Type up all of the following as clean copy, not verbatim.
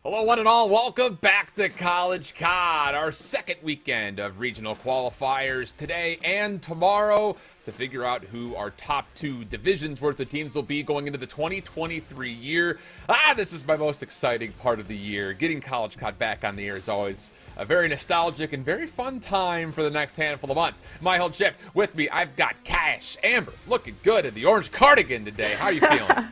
Hello, one and all. Welcome back to College COD, our second weekend of regional qualifiers today and tomorrow to figure out who our top two divisions worth of teams will be going into the 2023 year. This is my most exciting part of the year. Getting College COD back on the air is always a very nostalgic and very fun time for the next handful of months. My whole chip with me, I've got Cash, Amber, looking good in the orange cardigan today. How are you feeling?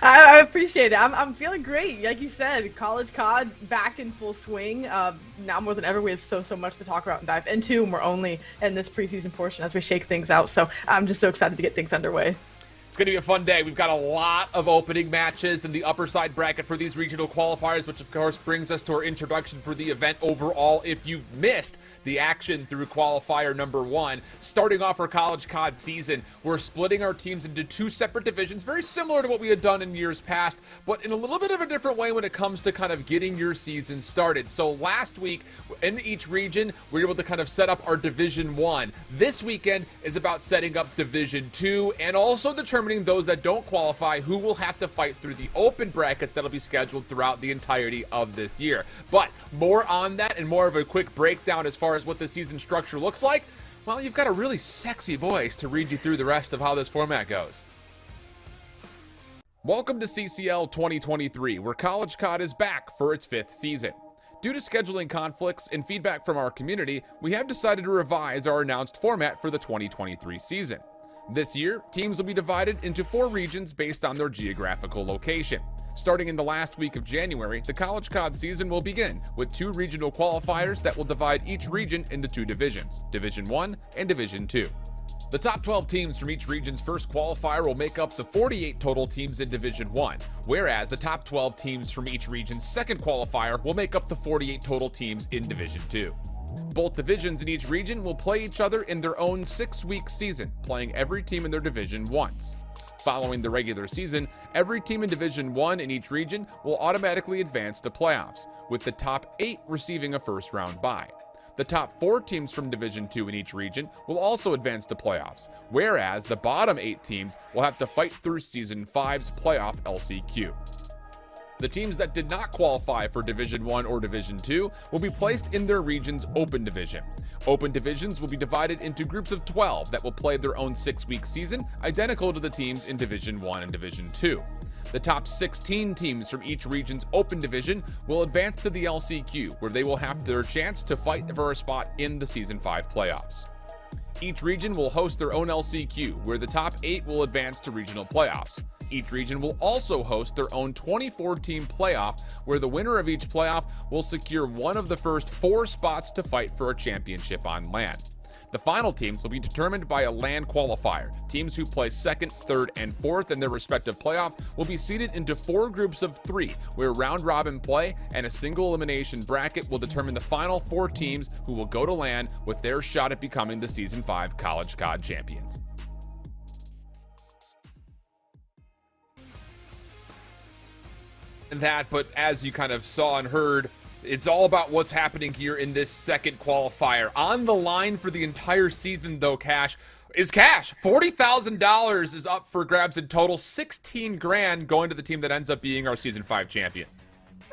I appreciate it. I'm feeling great. Like you said, College COD back in full swing. Now more than ever, we have so much to talk about and dive into, and we're only in this preseason portion as we shake things out. So I'm just so excited to get things underway. It's going to be a fun day. We've got a lot of opening matches in the upper side bracket for these regional qualifiers, which of course brings us to our introduction for the event overall. If you've missed the action through qualifier number one, starting off our College COD season, we're splitting our teams into two separate divisions, very similar to what we had done in years past, but in a little bit of a different way when it comes to kind of getting your season started. So last week, in each region, we were able to kind of set up our Division 1. This weekend is about setting up Division 2 and also determining those that don't qualify who will have to fight through the open brackets that'll be scheduled throughout the entirety of this year. But more on that and more of a quick breakdown as far as what the season structure looks like. Well, you've got a really sexy voice to read you through the rest of how this format goes. Welcome to CCL 2023, where College COD is back for its fifth season. Due to scheduling conflicts and feedback from our community, we have decided to revise our announced format for the 2023 season. This year, teams will be divided into 4 regions based on their geographical location. Starting in the last week of January, the College COD season will begin with 2 regional qualifiers that will divide each region into 2 divisions, Division 1 and Division 2. The top 12 teams from each region's first qualifier will make up the 48 total teams in Division 1, whereas the top 12 teams from each region's second qualifier will make up the 48 total teams in Division 2. Both divisions in each region will play each other in their own 6-week season, playing every team in their division once. Following the regular season, every team in Division 1 in each region will automatically advance to playoffs, with the top 8 receiving a first-round bye. The top 4 teams from Division 2 in each region will also advance to playoffs, whereas the bottom 8 teams will have to fight through Season 5's playoff LCQ. The teams that did not qualify for Division 1 or Division 2 will be placed in their region's open division. Open divisions will be divided into groups of 12 that will play their own 6-week season, identical to the teams in Division 1 and Division 2. The top 16 teams from each region's open division will advance to the LCQ, where they will have their chance to fight for a spot in the Season 5 playoffs. Each region will host their own LCQ, where the top 8 will advance to regional playoffs. Each region will also host their own 24-team playoff, where the winner of each playoff will secure one of the first 4 spots to fight for a championship on land. The final teams will be determined by a land qualifier. Teams who place 2nd, 3rd, and 4th in their respective playoff will be seeded into 4 groups of 3, where round-robin play and a single elimination bracket will determine the final 4 teams who will go to land with their shot at becoming the Season 5 College COD champions. That, but as you kind of saw and heard, it's all about what's happening here in this second qualifier. On the line for the entire season, though, Cash, is cash. $40,000 is up for grabs in total. 16 grand going to the team that ends up being our Season 5 champion.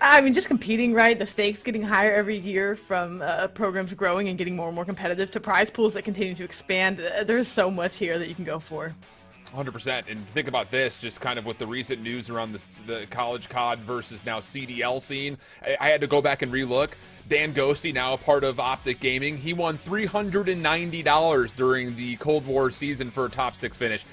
I mean, just competing, right? The stakes getting higher every year from programs growing and getting more and more competitive to prize pools that continue to expand. There's so much here that you can go for. 100%. And think about this, just kind of with the recent news around the College COD versus now CDL scene. I had to go back and relook. Dan Ghosty, now a part of Optic Gaming, he won $390 during the Cold War season for a top 6 finish.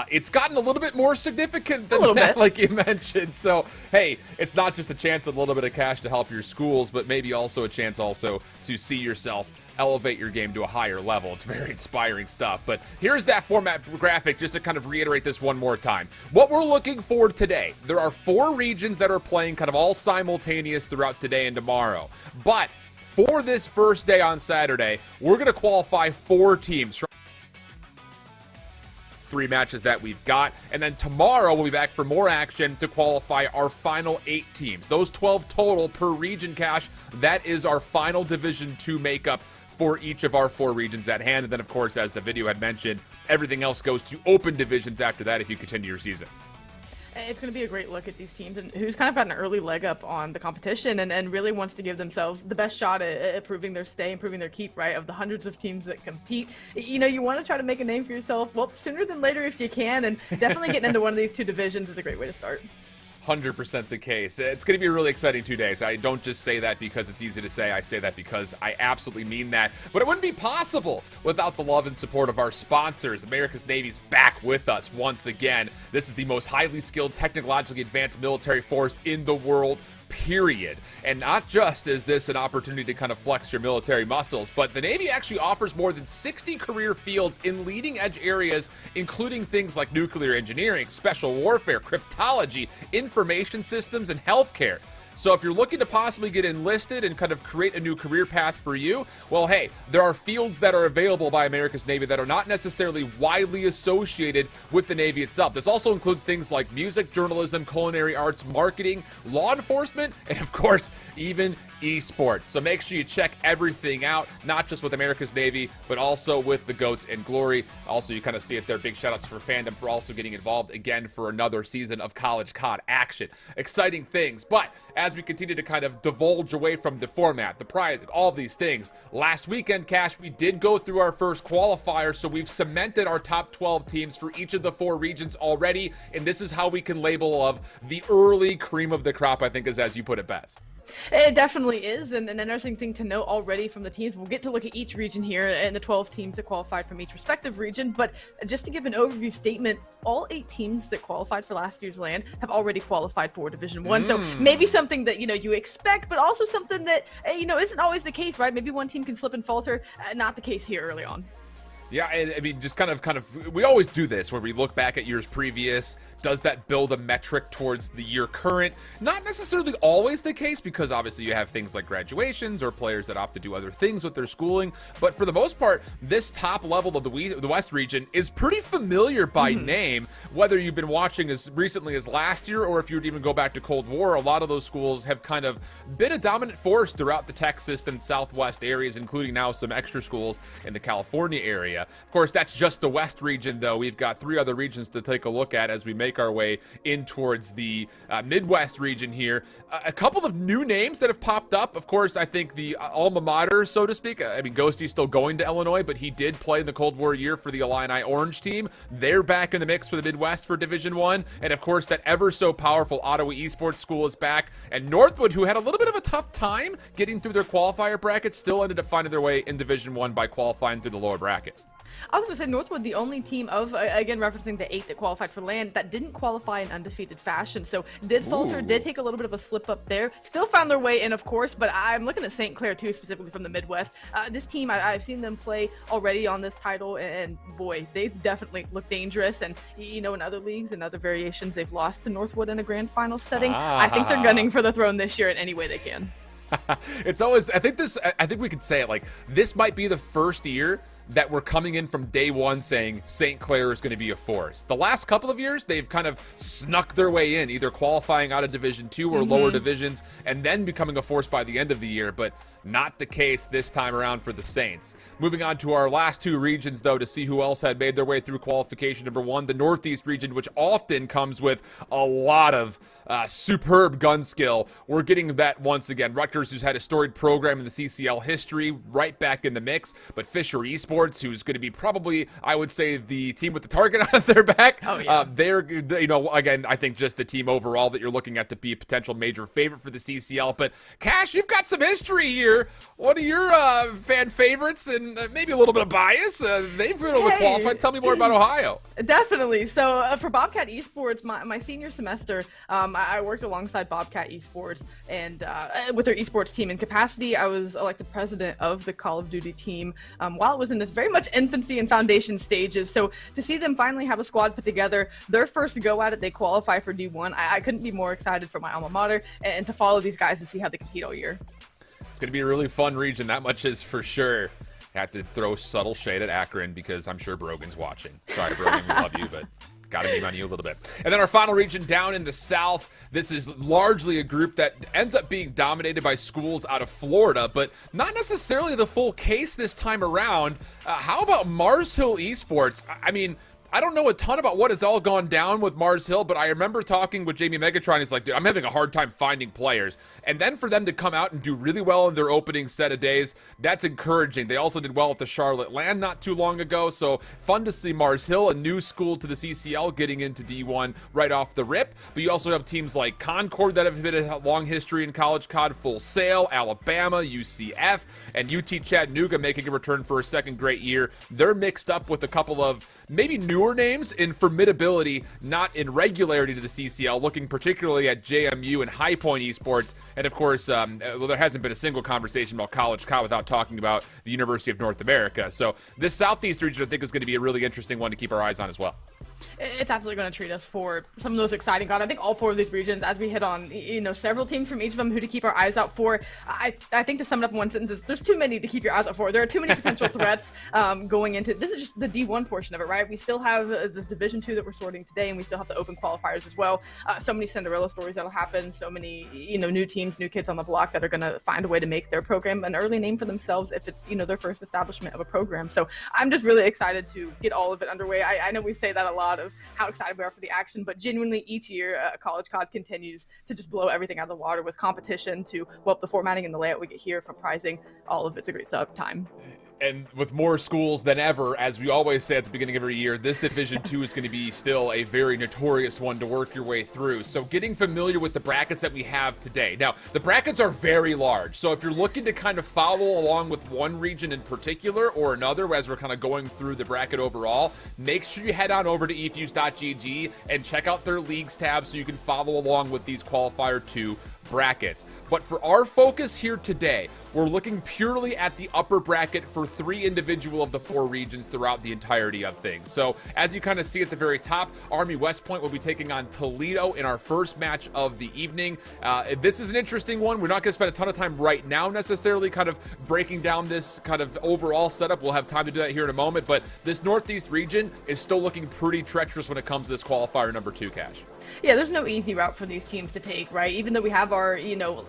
It's gotten a little bit more significant than that, like you mentioned. So, hey, it's not just a chance at a little bit of cash to help your schools, but maybe also a chance also to see yourself elevate your game to a higher level. It's very inspiring stuff. But here's that format graphic just to kind of reiterate this one more time. What we're looking for today, there are 4 regions that are playing kind of all simultaneous throughout today and tomorrow. But for this first day on Saturday, we're going to qualify 4 teams from 3 matches that we've got. And then tomorrow we'll be back for more action to qualify our final 8 teams. Those 12 total per region, Cash. That is our final Division 2 makeup for each of our 4 regions at hand. And then, of course, as the video had mentioned, everything else goes to open divisions after that if you continue your season. It's going to be a great look at these teams and who's kind of got an early leg up on the competition and really wants to give themselves the best shot at proving their stay and proving their keep, right? Of the hundreds of teams that compete, you want to try to make a name for yourself, well, sooner than later if you can, and definitely getting into one of these two divisions is a great way to start. 100% the case. It's going to be a really exciting 2 days. I don't just say that because it's easy to say. I say that because I absolutely mean that. But it wouldn't be possible without the love and support of our sponsors. America's Navy's back with us once again. This is the most highly skilled, technologically advanced military force in the world, period. And not just is this an opportunity to kind of flex your military muscles, but the Navy actually offers more than 60 career fields in leading edge areas, including things like nuclear engineering, special warfare, cryptology, information systems, and healthcare. So if you're looking to possibly get enlisted and kind of create a new career path for you, well, hey, there are fields that are available by America's Navy that are not necessarily widely associated with the Navy itself. This also includes things like music, journalism, culinary arts, marketing, law enforcement, and of course, even esports. So make sure you check everything out, not just with America's Navy, but also with the Goats and Glory. Also, you kind of see it there. Big shout outs for Fandom for also getting involved again for another season of College COD action. Exciting things. But as we continue to kind of divulge away from the format, the prizes, all of these things, last weekend, Cash, we did go through our first qualifier, so we've cemented our top 12 teams for each of the 4 regions already, and this is how we can label of the early cream of the crop, I think, is as you put it best. It definitely is, and an interesting thing to note already from the teams. We'll get to look at each region here and the 12 teams that qualified from each respective region, but just to give an overview statement, all 8 teams that qualified for last year's LAN have already qualified for Division 1, so maybe something that, you expect, but also something that, isn't always the case, right? Maybe one team can slip and falter, not the case here early on. Yeah, I mean, just kind of, we always do this where we look back at years previous. Does that build a metric towards the year current? Not necessarily always the case, because obviously you have things like graduations or players that opt to do other things with their schooling. But for the most part, this top level of the West region is pretty familiar by name. Whether you've been watching as recently as last year, or if you would even go back to Cold War, a lot of those schools have kind of been a dominant force throughout the Texas and Southwest areas, including now some extra schools in the California area. Of course, that's just the West region, though. We've got 3 other regions to take a look at as we make our way in towards the Midwest region here. A couple of new names that have popped up. Of course, I think the alma mater, so to speak. I mean, Ghosty's still going to Illinois, but he did play in the Cold War year for the Illini Orange team. They're back in the mix for the Midwest for Division 1. And of course, that ever so powerful Ottawa Esports School is back. And Northwood, who had a little bit of a tough time getting through their qualifier bracket, still ended up finding their way in Division 1 by qualifying through the lower bracket. I was going to say Northwood, the only team of, again, referencing the 8 that qualified for LAN, that didn't qualify in undefeated fashion. So did falter, did take a little bit of a slip up there. Still found their way in, of course, but I'm looking at St. Clair, too, specifically from the Midwest. This team, I've seen them play already on this title, and boy, they definitely look dangerous. And, in other leagues and other variations, they've lost to Northwood in a grand final setting. I think they're gunning for the throne this year in any way they can. It's always, I think we could say it like, this might be the first year that we're coming in from day one saying St. Clair is going to be a force. The last couple of years, they've kind of snuck their way in, either qualifying out of Division 2 or lower divisions, and then becoming a force by the end of the year, but not the case this time around for the Saints. Moving on to our last 2 regions, though, to see who else had made their way through qualification. Number 1, the Northeast region, which often comes with a lot of superb gun skill. We're getting that once again. Rutgers, who's had a storied program in the CCL history, right back in the mix, but Fisher Esports, who's going to be probably, I would say, the team with the target on their back. Oh, yeah. They're, again, I think just the team overall that you're looking at to be a potential major favorite for the CCL. But Cash, you've got some history here. One of your fan favorites, and maybe a little bit of bias. They've been able to qualify. Tell me more about Ohio. Definitely. So for Bobcat Esports, my senior semester, I worked alongside Bobcat Esports and with their esports team. In capacity, I was elected president of the Call of Duty team while it was in this very much infancy and foundation stages. So to see them finally have a squad put together, their first go at it, they qualify for D1. I couldn't be more excited for my alma mater and to follow these guys and see how they compete all year. It's going to be a really fun region, that much is for sure. Had to throw subtle shade at Akron because I'm sure Brogan's watching. Sorry, Brogan, we love you, but got to beam on you a little bit. And then our final region down in the South. This is largely a group that ends up being dominated by schools out of Florida, but not necessarily the full case this time around. How about Mars Hill Esports? I mean, I don't know a ton about what has all gone down with Mars Hill, but I remember talking with Jamie Megatron. He's like, dude, I'm having a hard time finding players. And then for them to come out and do really well in their opening set of days, that's encouraging. They also did well at the Charlotte Land not too long ago, so fun to see Mars Hill, a new school to the CCL, getting into D1 right off the rip. But you also have teams like Concord that have been a long history in college COD, Full Sail, Alabama, UCF, and UT Chattanooga making a return for a second great year. They're mixed up with a couple of maybe newer names in formidability, not in regularity to the CCL, looking particularly at JMU and High Point Esports. And of course, well, there hasn't been a single conversation about College COD without talking about the University of North America. So this Southeast region, I think, is going to be a really interesting one to keep our eyes on as well. It's absolutely going to treat us for some of those exciting COD. I think all 4 of these regions, as we hit on, several teams from each of them who to keep our eyes out for. I think to sum it up in one sentence, there's too many to keep your eyes out for. There are too many potential threats going into. This is just the D1 portion of it, right? We still have this Division 2 that we're sorting today, and we still have the open qualifiers as well. So many Cinderella stories that'll happen. So many, new teams, new kids on the block that are going to find a way to make their program an early name for themselves if it's, their first establishment of a program. So I'm just really excited to get all of it underway. I know we say that a lot of how excited we are for the action, but genuinely each year College COD continues to just blow everything out of the water with competition to, well, the formatting and the layout we get here from pricing. All of it's a great time. And with more schools than ever, as we always say at the beginning of every year, this Division 2 is going to be still a very notorious one to work your way through. So getting familiar with the brackets that we have today. Now, the brackets are very large. So if you're looking to kind of follow along with one region in particular or another as we're kind of going through the bracket overall, make sure you head on over to efuse.gg and check out their leagues tab so you can follow along with these Qualifier 2 brackets. But for our focus here today, we're looking purely at the upper bracket for 3 individual of the 4 regions throughout the entirety of things. So as you kind of see at the very top, Army West Point will be taking on Toledo in our first match of the evening. This is an interesting one. We're not going to spend a ton of time right now necessarily kind of breaking down this kind of overall setup. We'll have time to do that here in a moment, but this Northeast region is still looking pretty treacherous when it comes to this qualifier number 2, Cash. Yeah, there's no easy route for these teams to take, right? Even though we have our,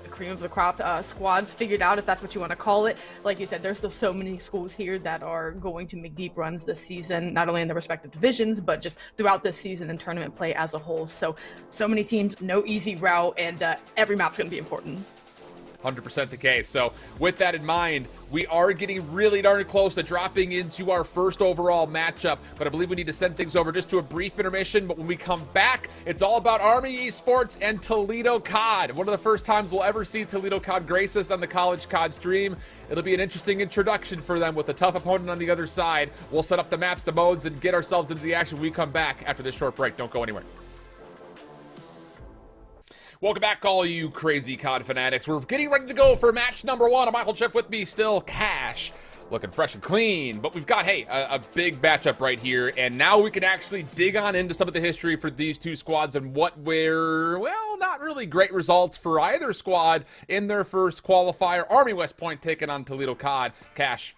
cream of the crop squads figured out, if that's what you want to call it. Like you said, there's still so many schools here that are going to make deep runs this season, not only in their respective divisions, but just throughout this season and tournament play as a whole. So many teams, no easy route, and every map's going to be important. 100% the case. So with that in mind, we are getting really darn close to dropping into our first overall matchup, but I believe we need to send things over just to a brief intermission. But when we come back, it's all about Army Esports and Toledo COD. One of the first times we'll ever see Toledo COD grace us on the College COD stream. It'll be an interesting introduction for them with a tough opponent on the other side. We'll set up the maps, the modes, and get ourselves into the action when we come back after this short break. Don't go anywhere. Welcome back, all you crazy COD fanatics. We're getting ready to go for match number 1. I'm Michael Chip, with me still Cash, looking fresh and clean. But we've got, hey, a big matchup right here, and now we can actually dig on into some of the history for these 2 squads and what were, well, not really great results for either squad in their first qualifier. Army West Point taking on Toledo COD. Cash,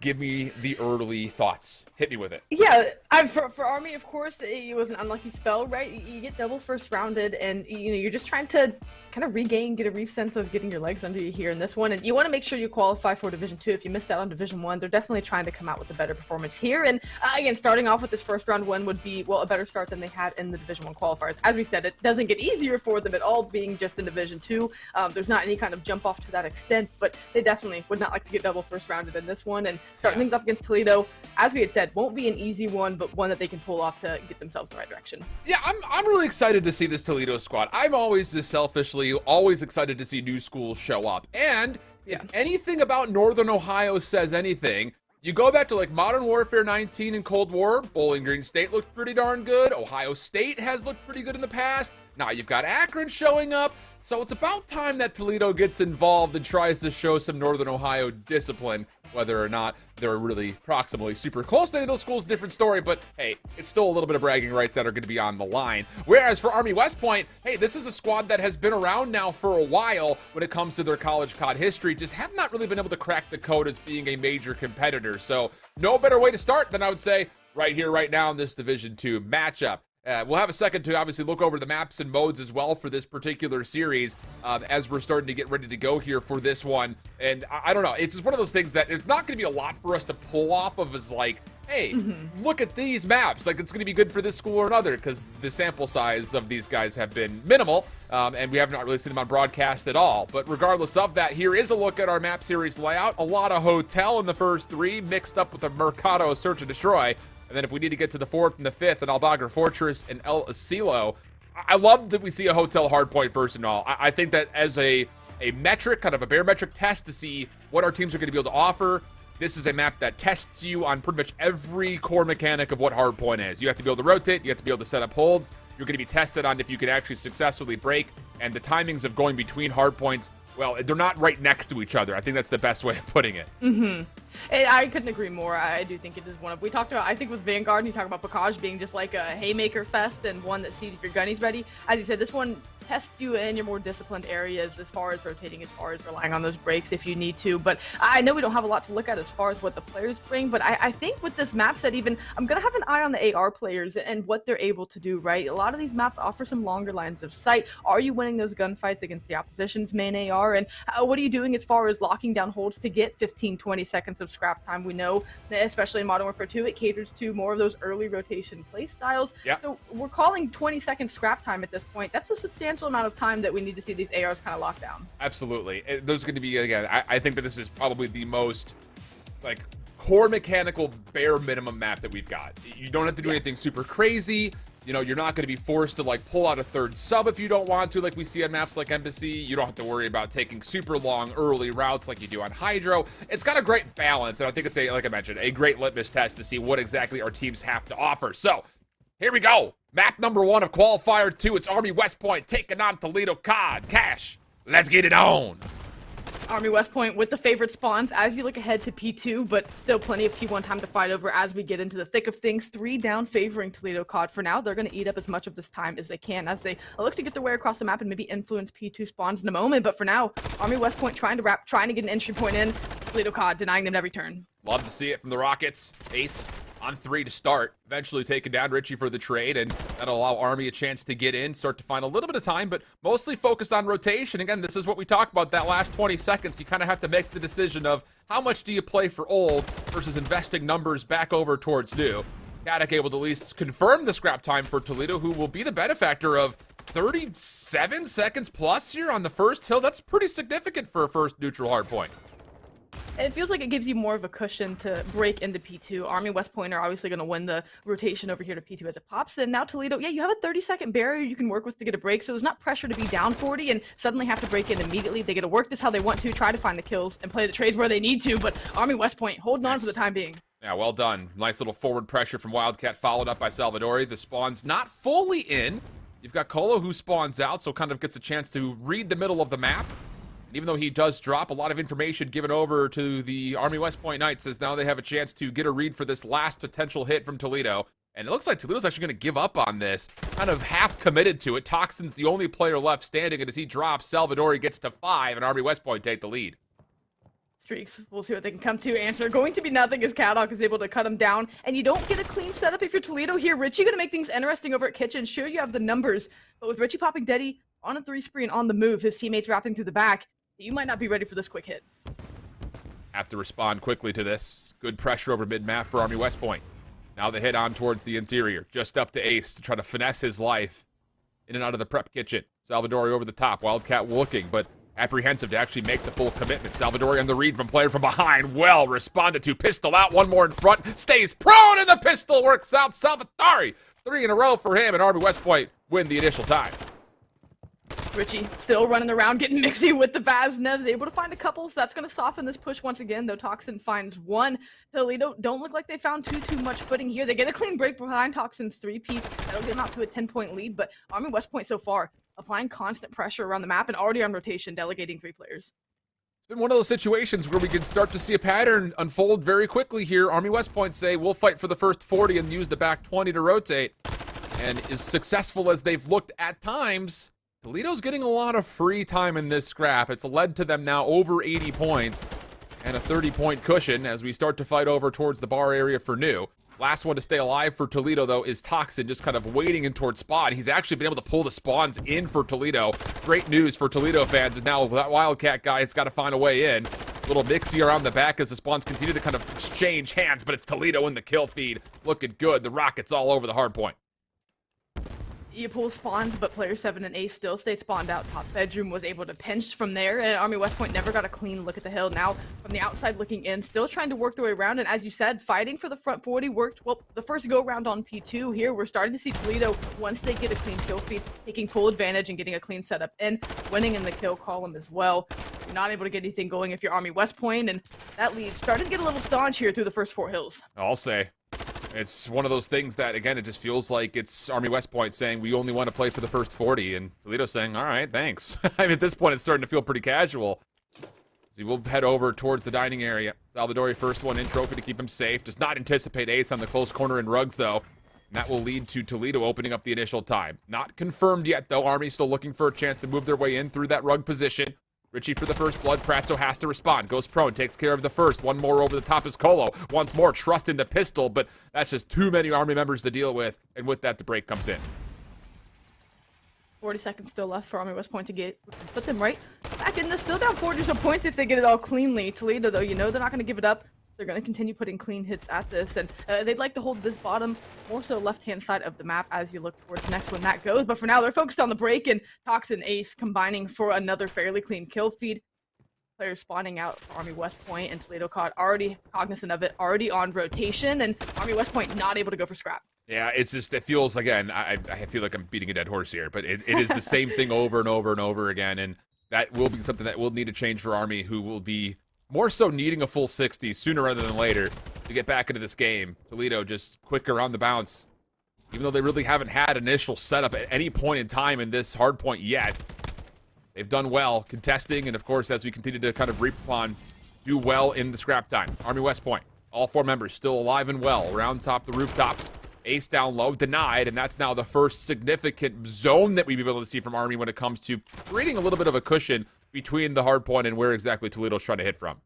give me the early thoughts. Hit me with it. Yeah, for Army, of course, it was an unlucky spell, right? You get double first rounded, and you're just trying to kind of get a resense of getting your legs under you here in this one. And you want to make sure you qualify for Division 2. If you missed out on Division 1, they're definitely trying to come out with a better performance here. And again, starting off with this first round win would be, well, a better start than they had in the Division 1 qualifiers. As we said, it doesn't get easier for them at all being just in Division 2. There's not any kind of jump off to that extent, but they definitely would not like to get double first rounded in this one. And starting things up against Toledo, as we had said, won't be an easy one, but one that they can pull off to get themselves in the right direction. Yeah, I'm really excited to see this Toledo squad. I'm always just selfishly always excited to see new schools show up. And if anything about Northern Ohio says anything, you go back to like Modern Warfare 19 and Cold War, Bowling Green State looked pretty darn good. Ohio State has looked pretty good in the past. Now you've got Akron showing up. So it's about time that Toledo gets involved and tries to show some Northern Ohio discipline. Whether or not they're really proximally super close to any of those schools, different story, but hey, it's still a little bit of bragging rights that are going to be on the line. Whereas for Army West Point, hey, this is a squad that has been around now for a while when it comes to their college COD history, just have not really been able to crack the code as being a major competitor. So no better way to start than I would say right here, right now in this Division 2 matchup. We'll have a second to obviously look over the maps and modes as well for this particular series as we're starting to get ready to go here for this one. And I don't know, it's just one of those things that there's not going to be a lot for us to pull off of as like hey, look at these maps. Like, it's going to be good for this school or another, because the sample size of these guys have been minimal, and we have not really seen them on broadcast at all. But regardless of that, here is a look at our map series layout. A lot of hotel in the first three, mixed up with a Mercado Search and Destroy. And then if we need to get to the fourth and the fifth, an Albagra Fortress and El Asilo. I love that we see a hotel hardpoint first and all. I think that as a metric, kind of a barometric test to see what our teams are going to be able to offer, this is a map that tests you on pretty much every core mechanic of what hardpoint is. You have to be able to rotate, you have to be able to set up holds, you're going to be tested on if you can actually successfully break, and the timings of going between hardpoints, well, they're not right next to each other. I think that's the best way of putting it. I couldn't agree more. I do think it is one of, we talked about, I think with Vanguard, and you talk about Bacage being just like a haymaker fest and one that sees if your gunny's ready. As you said, this one tests you in your more disciplined areas as far as rotating, as far as relying on those breaks if you need to. But I know we don't have a lot to look at as far as what the players bring, but I think with this map set even, I'm going to have an eye on the AR players and what they're able to do, right? A lot of these maps offer some longer lines of sight. Are you winning those gunfights against the opposition's main AR? And what are you doing as far as locking down holds to get 15, 20 seconds of scrap time? We know, especially in Modern Warfare 2, it caters to more of those early rotation play styles. Yep. So we're calling 20-second scrap time at this point. That's a substantial amount of time that we need to see these ARs kind of locked down. Absolutely. There's going to be, again, I think that this is probably the most, like, core mechanical bare minimum map that we've got. You don't have to do anything super crazy. You know, you're not going to be forced to, like, pull out a third sub if you don't want to, like we see on maps like Embassy. You don't have to worry about taking super long early routes like you do on Hydro. It's got a great balance, and I think it's, like I mentioned, a great litmus test to see what exactly our teams have to offer. So, here we go. Map number 1 of Qualifier 2. It's Army West Point taking on Toledo COD. Cash, let's get it on. Army West Point with the favorite spawns as you look ahead to P2, but still plenty of P1 time to fight over as we get into the thick of things. 3 down favoring Toledo COD. For now, they're going to eat up as much of this time as they can as they look to get their way across the map and maybe influence P2 spawns in a moment. But for now, Army West Point trying to get an entry point in. Toledo COD denying them every turn. Love to see it from the Rockets. Ace on 3 to start, eventually taking down Richie for the trade, and that'll allow Army a chance to get in, start to find a little bit of time, but mostly focused on rotation. Again, this is what we talked about, that last 20 seconds. You kind of have to make the decision of how much do you play for old versus investing numbers back over towards new. Caddick able to at least confirm the scrap time for Toledo, who will be the benefactor of 37 seconds plus here on the first hill. That's pretty significant for a first neutral hard point. It feels like it gives you more of a cushion to break into P2. Army West Point are obviously going to win the rotation over here to P2 as it pops. And now Toledo, yeah, you have a 30-second barrier you can work with to get a break. So there's not pressure to be down 40 and suddenly have to break in immediately. They get to work this how they want to, try to find the kills and play the trades where they need to. But Army West Point holding on for the time being. Yeah, well done. Nice little forward pressure from Wildcat, followed up by Salvadori. The spawn's not fully in. You've got Colo who spawns out, so kind of gets a chance to read the middle of the map. Even though he does drop a lot of information given over to the Army West Point Knights, as now they have a chance to get a read for this last potential hit from Toledo. And it looks like Toledo's actually going to give up on this, kind of half committed to it. Toxin's the only player left standing, and as he drops, Salvadori gets to 5, and Army West Point take the lead. Streaks. We'll see what they can come to. Answer going to be nothing as Caddock is able to cut him down. And you don't get a clean setup if you're Toledo here. Richie going to make things interesting over at Kitchen. Sure, you have the numbers, but with Richie popping Deddy on a 3 spree and on the move, his teammates wrapping through the back, you might not be ready for this quick hit. Have to respond quickly to this. Good pressure over mid-map for Army West Point. Now the hit on towards the interior. Just up to Ace to try to finesse his life in and out of the prep kitchen. Salvadori over the top. Wildcat looking, but apprehensive to actually make the full commitment. Salvadori on the read from player from behind. Well responded to. Pistol out. One more in front. Stays prone, and the pistol works out. Salvadori. 3 in a row for him, and Army West Point win the initial time. Richie still running around, getting mixy with the Vaznevs, able to find a couple, so that's going to soften this push once again, though Toxin finds 1. Toledo don't look like they found too much footing here. They get a clean break behind Toxin's 3-piece. That'll get them out to a 10-point lead, but Army West Point so far applying constant pressure around the map and already on rotation, delegating 3 players. It's been one of those situations where we can start to see a pattern unfold very quickly here. Army West Point say, we'll fight for the first 40 and use the back 20 to rotate. And as successful as they've looked at times, Toledo's getting a lot of free time in this scrap. It's led to them now over 80 points and a 30-point cushion as we start to fight over towards the bar area for new. Last one to stay alive for Toledo, though, is Toxin, just kind of waiting in towards Spot. He's actually been able to pull the spawns in for Toledo. Great news for Toledo fans, and now that Wildcat guy has got to find a way in. Little mixy around the back as the spawns continue to kind of exchange hands, but it's Toledo in the kill feed. Looking good. The rockets all over the hard point. You pull spawns, but player 7 and Ace still stayed spawned out. Top bedroom was able to pinch from there, and Army West Point never got a clean look at the hill. Now, from the outside looking in, still trying to work their way around, and as you said, fighting for the front 40 worked. Well, the first go-around on P2 here, we're starting to see Toledo, once they get a clean kill feed, taking full advantage and getting a clean setup and winning in the kill column as well. You're not able to get anything going if you're Army West Point, and that lead starting to get a little staunch here through the first 4 hills. I'll say. It's one of those things that, again, it just feels like it's Army West Point saying we only want to play for the first 40, and Toledo saying, all right, thanks. I mean, at this point, it's starting to feel pretty casual. So we'll head over towards the dining area. Salvadori first one in, trophy to keep him safe. Does not anticipate ace on the close corner in rugs, though. And that will lead to Toledo opening up the initial time. Not confirmed yet, though. Army still looking for a chance to move their way in through that rug position. Richie for the first blood. Pratso has to respond. Goes prone. Takes care of the first. One more over the top is Colo. Once more, trust in the pistol, but that's just too many Army members to deal with. And with that, the break comes in. 40 seconds still left for Army West Point to put them right back in this. Still down 40 or so points if they get it all cleanly. Toledo, though, you know they're not going to give it up. They're going to continue putting clean hits at this, and they'd like to hold this bottom, more so left-hand side of the map as you look towards the next one that goes. But for now, they're focused on the break, and Tox and Ace combining for another fairly clean kill feed. Players spawning out for Army West Point, and Toledo COD already cognizant of it, already on rotation, and Army West Point not able to go for scrap. Yeah, it's just, it feels, again, I feel like I'm beating a dead horse here, but it is the same thing over and over and over again, and that will be something that will need to change for Army, who will be more so needing a full 60 sooner rather than later to get back into this game. Toledo just quicker on the bounce. Even though they really haven't had initial setup at any point in time in this hard point yet, they've done well contesting, and of course, as we continue to kind of reap upon, do well in the scrap time. Army West Point, all 4 members still alive and well around top the rooftops. Ace down low, denied, and that's now the first significant zone that we've been able to see from Army when it comes to creating a little bit of a cushion between the hard point and where exactly Toledo's trying to hit from.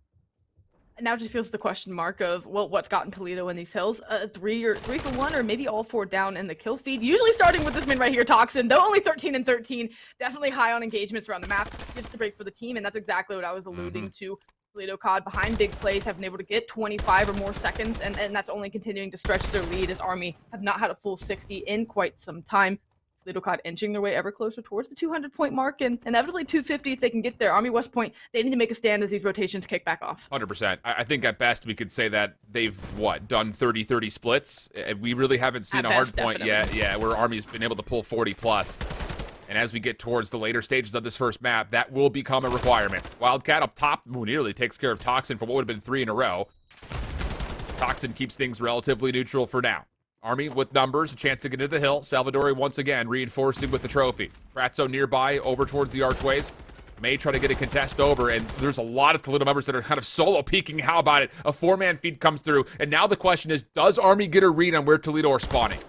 And now just feels the question mark of, well, what's gotten Toledo in these hills? 3 for 1, or maybe all 4 down in the kill feed. Usually starting with this min right here, Toxin, though only 13 and 13, definitely high on engagements around the map. Gets the break for the team, and that's exactly what I was alluding to. Toledo COD behind big plays have been able to get 25 or more seconds, and that's only continuing to stretch their lead as Army have not had a full 60 in quite some time. Toledo COD inching their way ever closer towards the 200-point mark, and inevitably 250 if they can get there. Army West Point, they need to make a stand as these rotations kick back off. 100%. I think at best we could say that they've, done 30-30 splits? We really haven't seen a hard point yet, where Army's been able to pull 40+. And as we get towards the later stages of this first map, that will become a requirement. Wildcat up top, who nearly takes care of Toxin for what would have been 3 in a row. Toxin keeps things relatively neutral for now. Army with numbers, a chance to get into the hill. Salvadori once again reinforcing with the trophy. Pratso nearby over towards the archways. May try to get a contest over, and there's a lot of Toledo members that are kind of solo peeking. How about it? A 4-man feed comes through, and now the question is, does Army get a read on where Toledo are spawning?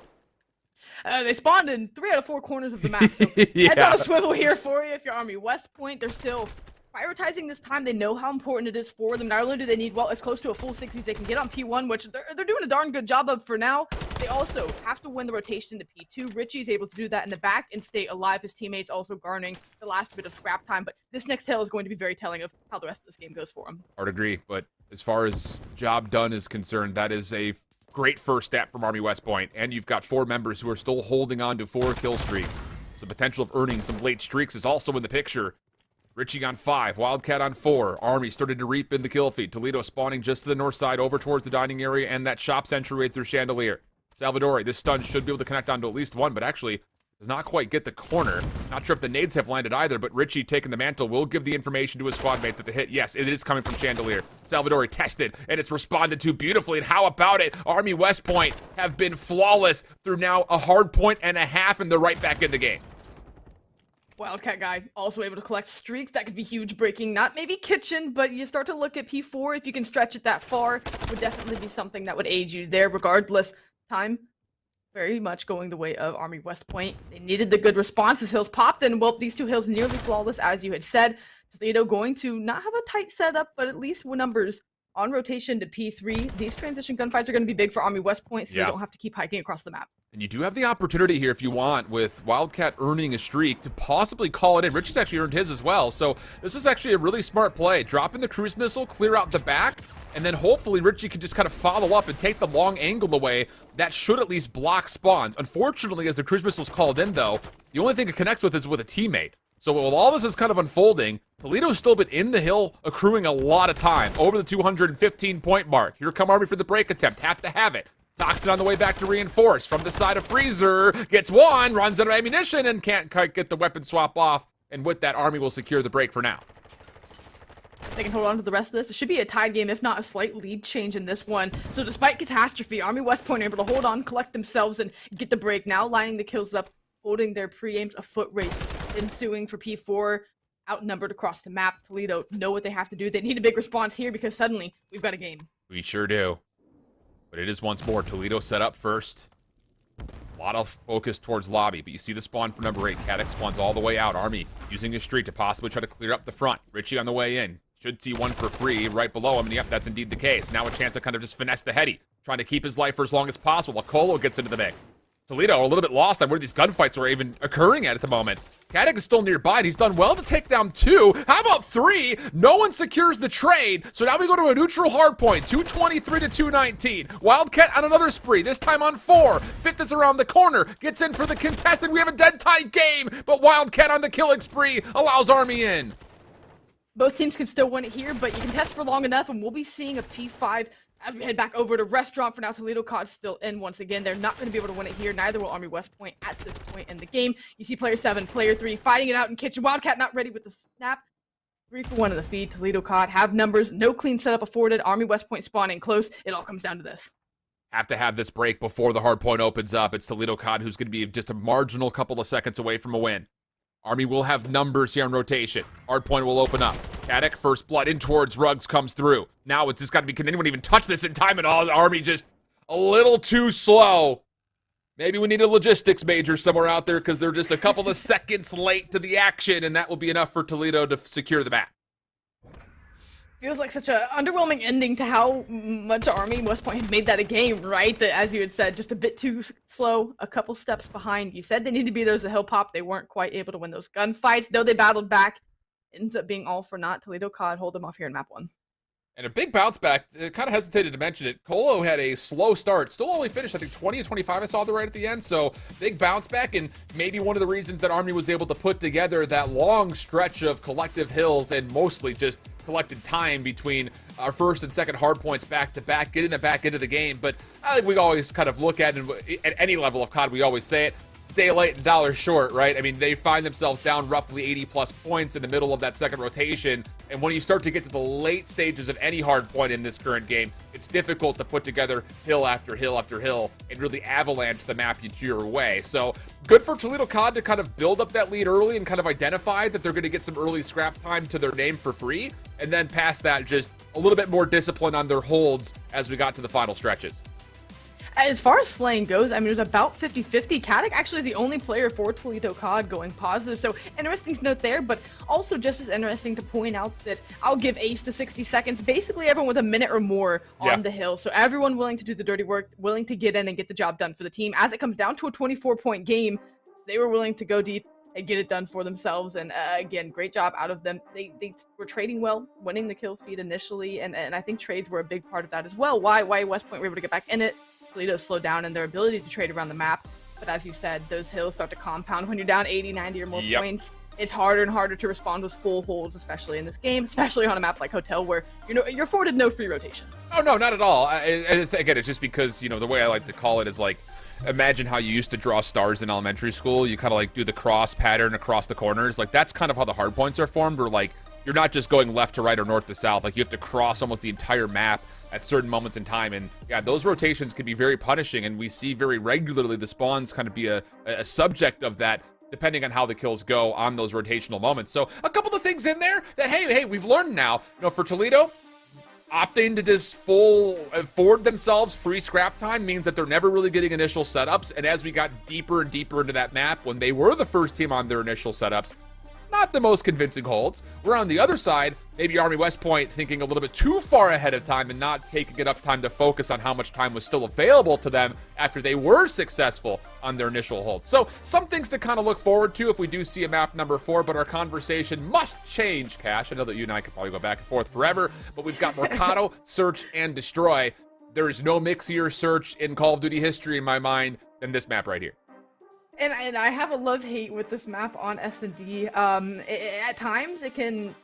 They spawned in 3 out of 4 corners of the map, so heads on a swivel here for you if you're Army West Point. They're still prioritizing this time. They know how important it is for them. Not only do they need, well, as close to a full 60s they can get on P1, which they're doing a darn good job of for now. They also have to win the rotation to P2. Richie's able to do that in the back and stay alive. His teammates also garnering the last bit of scrap time, but this next hill is going to be very telling of how the rest of this game goes for him. Hard agree, but as far as job done is concerned, that is a great first step from Army West Point, and you've got 4 members who are still holding on to 4 kill streaks. So potential of earning some late streaks is also in the picture. Richie on 5, Wildcat on 4. Army started to reap in the kill feed. Toledo spawning just to the north side over towards the dining area and that shop's entryway through Chandelier. Salvadori, this stun should be able to connect onto at least one, but actually does not quite get the corner. Not sure if the nades have landed either, but Richie taking the mantle will give the information to his squad mates that the hit, yes, it is coming from Chandelier. Salvadori tested, and it's responded to beautifully, and how about it? Army West Point have been flawless through now a hard point and a half, and they're right back in the game. Wildcat guy also able to collect streaks. That could be huge breaking. Not maybe kitchen, but you start to look at P4. If you can stretch it that far, would definitely be something that would aid you there. Regardless, time very much going the way of Army West Point. They needed the good response as hills popped, and well, these 2 hills nearly flawless, as you had said. Toledo going to not have a tight setup, but at least with numbers on rotation to P3. These transition gunfights are going to be big for Army West Point, so they don't have to keep hiking across the map. And you do have the opportunity here if you want, with Wildcat earning a streak, to possibly call it in. Richie's actually earned his as well, so this is actually a really smart play. Drop in the cruise missile, clear out the back, and then hopefully Richie can just kind of follow up and take the long angle away. That should at least block spawns. Unfortunately, as the cruise missile's called in, though, the only thing it connects with is with a teammate. So while all this is kind of unfolding, Toledo's still been in the hill, accruing a lot of time, over the 215-point mark. Here come Army for the break attempt, have to have it. Toxin on the way back to reinforce. From the side of Freezer, gets one, runs out of ammunition, and can't quite get the weapon swap off. And with that, Army will secure the break for now. They can hold on to the rest of this. It should be a tied game, if not a slight lead change in this one. So despite catastrophe, Army West Point are able to hold on, collect themselves, and get the break. Now lining the kills up, holding their pre-aims, a foot race ensuing for P4. Outnumbered across the map. Toledo know what they have to do. They need a big response here because suddenly we've got a game. We sure do. But it is once more Toledo set up first. A lot of focus towards lobby, but you see the spawn for number 8. Cadix spawns all the way out. Army using his streak to possibly try to clear up the front. Richie on the way in. Should see one for free right below him, and yep, that's indeed the case. Now a chance to kind of just finesse the heady, trying to keep his life for as long as possible while Colo gets into the mix. Toledo a little bit lost on where these gunfights are even occurring at the moment. Cadix is still nearby, and he's done well to take down 2. How about 3? No one secures the trade, so now we go to a neutral hard point, 223 to 219. Wildcat on another spree, this time on 4. Fifth is around the corner, gets in for the contest, and we have a dead tight game, but Wildcat on the killing spree allows Army in. Both teams can still win it here, but you can test for long enough, and we'll be seeing a P5 as we head back over to Restaurant. For now, Toledo COD still in once again. They're not going to be able to win it here. Neither will Army West Point at this point in the game. You see player 7, player 3 fighting it out in kitchen. Wildcat not ready with the snap. 3 for 1 in the feed. Toledo COD have numbers. No clean setup afforded. Army West Point spawning close. It all comes down to this. Have to have this break before the hard point opens up. It's Toledo COD who's going to be just a marginal couple of seconds away from a win. Army will have numbers here on rotation. Hard point will open up. Caddick, first blood in towards Ruggs, comes through. Now it's just got to be, can anyone even touch this in time at all? Army just a little too slow. Maybe we need a logistics major somewhere out there because they're just a couple of seconds late to the action, and that will be enough for Toledo to secure the map. Feels like such an underwhelming ending to how much Army West Point had made that a game, right? That, as you had said, just a bit too slow, a couple steps behind. You said they needed to be there as a hill pop. They weren't quite able to win those gunfights, though they battled back. Ends up being all for naught. Toledo COD hold them off here in map 1. And a big bounce back. Kind of hesitated to mention it. Colo had a slow start. Still only finished, I think, 20 or 25. I saw the right at the end. So big bounce back, and maybe one of the reasons that Army was able to put together that long stretch of collective hills and mostly just collected time between our first and second hard points back to back, getting it back into the game. But I think we always kind of look at it at any level of COD. We always say it. Day late and dollar short, right? I mean, they find themselves down roughly 80 plus points in the middle of that second rotation, and when you start to get to the late stages of any hard point in this current game, it's difficult to put together hill after hill after hill and really avalanche the map into your way. So good for Toledo COD to kind of build up that lead early and kind of identify that they're going to get some early scrap time to their name for free, and then past that, just a little bit more discipline on their holds as we got to the final stretches. As far as slaying goes, I mean, it was about 50-50. Caddick actually is the only player for Toledo COD going positive, so interesting to note there, but also just as interesting to point out that I'll give Ace the 60 seconds, basically everyone with a minute or more on the hill, so everyone willing to do the dirty work, willing to get in and get the job done for the team. As it comes down to a 24-point game, they were willing to go deep and get it done for themselves, and again, great job out of them. They were trading well, winning the kill feed initially, and I think trades were a big part of that as well. Why West Point were able to get back in it. Toledo slowed down in their ability to trade around the map, but as you said, those hills start to compound when you're down 80, 90 or more points. It's harder and harder to respond with full holds, especially in this game, especially on a map like Hotel, where you're afforded no free rotation. Oh no, not at all. Again, it's just because the way I like to call it is like, imagine how you used to draw stars in elementary school. You kind of like do the cross pattern across the corners. Like that's kind of how the hard points are formed, where like you're not just going left to right or north to south. Like you have to cross almost the entire map at certain moments in time, and yeah, those rotations can be very punishing, and we see very regularly the spawns kind of be a subject of that, depending on how the kills go on those rotational moments. So a couple of things in there that hey, we've learned now. For Toledo, opting to just afford themselves free scrap time means that they're never really getting initial setups, and as we got deeper and deeper into that map, when they were the first team on their initial setups, not the most convincing holds. We're on the other side, maybe Army West Point thinking a little bit too far ahead of time and not taking enough time to focus on how much time was still available to them after they were successful on their initial hold. So some things to kind of look forward to if we do see a map number 4, but our conversation must change, Cash. I know that you and I could probably go back and forth forever, but we've got Mercado, Search, and Destroy. There is no mixier search in Call of Duty history in my mind than this map right here. And I have a love-hate with this map on S&D. At times, it can,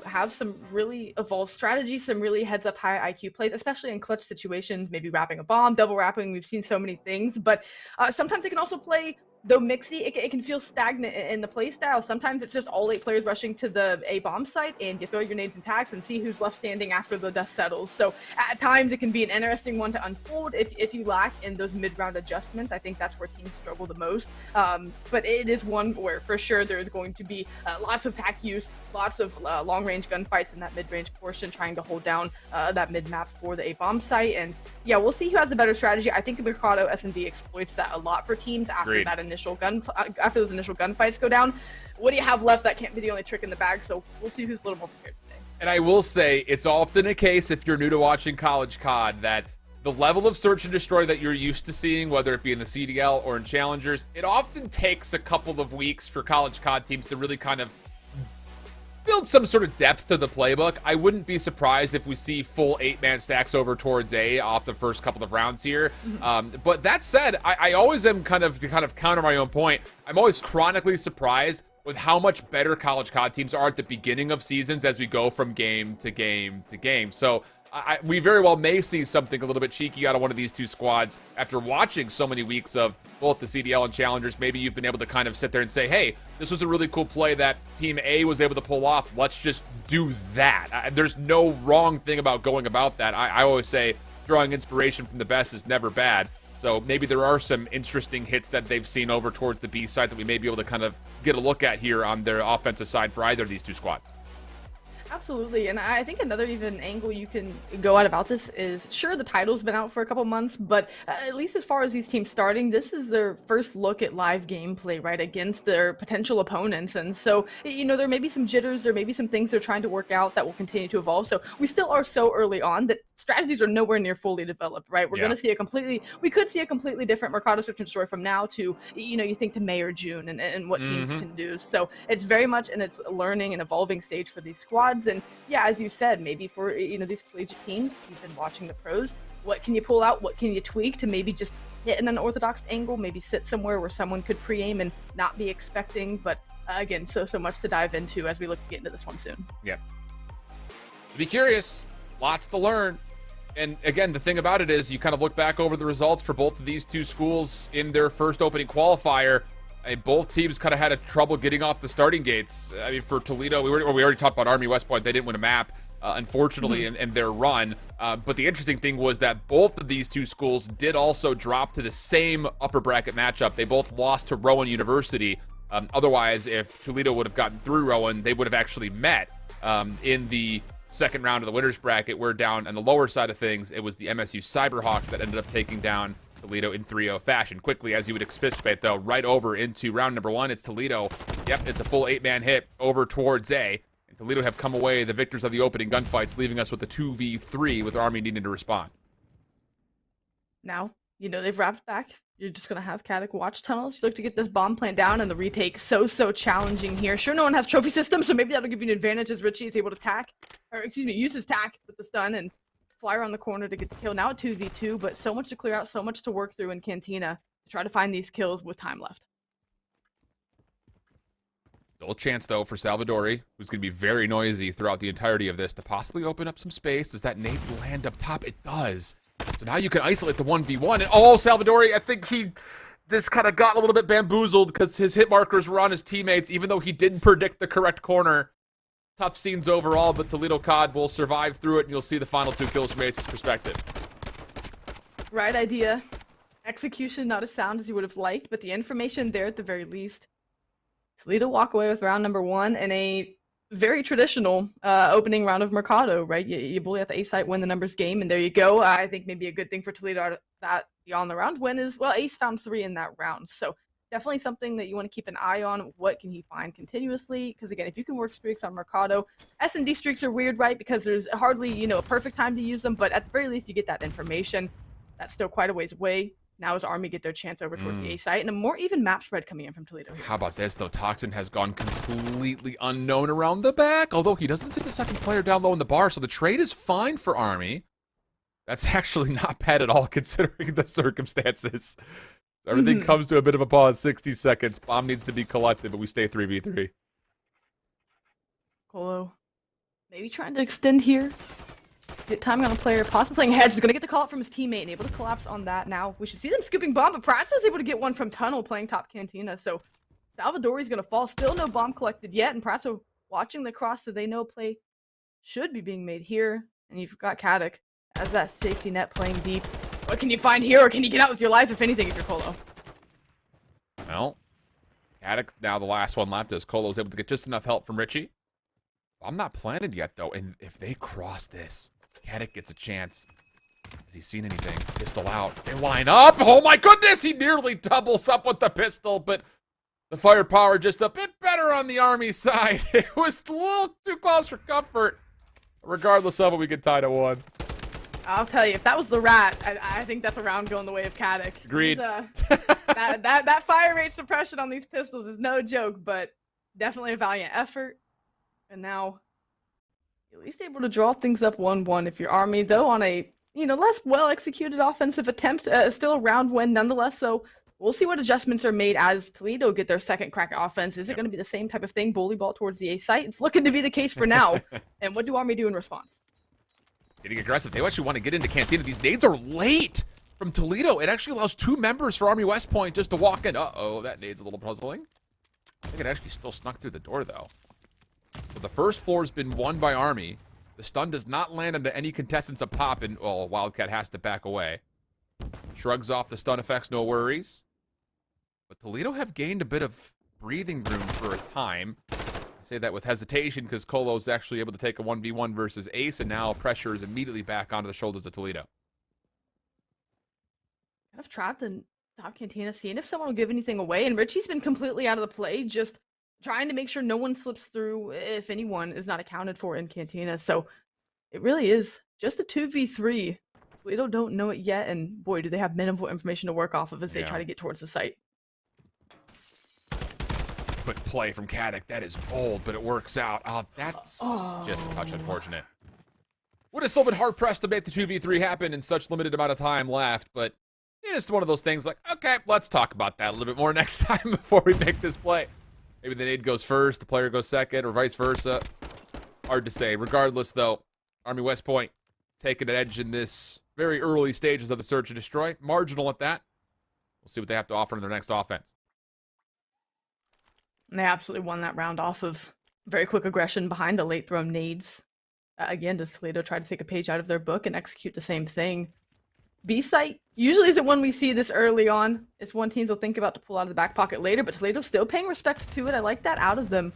have some really evolved strategy, some really heads-up high IQ plays, especially in clutch situations, maybe wrapping a bomb, double wrapping. We've seen so many things, but sometimes it can also play, though mixy, it can feel stagnant in the play style. Sometimes it's just all 8 players rushing to the A bomb site, and you throw your nades and tags and see who's left standing after the dust settles. So at times it can be an interesting one to unfold if you lack in those mid-round adjustments. I think that's where teams struggle the most. But it is one where for sure there's going to be lots of tac use, lots of long-range gunfights in that mid-range portion, trying to hold down that mid-map for the A bomb site. And yeah, we'll see who has the better strategy. I think Mercado S&D exploits that a lot for teams after that after those initial gunfights go down. What do you have left? That can't be the only trick in the bag, so we'll see who's a little more prepared today. And I will say, it's often a case, if you're new to watching College COD, that the level of search and destroy that you're used to seeing, whether it be in the CDL or in Challengers, it often takes a couple of weeks for College COD teams to really kind of build some sort of depth to the playbook. I wouldn't be surprised if we see full 8-man stacks over towards A off the first couple of rounds here. But that said, I always am to kind of counter my own point. I'm always chronically surprised with how much better College COD teams are at the beginning of seasons as we go from game to game to game. So we very well may see something a little bit cheeky out of one of these two squads after watching so many weeks of both the CDL and Challengers. Maybe you've been able to kind of sit there and say, hey, this was a really cool play that Team A was able to pull off. Let's just do that. There's no wrong thing about going about that. I always say drawing inspiration from the best is never bad. So maybe there are some interesting hits that they've seen over towards the B side that we may be able to kind of get a look at here on their offensive side for either of these two squads. Absolutely, and I think another even angle you can go at about this is, sure, the title's been out for a couple months, but at least as far as these teams starting, this is their first look at live gameplay, right, against their potential opponents. And so, there may be some jitters, there may be some things they're trying to work out that will continue to evolve. So we still are so early on that strategies are nowhere near fully developed, right? We're going to see we could see a completely different Mercado Search and Destroy from now to, you think to May or June and what teams can do. So it's very much in its learning and evolving stage for these squads. And yeah, as you said, maybe for these collegiate teams, you've been watching the pros. What can you pull out? What can you tweak to maybe just hit in an orthodox angle? Maybe sit somewhere where someone could pre-aim and not be expecting. But again, so much to dive into as we look to get into this one soon. Yeah. Be curious. Lots to learn. And again, the thing about it is you kind of look back over the results for both of these two schools in their first opening qualifier. Both teams kind of had trouble getting off the starting gates. I mean, for Toledo, we already talked about Army West Point. They didn't win a map, unfortunately, in their run. But the interesting thing was that both of these two schools did also drop to the same upper bracket matchup. They both lost to Rowan University. Otherwise, if Toledo would have gotten through Rowan, they would have actually met in the second round of the winners bracket. We're down on the lower side of things. It was the MSU Cyberhawks that ended up taking down Toledo in 3-0 fashion. Quickly, as you would anticipate, though, right over into round number 1, it's Toledo. Yep, it's a full 8-man hit over towards A. And Toledo have come away the victors of the opening gunfights, leaving us with a 2v3 with Army needing to respond. Now, they've wrapped back. You're just going to have Caddick watch tunnels. You look to get this bomb plant down, and the retake so challenging here. Sure, no one has trophy systems, so maybe that'll give you an advantage as Richie is able to use his tack with the stun and fly around the corner to get the kill. Now at 2v2, but so much to clear out, so much to work through in Cantina to try to find these kills with time left. Still a chance, though, for Salvadori, who's going to be very noisy throughout the entirety of this, to possibly open up some space. Does that nade land up top? It does. So now you can isolate the 1v1. And Salvadori, I think he just kind of got a little bit bamboozled because his hit markers were on his teammates, even though he didn't predict the correct corner. Tough scenes overall, but Toledo COD will survive through it, and you'll see the final 2 kills from Ace's perspective. Right idea. Execution not as sound as you would have liked, but the information there at the very least. Toledo walk away with round number 1 in a very traditional opening round of Mercado, right? You bully at the A site, win the numbers game, and there you go. I think maybe a good thing for Toledo that beyond the round win is, well, Ace found 3 in that round. So definitely something that you want to keep an eye on. What can he find continuously? Because again, if you can work streaks on Mercado, S&D streaks are weird, right? Because there's hardly, a perfect time to use them, but at the very least, you get that information. That's still quite a ways away. Now as Army get their chance over towards the A site, and a more even map spread coming in from Toledo here. How about this, though? Toxin has gone completely unknown around the back, although he doesn't see the second player down low in the bar, so the trade is fine for Army. That's actually not bad at all, considering the circumstances. Everything comes to a bit of a pause, 60 seconds. Bomb needs to be collected, but we stay 3v3. Colo maybe trying to extend here. Get timing on a player, possibly playing hedge. He's going to get the call out from his teammate and able to collapse on that. Now, we should see them scooping bomb, but Prasto's able to get one from Tunnel playing top Cantina. So, Salvadori's going to fall. Still no bomb collected yet, and Prasto watching the cross, so they know play should be being made here. And you've got Caddick as that safety net playing deep. What can you find here, or can you get out with your life, if anything, if you're Colo? Well, Caddick now the last one left as Colo's able to get just enough help from Richie. I'm not planted yet, though, and if they cross this, Caddick gets a chance. Has he seen anything? Pistol out. They line up. Oh my goodness! He nearly doubles up with the pistol, but the firepower just a bit better on the Army side. It was a little too close for comfort. Regardless of it, we get tied at 1. I'll tell you, if that was the rat, I think that's a round going the way of Caddick. Agreed. That fire rate suppression on these pistols is no joke, but definitely a valiant effort. And now, at least able to draw things up 1-1 if you're Army, though on a less well-executed offensive attempt, still a round win nonetheless. So we'll see what adjustments are made as Toledo get their second crack at offense. Is it going to be the same type of thing, bully ball towards the A site? It's looking to be the case for now. And what do Army do in response? Getting aggressive. They actually want to get into Cantina. These nades are late from Toledo. It actually allows 2 members for Army West Point just to walk in. Uh-oh, that nade's a little puzzling. I think it actually still snuck through the door, though. So the first floor has been won by Army. The stun does not land into any contestants up top, and Wildcat has to back away. Shrugs off the stun effects, no worries. But Toledo have gained a bit of breathing room for a time. I say that with hesitation because Colo's actually able to take a 1v1 versus Ace, and now pressure is immediately back onto the shoulders of Toledo. Kind of trapped in top Cantina, seeing if someone will give anything away, and Richie's been completely out of the play, just trying to make sure no one slips through if anyone is not accounted for in Cantina. So it really is just a 2v3. Toledo don't know it yet, and boy, do they have minimal information to work off of as they try to get towards the site. Quick play from Caddick. That is bold, but it works out. Oh, that's just a touch unfortunate. Would have still been hard-pressed to make the 2v3 happen in such limited amount of time left, but it's one of those things like, okay, let's talk about that a little bit more next time before we make this play. Maybe the nade goes first, the player goes second, or vice versa. Hard to say. Regardless, though, Army West Point taking an edge in this very early stages of the search and destroy. Marginal at that. We'll see what they have to offer in their next offense. And they absolutely won that round off of very quick aggression behind the late thrown nades. Again, does Toledo try to take a page out of their book and execute the same thing? B-site usually isn't one we see this early on. It's one teams will think about to pull out of the back pocket later, but Toledo still paying respect to it. I like that out of them.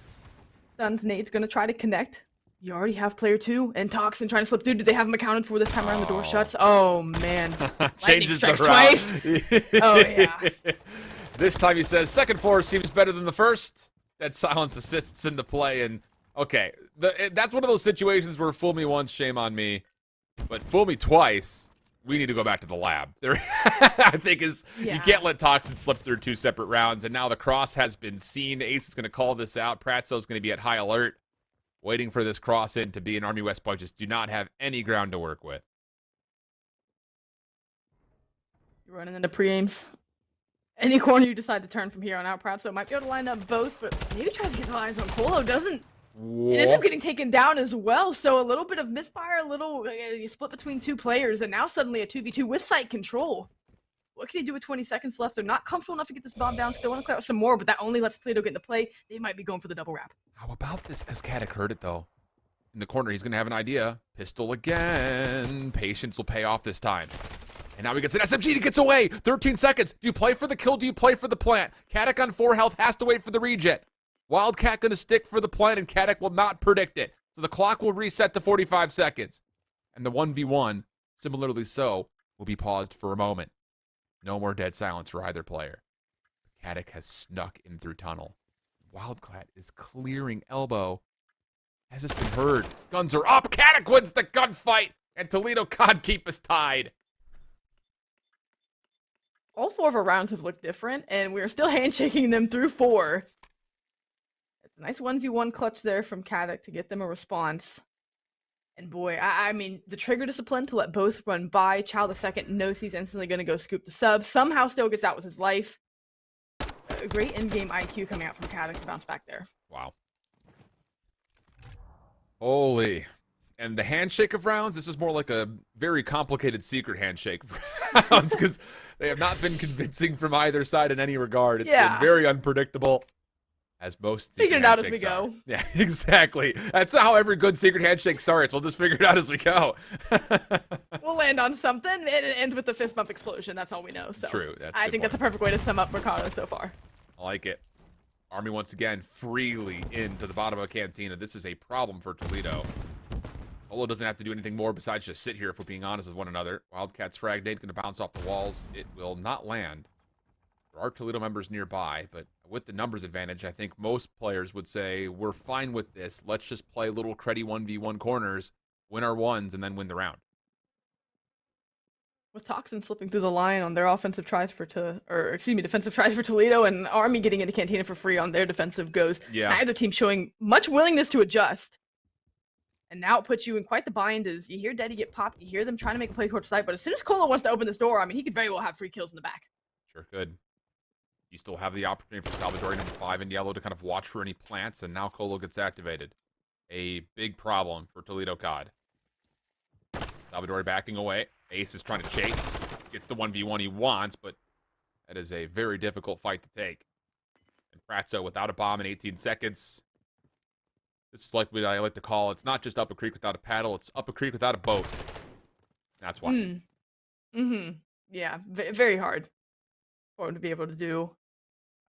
Stuns nade's going to try to connect. You already have player 2 and Toxin trying to slip through. Do they have him accounted for this time around? The door shuts. Oh, man. Changes the route. Twice. Oh, yeah. This time he says, second floor seems better than the first. That silence assists in the play. And, okay, that's one of those situations where fool me once, shame on me. But fool me twice, we need to go back to the lab. I think you can't let Toxin slip through 2 separate rounds. And now the cross has been seen. Ace is going to call this out. Pratso's going to be at high alert, waiting for this cross in to be an Army West Point. Just do not have any ground to work with. You're running into pre-aims. Any corner you decide to turn from here on out, Pratso might be able to line up both, but maybe tries to get the lines on Colo, doesn't. It ends up getting taken down as well, so a little bit of misfire, a little split between 2 players, and now suddenly a 2v2 with site control. What can he do with 20 seconds left? They're not comfortable enough to get this bomb down. Still want to clear up some more, but that only lets Toledo get into play. They might be going for the double wrap. How about this? As Caddick heard it, though. In the corner, he's going to have an idea. Pistol again. Patience will pay off this time. And now he gets an SMG. He gets away. 13 seconds. Do you play for the kill? Do you play for the plant? Caddick on 4 health has to wait for the regen. Wildcat going to stick for the plant, and Caddick will not predict it. So the clock will reset to 45 seconds. And the 1v1, similarly so, will be paused for a moment. No more dead silence for either player. Caddick has snuck in through tunnel. Wildcat is clearing elbow. Has this been heard? Guns are up. Caddick wins the gunfight. And Toledo COD keep us tied. All 4 of our rounds have looked different, and we're still handshaking them through 4. It's a nice 1v1 clutch there from Caddick to get them a response. And boy, I mean, the trigger discipline to let both run by. Chow the second knows he's instantly going to go scoop the sub. Somehow still gets out with his life. A great in-game IQ coming out from Caddick to bounce back there. Wow. Holy. And the handshake of rounds, this is more like a very complicated secret handshake of rounds because they have not been convincing from either side in any regard. It's been very unpredictable, as most figure it out as we go. Yeah, exactly. That's how every good secret handshake starts. We'll just figure it out as we go. We'll land on something, and it ends with the fist bump explosion. That's all we know. So true. I think that's a perfect way to sum up Mercado so far. I like it. Army once again freely into the bottom of Cantina. This is a problem for Toledo. Olo doesn't have to do anything more besides just sit here, if we're being honest with one another. Wildcat's frag nade going to bounce off the walls. It will not land. There are Toledo members nearby, but with the numbers advantage, I think most players would say, we're fine with this. Let's just play little cruddy 1v1 corners, win our ones, and then win the round. With Toxin slipping through the line on their defensive tries for Toledo, and Army getting into Cantina for free on their defensive goes. Yeah. Neither team showing much willingness to adjust. And now it puts you in quite the bind as you hear Daddy get popped, you hear them trying to make a play towards site, but as soon as Colo wants to open this door, I mean, he could very well have free kills in the back. Sure could. You still have the opportunity for Salvadori number 5 in yellow to kind of watch for any plants, and now Colo gets activated. A big problem for Toledo COD. Salvadori backing away. Ace is trying to chase. Gets the 1v1 he wants, but that is a very difficult fight to take. And Pratso without a bomb in 18 seconds. This is like what I like to call, it's not just up a creek without a paddle, it's up a creek without a boat. That's why. Yeah, very hard for him to be able to do.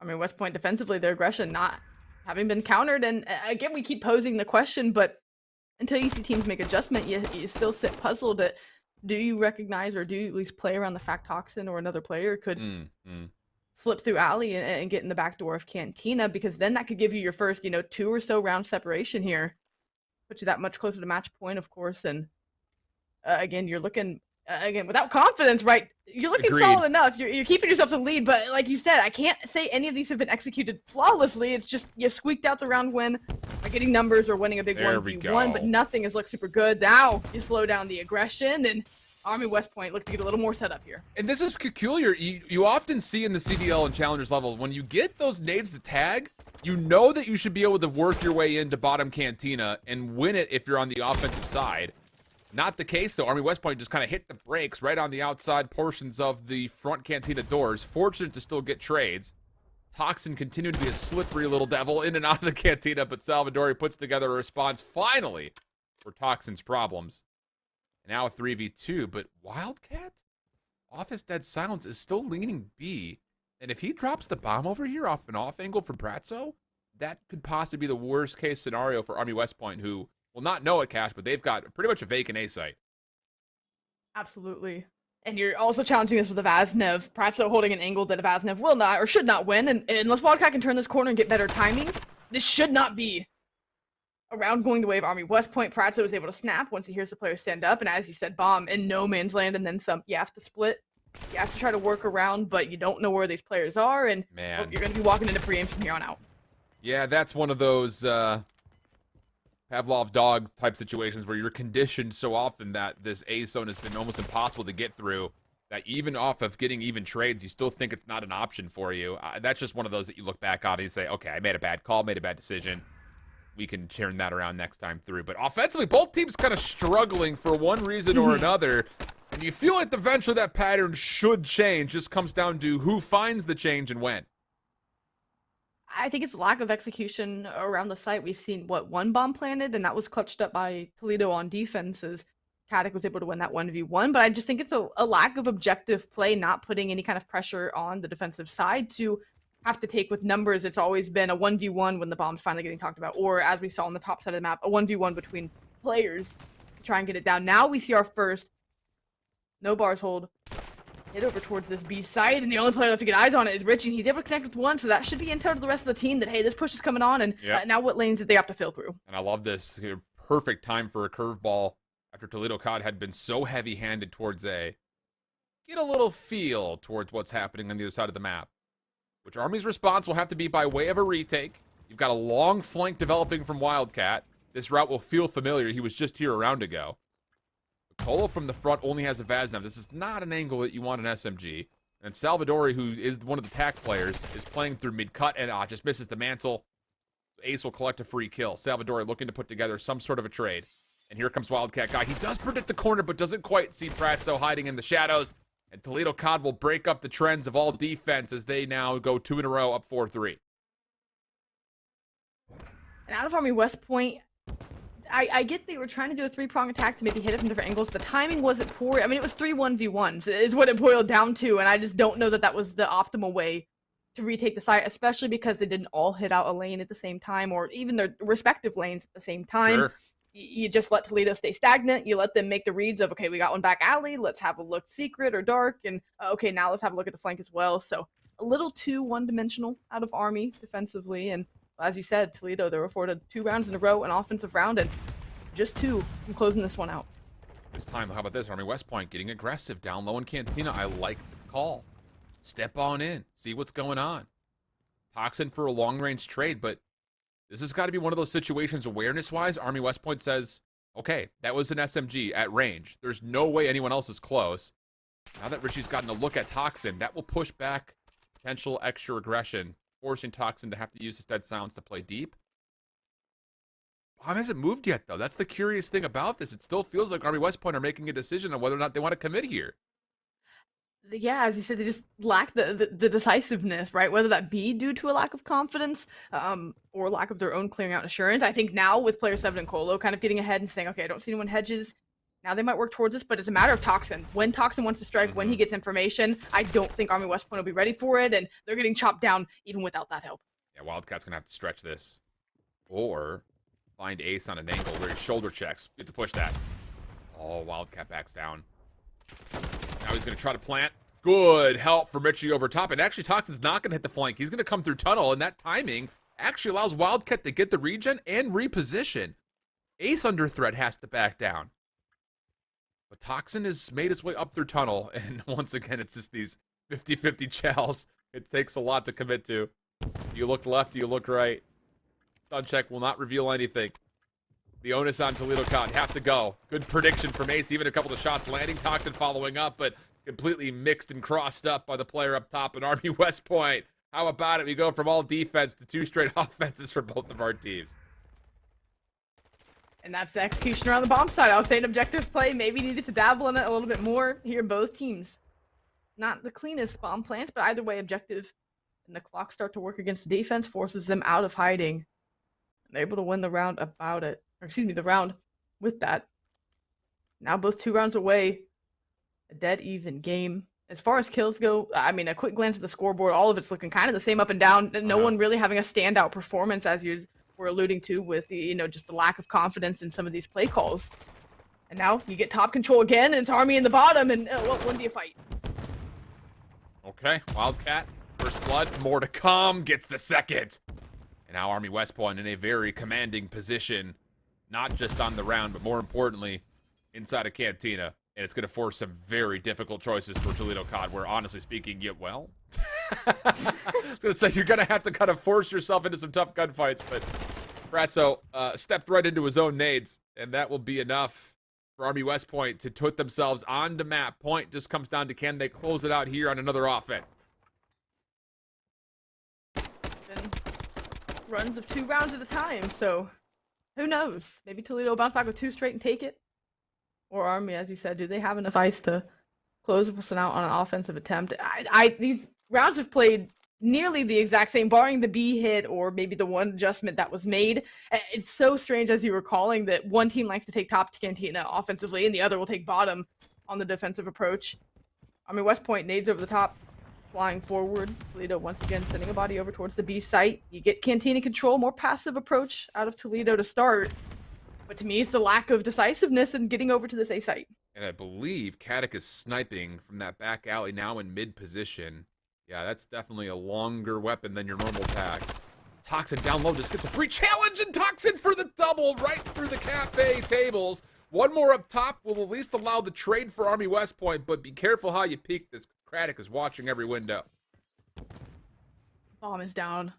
I mean, West Point defensively, their aggression not having been countered. And again, we keep posing the question, but until you see teams make adjustment, you still sit puzzled at, do you recognize or do you at least play around the fact Toxin or another player could slip through alley and get in the back door of Cantina, because then that could give you your first, 2 or so round separation here. Put you that much closer to match point, of course. And again, you're looking, without confidence, right? You're looking solid enough. You're keeping yourself in the lead, but like you said, I can't say any of these have been executed flawlessly. It's just you squeaked out the round win by getting numbers or winning a big 1v1, but nothing has looked super good. Now you slow down the aggression, and Army West Point look to get a little more set up here. And this is peculiar. You often see in the CDL and Challengers level, when you get those nades to tag, you know that you should be able to work your way into bottom Cantina and win it if you're on the offensive side. Not the case, though. Army West Point just kind of hit the brakes right on the outside portions of the front Cantina doors. Fortunate to still get trades. Toxin continued to be a slippery little devil in and out of the Cantina, but Salvadori puts together a response, finally, for Toxin's problems. Now a 3v2, but Wildcat, off his dead silence, is still leaning B. And if he drops the bomb over here off an off angle from Pratso, that could possibly be the worst case scenario for Army West Point, who will not know it, Cash, but they've got pretty much a vacant A site. Absolutely. And you're also challenging this with a Vaznev. Pratso holding an angle that a Vaznev will not or should not win. And unless Wildcat can turn this corner and get better timing, this should not be a round going the way of Army West Point. Pratso is able to snap once he hears the player stand up. And as you said, bomb in no man's land and then some. You have to split. You have to try to work around, but you don't know where these players are. And you're going to be walking into pre-aims from here on out. Yeah, that's one of those Pavlov dog type situations where you're conditioned so often that this A zone has been almost impossible to get through, that even off of getting even trades, you still think it's not an option for you. That's just one of those that you look back on and you say, okay, I made a bad call, made a bad decision. We can turn that around next time through. But offensively, both teams kind of struggling for one reason or another. And you feel like eventually that pattern should change. Just comes down to who finds the change and when. I think it's lack of execution around the site. We've seen, one bomb planted, and that was clutched up by Toledo on defense as Caddick was able to win that 1v1. But I just think it's a lack of objective play, not putting any kind of pressure on the defensive side to have to take with numbers. It's always been a 1v1 when the bomb's finally getting talked about, or as we saw on the top side of the map, a 1v1 between players to try and get it down. Now we see our first no bars hold, hit over towards this B site, and the only player left to get eyes on it is Richie, and he's able to connect with one, so that should be intel to the rest of the team that, hey, this push is coming on, and now what lanes did they have to fill through? And I love this. Perfect time for a curveball after Toledo COD had been so heavy-handed towards A. Get a little feel towards what's happening on the other side of the map, which Army's response will have to be by way of a retake. You've got a long flank developing from Wildcat. This route will feel familiar. He was just here a round ago. Colo from the front only has a Vaznev. This is not an angle that you want an SMG. And Salvadori, who is one of the TAC players, is playing through mid-cut and just misses the mantle. Ace will collect a free kill. Salvadori looking to put together some sort of a trade. And here comes Wildcat Guy. He does predict the corner, but doesn't quite see Pratso hiding in the shadows. And Toledo COD will break up the trends of all defense as they now go 2 in a row, up 4-3. And out of Army West Point, I get they were trying to do a 3-prong attack to maybe hit it from different angles. The timing wasn't poor. I mean, it was 3 1v1s is what it boiled down to, and I just don't know that that was the optimal way to retake the site, especially because they didn't all hit out a lane at the same time, or even their respective lanes at the same time. Sure. You just let Toledo stay stagnant. You let them make the reads of, okay, we got one back alley. Let's have a look secret or dark. And okay, now let's have a look at the flank as well. So a little too one-dimensional out of Army defensively. And as you said, Toledo, they were afforded 2 rounds in a row, an offensive round, and just 2 from closing this one out. This time, how about this? Army West Point getting aggressive down low in Cantina. I like the call. Step on in. See what's going on. Toxin for a long-range trade, but this has got to be one of those situations awareness-wise. Army West Point says, okay, that was an SMG at range. There's no way anyone else is close. Now that Richie's gotten a look at Toxin, that will push back potential extra aggression, forcing Toxin to have to use his dead silence to play deep. Bomb hasn't moved yet, though. That's the curious thing about this. It still feels like Army West Point are making a decision on whether or not they want to commit here. Yeah, as you said, they just lack the decisiveness, right? Whether that be due to a lack of confidence or lack of their own clearing out assurance. I think now with player 7 and Colo kind of getting ahead and saying, okay, I don't see anyone hedges. Now they might work towards this, but it's a matter of Toxin. When Toxin wants to strike, when he gets information, I don't think Army West Point will be ready for it, and they're getting chopped down even without that help. Yeah, Wildcat's going to have to stretch this. Or find Ace on an angle where he shoulder checks. Get to push that. Oh, Wildcat backs down. Now he's going to try to plant. Good help from Richie over top. And actually, Toxin's not going to hit the flank. He's going to come through tunnel, and that timing actually allows Wildcat to get the regen and reposition. Ace under threat has to back down. But Toxin has made his way up through tunnel, and once again, it's just these 50-50 chels. It takes a lot to commit to. You look left, you look right. Stun check will not reveal anything. The onus on Toledo COD. Have to go. Good prediction from Ace. Even a couple of shots landing. Toxin following up, but completely mixed and crossed up by the player up top in Army West Point. How about it? We go from all defense to 2 straight offenses for both of our teams. And that's the execution around the bomb side. I was saying objective play maybe needed to dabble in it a little bit more. Here, both teams. Not the cleanest bomb plants, but either way, objective. And the clock start to work against the defense, forces them out of hiding. And they're able to win the round about it. Or excuse me, the round with that. Now both 2 rounds away. A dead even game. As far as kills go, I mean, a quick glance at the scoreboard, all of it's looking kind of the same up and down. No one really having a standout performance, as you were alluding to, with, you know, just the lack of confidence in some of these play calls. And now you get top control again, and it's Army in the bottom, and when do you fight? Okay, Wildcat, first blood, more to come, gets the second. And now Army West Point in a very commanding position, not just on the round, but more importantly, inside of Cantina. And it's going to force some very difficult choices for Toledo COD, where, honestly speaking, I was going to say, you're going to have to kind of force yourself into some tough gunfights, but Pratso stepped right into his own nades, and that will be enough for Army West Point to put themselves on the map. Point just comes down to, can they close it out here on another offense? Runs of 2 rounds at a time, so who knows? Maybe Toledo will bounce back with 2 straight and take it. Or Army, as you said, do they have enough ice to close this one out on an offensive attempt? These rounds have played nearly the exact same, barring the B hit or maybe the one adjustment that was made. It's so strange, as you were calling, that one team likes to take top to Cantina offensively and the other will take bottom on the defensive approach. Army West Point nades over the top, flying forward. Toledo once again sending a body over towards the B site. You get Cantina control, more passive approach out of Toledo to start. But to me, it's the lack of decisiveness in getting over to this A site. And I believe Caddick is sniping from that back alley now in mid position. Yeah, that's definitely a longer weapon than your normal pack. Toxin down low just gets a free challenge, and Toxin for the double right through the cafe tables. One more up top will at least allow the trade for Army West Point, but be careful how you peek this. Caddick is watching every window. Bomb is down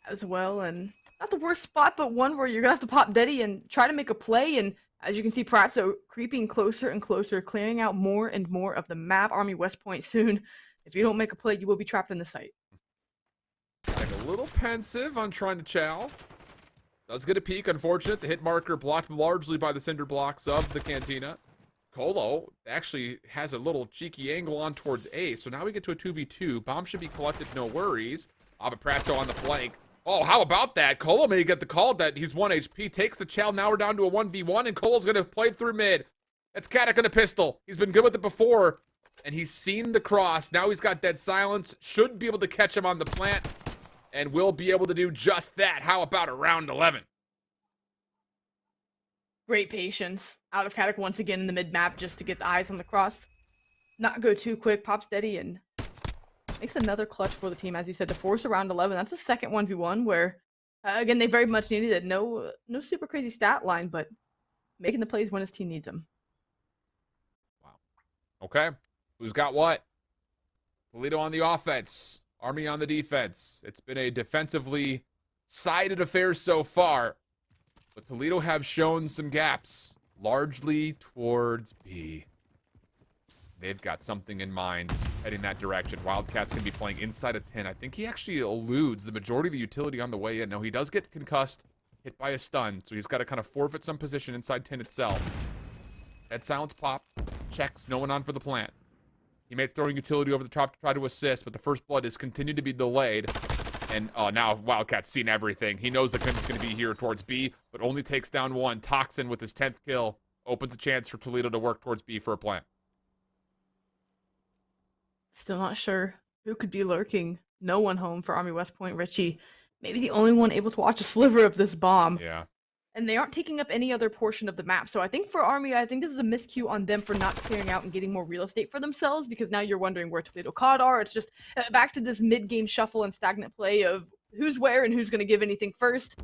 as well, and not the worst spot, but one where you're gonna have to pop Deddy and try to make a play. And as you can see, Pratzo creeping closer and closer, clearing out more and more of the map. Army West Point soon. If you don't make a play, you will be trapped in the site. Like a little pensive on trying to chow. Does get a peek. Unfortunate. The hit marker blocked largely by the cinder blocks of the Cantina. Colo actually has a little cheeky angle on towards A, so now we get to a 2v2. Bomb should be collected, no worries. But Pratzo on the flank. Oh, how about that? Colo may get the call that he's 1 HP. Takes the chow. Now we're down to a 1v1, and Colo's going to play through mid. That's Caddick on a pistol. He's been good with it before, and he's seen the cross. Now he's got dead silence. Should be able to catch him on the plant, and will be able to do just that. How about a round 11? Great patience out of Caddick once again in the mid-map just to get the eyes on the cross. Not go too quick, pops Deddy, and makes another clutch for the team, as he said, to force a round 11. That's a second 1v1 where, again, they very much needed it. No super crazy stat line, but making the plays when his team needs them. Wow. Okay. Who's got what? Toledo on the offense. Army on the defense. It's been a defensively sided affair so far. But Toledo have shown some gaps, largely towards B. They've got something in mind heading that direction. Wildcat's going to be playing inside of 10. I think he actually eludes the majority of the utility on the way in. No, he does get concussed, hit by a stun, so he's got to kind of forfeit some position inside 10 itself. Head silence pop, checks, no one on for the plant. Teammates throwing utility over the top to try to assist, but the first blood has continued to be delayed. And now Wildcat's seen everything. He knows the commitment's going to be here towards B, but only takes down one. Toxin with his 10th kill opens a chance for Toledo to work towards B for a plant. Still not sure who could be lurking. No one home for Army West Point. Richie, maybe the only one able to watch a sliver of this bomb. Yeah. And they aren't taking up any other portion of the map. So I think for Army, I think this is a miscue on them for not clearing out and getting more real estate for themselves, because now you're wondering where Toledo COD are. It's just back to this mid-game shuffle and stagnant play of who's where and who's going to give anything first.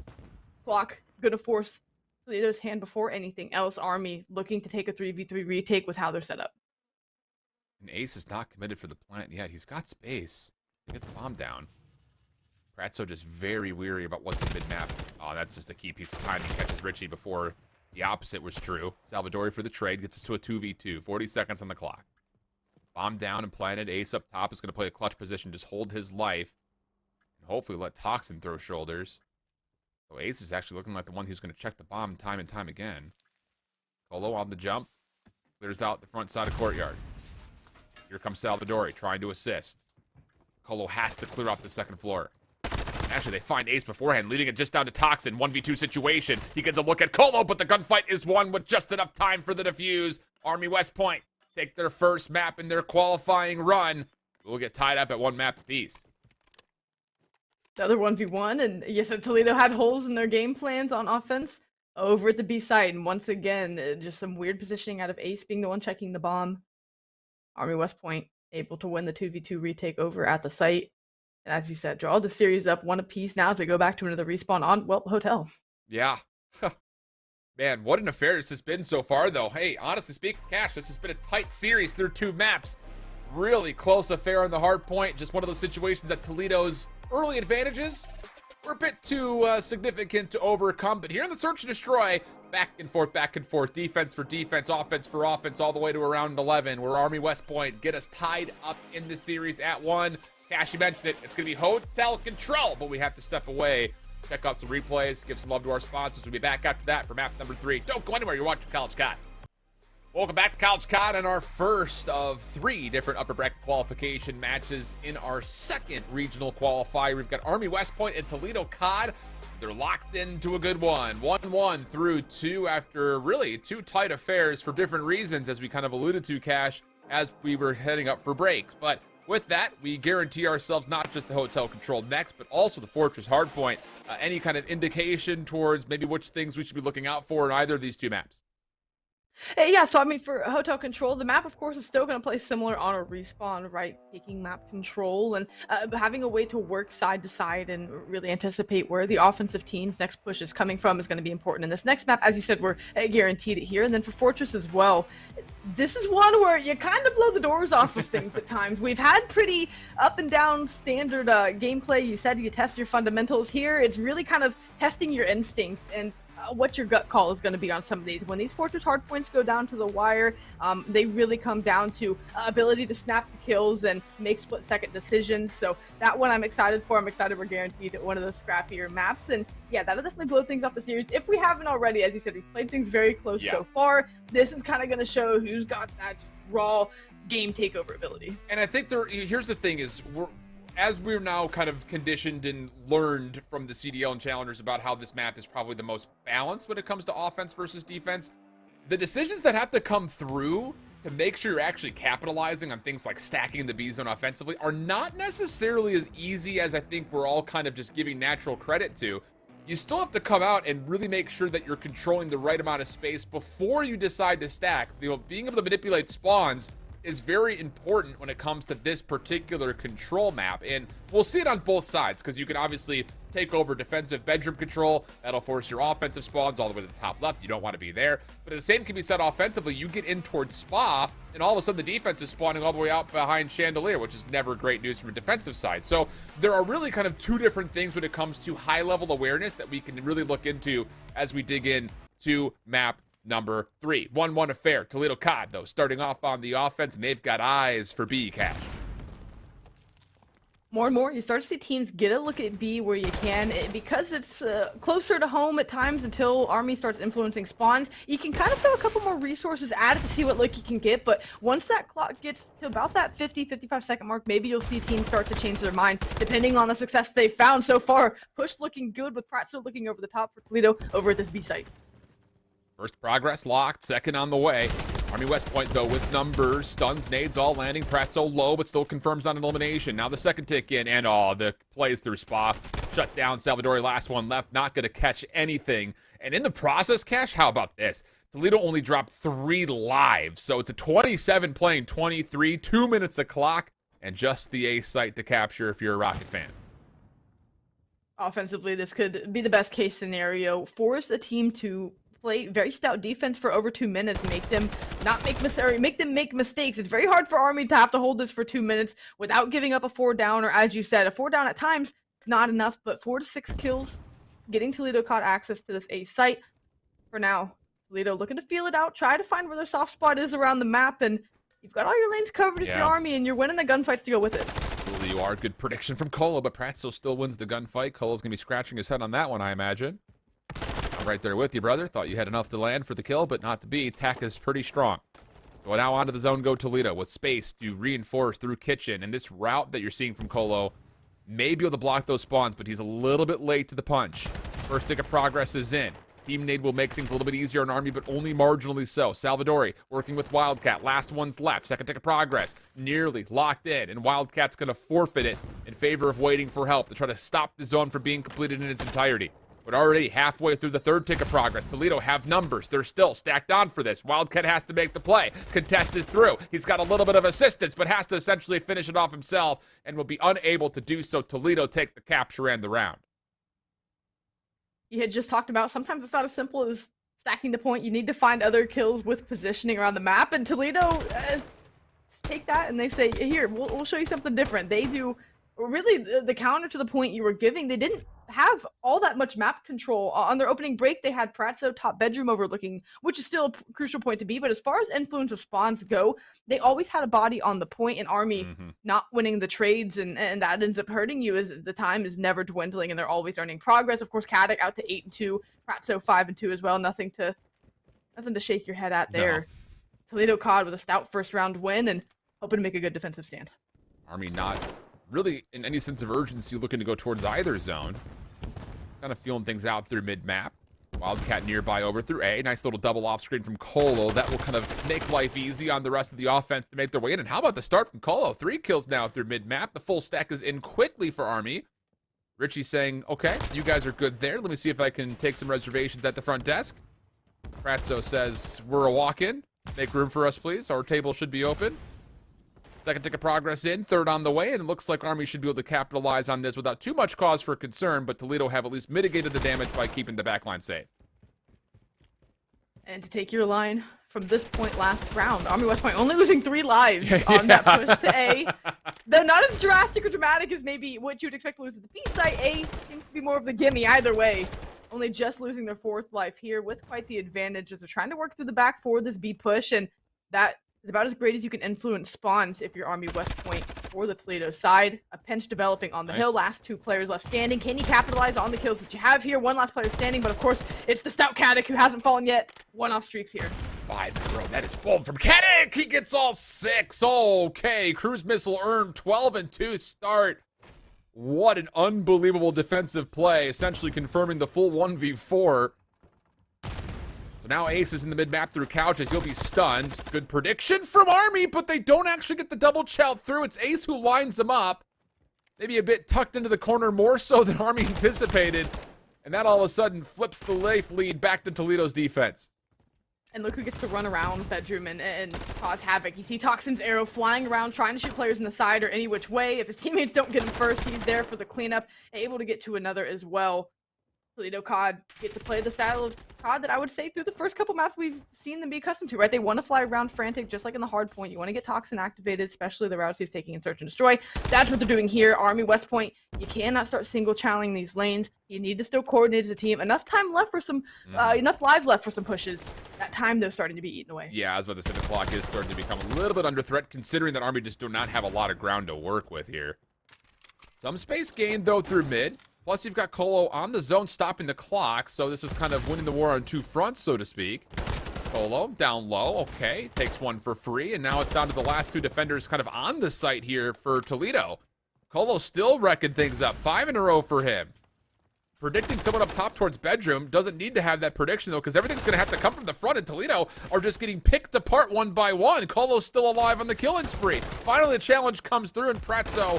Clock going to force Toledo's hand before anything else. Army looking to take a 3v3 retake with how they're set up. And Ace is not committed for the plant yet. He's got space to get the bomb down. Pratzo just very weary about what's in mid-map. Oh, that's just a key piece of time. He catches Richie before the opposite was true. Salvadori for the trade gets us to a 2v2. 40 seconds on the clock. Bomb down and planted. Ace up top is going to play a clutch position. Just hold his life. And hopefully let Toxin throw shoulders. So Ace is actually looking like the one who's going to check the bomb time and time again. Colo on the jump. Clears out the front side of courtyard. Here comes Salvadori trying to assist. Colo has to clear up the second floor. Actually, they find Ace beforehand, leading it just down to Toxin. 1v2 situation. He gets a look at Colo, but the gunfight is won with just enough time for the defuse. Army West Point take their first map in their qualifying run. We'll get tied up at one map apiece. Another 1v1, and yes, Toledo had holes in their game plans on offense over at the B side. And once again, just some weird positioning out of Ace being the one checking the bomb. Army West Point able to win the 2v2 retake over at the site. And as you said, draw the series up one apiece now to go back to another respawn on, well, Hotel. Yeah. Man, what an affair this has been so far, though. Hey, honestly speaking, Cash, this has been a tight series through 2 maps. Really close affair on the hard point. Just one of those situations that Toledo's early advantages were a bit too significant to overcome. But here in the Search and Destroy, back and forth, defense for defense, offense for offense, all the way to around 11, where Army West Point get us tied up in the series at 1. Cash, you mentioned it. It's going to be Hotel Control, but we have to step away, check out some replays, give some love to our sponsors. We'll be back after that for map number 3. Don't go anywhere. You're watching College COD. Welcome back to College COD and our first of 3 different upper bracket qualification matches in our second regional qualifier. We've got Army West Point and Toledo COD. They're locked into a good one. 1-1 through 2 after really 2 tight affairs for different reasons, as we kind of alluded to, Cash, as we were heading up for breaks. But with that, we guarantee ourselves not just the Hotel Control next, but also the Fortress Hardpoint. Any kind of indication towards maybe which things we should be looking out for in either of these 2 maps? Yeah, so I mean, for hotel control, the map, of course, is still going to play similar on a respawn, right? Taking map control and having a way to work side to side and really anticipate where the offensive team's next push is coming from is going to be important. In this next map, as you said, we're guaranteed it here. And then for Fortress as well, this is one where you kind of blow the doors off of things at times. We've had pretty up and down standard gameplay. You said you test your fundamentals here. It's really kind of testing your instinct and what your gut call is going to be on some of these. When these Fortress hardpoints go down to the wire, they really come down to ability to snap the kills and make split-second decisions. So that one I'm excited for. I'm excited we're guaranteed one of those scrappier maps. And yeah, that'll definitely blow things off the series. If we haven't already, as you said, we've played things very close so far. This is kind of going to show who's got that just raw game takeover ability. And I think here's the thing is, as we're now kind of conditioned and learned from the CDL and challengers about how this map is probably the most balanced when it comes to offense versus defense, the decisions that have to come through to make sure you're actually capitalizing on things like stacking the B zone offensively are not necessarily as easy as I think we're all kind of just giving natural credit to. You still have to come out and really make sure that you're controlling the right amount of space before you decide to stack. Being able to manipulate spawns is very important when it comes to this particular control map, and we'll see it on both sides because you can obviously take over defensive bedroom control. That'll force your offensive spawns all the way to the top left. You don't want to be there, but the same can be said offensively. You get in towards Spa and all of a sudden the defense is spawning all the way out behind Chandelier, which is never great news from a defensive side. So there are really kind of two different things when it comes to high level awareness that we can really look into as we dig in to map number 3. 1-1 affair. Toledo COD, though, starting off on the offense, and they've got eyes for B cash. More and more, you start to see teams get a look at B where you can. Because it's closer to home at times until Army starts influencing spawns, you can kind of throw a couple more resources at it to see what look you can get. But once that clock gets to about that 50-55 second mark, maybe you'll see teams start to change their mind, depending on the success they've found so far. Push looking good with Pratzo looking over the top for Toledo over at this B site. First progress locked, second on the way. Army West Point, though, with numbers, stuns, nades, all landing. Pratzo low, but still confirms on an elimination. Now the second tick in, and the plays through Spa. Shut down, Salvadori, last one left, not going to catch anything. And in the process, Cash, how about this? Toledo only dropped 3 lives, so it's a 27 playing 23, 2 minutes a clock, and just the A site to capture if you're a Rocket fan. Offensively, this could be the best case scenario. Force a team to play very stout defense for over 2 minutes, make them make mistakes. It's very hard for Army to have to hold this for 2 minutes without giving up a 4 down, or as you said, a 4 down at times, it's not enough, but 4 to 6 kills, getting Toledo caught access to this A site. For now, Toledo looking to feel it out, try to find where their soft spot is around the map, and you've got all your lanes covered if you're Army, and you're winning the gunfights to go with it. Absolutely you are. Good prediction from Colo, but Pratzo still wins the gunfight. Colo's going to be scratching his head on that one, I imagine. I'm right there with you, brother. Thought you had enough to land for the kill, but not to be. Tack is pretty strong. So now onto the zone go Toledo with space to reinforce through kitchen. And this route that you're seeing from Colo may be able to block those spawns, but he's a little bit late to the punch. First tick of progress is in. Team nade will make things a little bit easier on Army, but only marginally so. Salvadori working with Wildcat. Last one's left. Second tick of progress. Nearly locked in, and Wildcat's going to forfeit it in favor of waiting for help to try to stop the zone from being completed in its entirety. But already halfway through the third tick of progress, Toledo have numbers. They're still stacked on for this. Wildcat has to make the play. Contest is through. He's got a little bit of assistance, but has to essentially finish it off himself and will be unable to do so. Toledo take the capture and the round. You had just talked about sometimes it's not as simple as stacking the point. You need to find other kills with positioning around the map, and Toledo take that and they say, here, we'll show you something different. They do really the counter to the point you were giving. They didn't have all that much map control. On their opening break, they had Pratzo top bedroom overlooking, which is still a crucial point to be, but as far as influence of spawns go, they always had a body on the point, and Army not winning the trades, and that ends up hurting you as the time is never dwindling and they're always earning progress. Of course, Caddick out to 8-2, Pratzo 5-2 as well. Nothing to shake your head at there. No. Toledo COD with a stout first round win and hoping to make a good defensive stand. Army not really in any sense of urgency looking to go towards either zone. Kind of feeling things out through mid-map. Wildcat nearby over through A. Nice little double off screen from Colo. That will kind of make life easy on the rest of the offense to make their way in. And how about the start from Colo? 3 kills now through mid-map. The full stack is in quickly for Army. Richie saying, okay, you guys are good there. Let me see if I can take some reservations at the front desk. Pratso says, we're a walk-in. Make room for us, please. Our table should be open. Second tick of progress in, third on the way, and it looks like Army should be able to capitalize on this without too much cause for concern, but Toledo have at least mitigated the damage by keeping the backline safe. And to take your line from this point last round, Army West Point only losing 3 lives on that push to A. They're not as drastic or dramatic as maybe what you'd expect to lose at the B site. A seems to be more of the gimme either way. Only just losing their 4th life here with quite the advantage as they're trying to work through the back for this B push, and that is about as great as you can influence spawns if you're Army West Point for the Toledo side. A pinch developing on the hill. Last 2 players left standing. Can you capitalize on the kills that you have here? 1 last player standing, but of course, it's the stout Caddick who hasn't fallen yet. 1-off streaks here. 5 in a row. That is bold from Caddick. He gets all 6. Okay, cruise missile earned. 12-2 start. What an unbelievable defensive play, essentially confirming the full 1v4. So now Ace is in the mid-map through couches. He'll be stunned. Good prediction from Army, but they don't actually get the double chout through. It's Ace who lines them up. Maybe a bit tucked into the corner more so than Army anticipated. And that all of a sudden flips the life lead back to Toledo's defense. And look who gets to run around Bedroom and cause havoc. You see Toxin's arrow flying around, trying to shoot players in the side or any which way. If his teammates don't get him first, he's there for the cleanup, able to get to another as well. Toledo COD get to play the style of COD that I would say through the first couple maps we've seen them be accustomed to, right? They want to fly around frantic, just like in the hard point. You want to get Toxin activated, especially the routes he's taking in Search and Destroy. That's what they're doing here. Army West Point, you cannot start single channeling these lanes. You need to still coordinate as a team. Enough time left for some, enough lives left for some pushes. That time, they're starting to be eaten away. Yeah, I was about to say the clock is starting to become a little bit under threat, considering that Army just do not have a lot of ground to work with here. Some space gained, though, through mid. Plus, you've got Colo on the zone stopping the clock, so this is kind of winning the war on 2 fronts, so to speak. Colo down low, okay, takes 1 for free, and now it's down to the last 2 defenders kind of on the site here for Toledo. Colo still wrecking things up, 5 in a row for him. Predicting someone up top towards Bedroom, doesn't need to have that prediction, though, because everything's going to have to come from the front, and Toledo are just getting picked apart one by one. Colo's still alive on the killing spree. Finally, the challenge comes through, and Pratso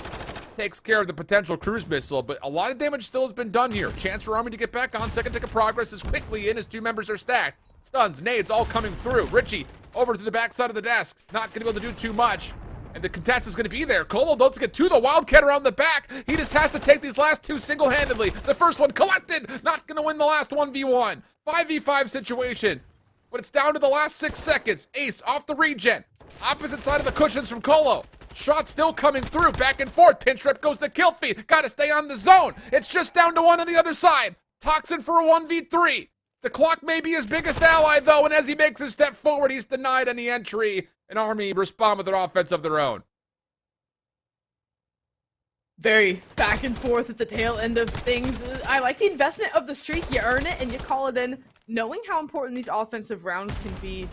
takes care of the potential cruise missile, but a lot of damage still has been done here. Chance for Army to get back on. Second tick of progress is quickly in as 2 members are stacked. Stuns, nades, all coming through. Richie over to the backside of the desk. Not going to be able to do too much. And the contest is going to be there. Colo doesn't get to the Wildcat around the back. He just has to take these last 2 single-handedly. The first one collected. Not going to win the last 1v1. 5v5 situation. But it's down to the last 6 seconds. Ace off the regen. Opposite side of the cushions from Colo. Shot still coming through, back and forth. Pinch rip goes to kill feed. Gotta stay on the zone. It's just down to 1 on the other side. Toxin for a 1v3. The clock may be his biggest ally, though, and as he makes his step forward, he's denied any entry. And Army respond with their offense of their own. Very back and forth at the tail end of things. I like the investment of the streak. You earn it and you call it in. Knowing how important these offensive rounds can be,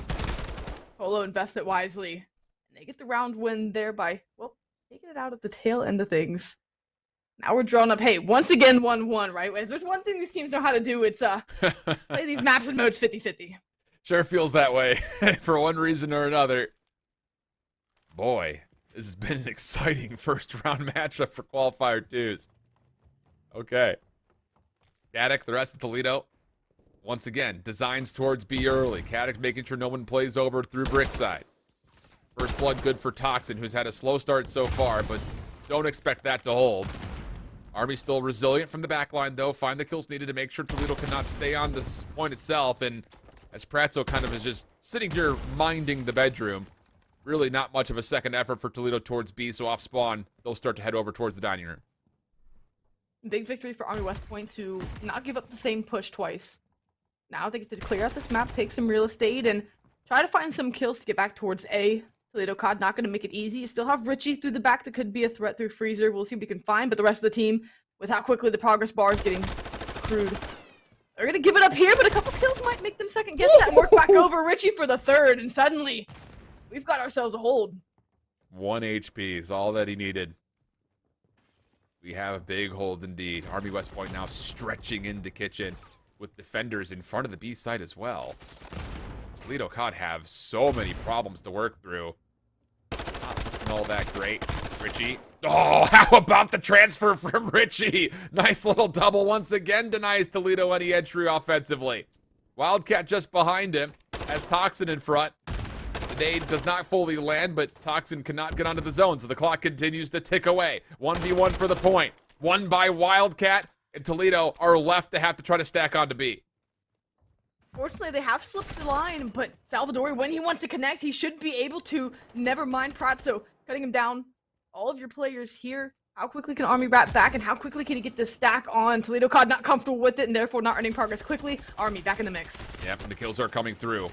Colo invests it wisely. They get the round win there by, well, taking it out at the tail end of things. Now we're drawn up. Hey, once again, 1-1, right? If there's one thing these teams know how to do, it's play these maps in modes 50-50. Sure feels that way for one reason or another. Boy, this has been an exciting first round matchup for Qualifier 2s. Okay. Caddick, the rest of Toledo. Once again, designs towards B early. Caddick making sure no one plays over through Brickside. First blood good for Toxin, who's had a slow start so far, but don't expect that to hold. Army still resilient from the backline, though. Find the kills needed to make sure Toledo cannot stay on this point itself. And as Pratso kind of is just sitting here minding the Bedroom, really not much of a second effort for Toledo towards B, so off spawn, they'll start to head over towards the dining room. Big victory for Army West Point to not give up the same push twice. Now they get to clear out this map, take some real estate, and try to find some kills to get back towards A. Toledo COD not going to make it easy. You still have Richie through the back that could be a threat through Freezer. We'll see what we can find, but the rest of the team, with how quickly the progress bar is getting crude, they're going to give it up here, but a couple kills might make them second guess that and work back over Richie for the third, and suddenly we've got ourselves a hold. 1 HP is all that he needed. We have a big hold indeed. Army West Point now stretching into kitchen with defenders in front of the B side as well. Toledo COD have so many problems to work through. Not all that great. Richie. Oh, how about the transfer from Richie? Nice little double once again denies Toledo any entry offensively. Wildcat just behind him, has Toxin in front. The nade does not fully land, but Toxin cannot get onto the zone, so the clock continues to tick away. 1v1 for the point. One by Wildcat, and Toledo are left to have to try to stack onto B. Fortunately, they have slipped the line, but Salvadori, when he wants to connect, he should be able to. Never mind Pratzo, cutting him down. All of your players here. How quickly can Army wrap back, and how quickly can he get this stack on? Toledo COD not comfortable with it, and therefore not earning progress quickly. Army back in the mix. Yep, the kills are coming through.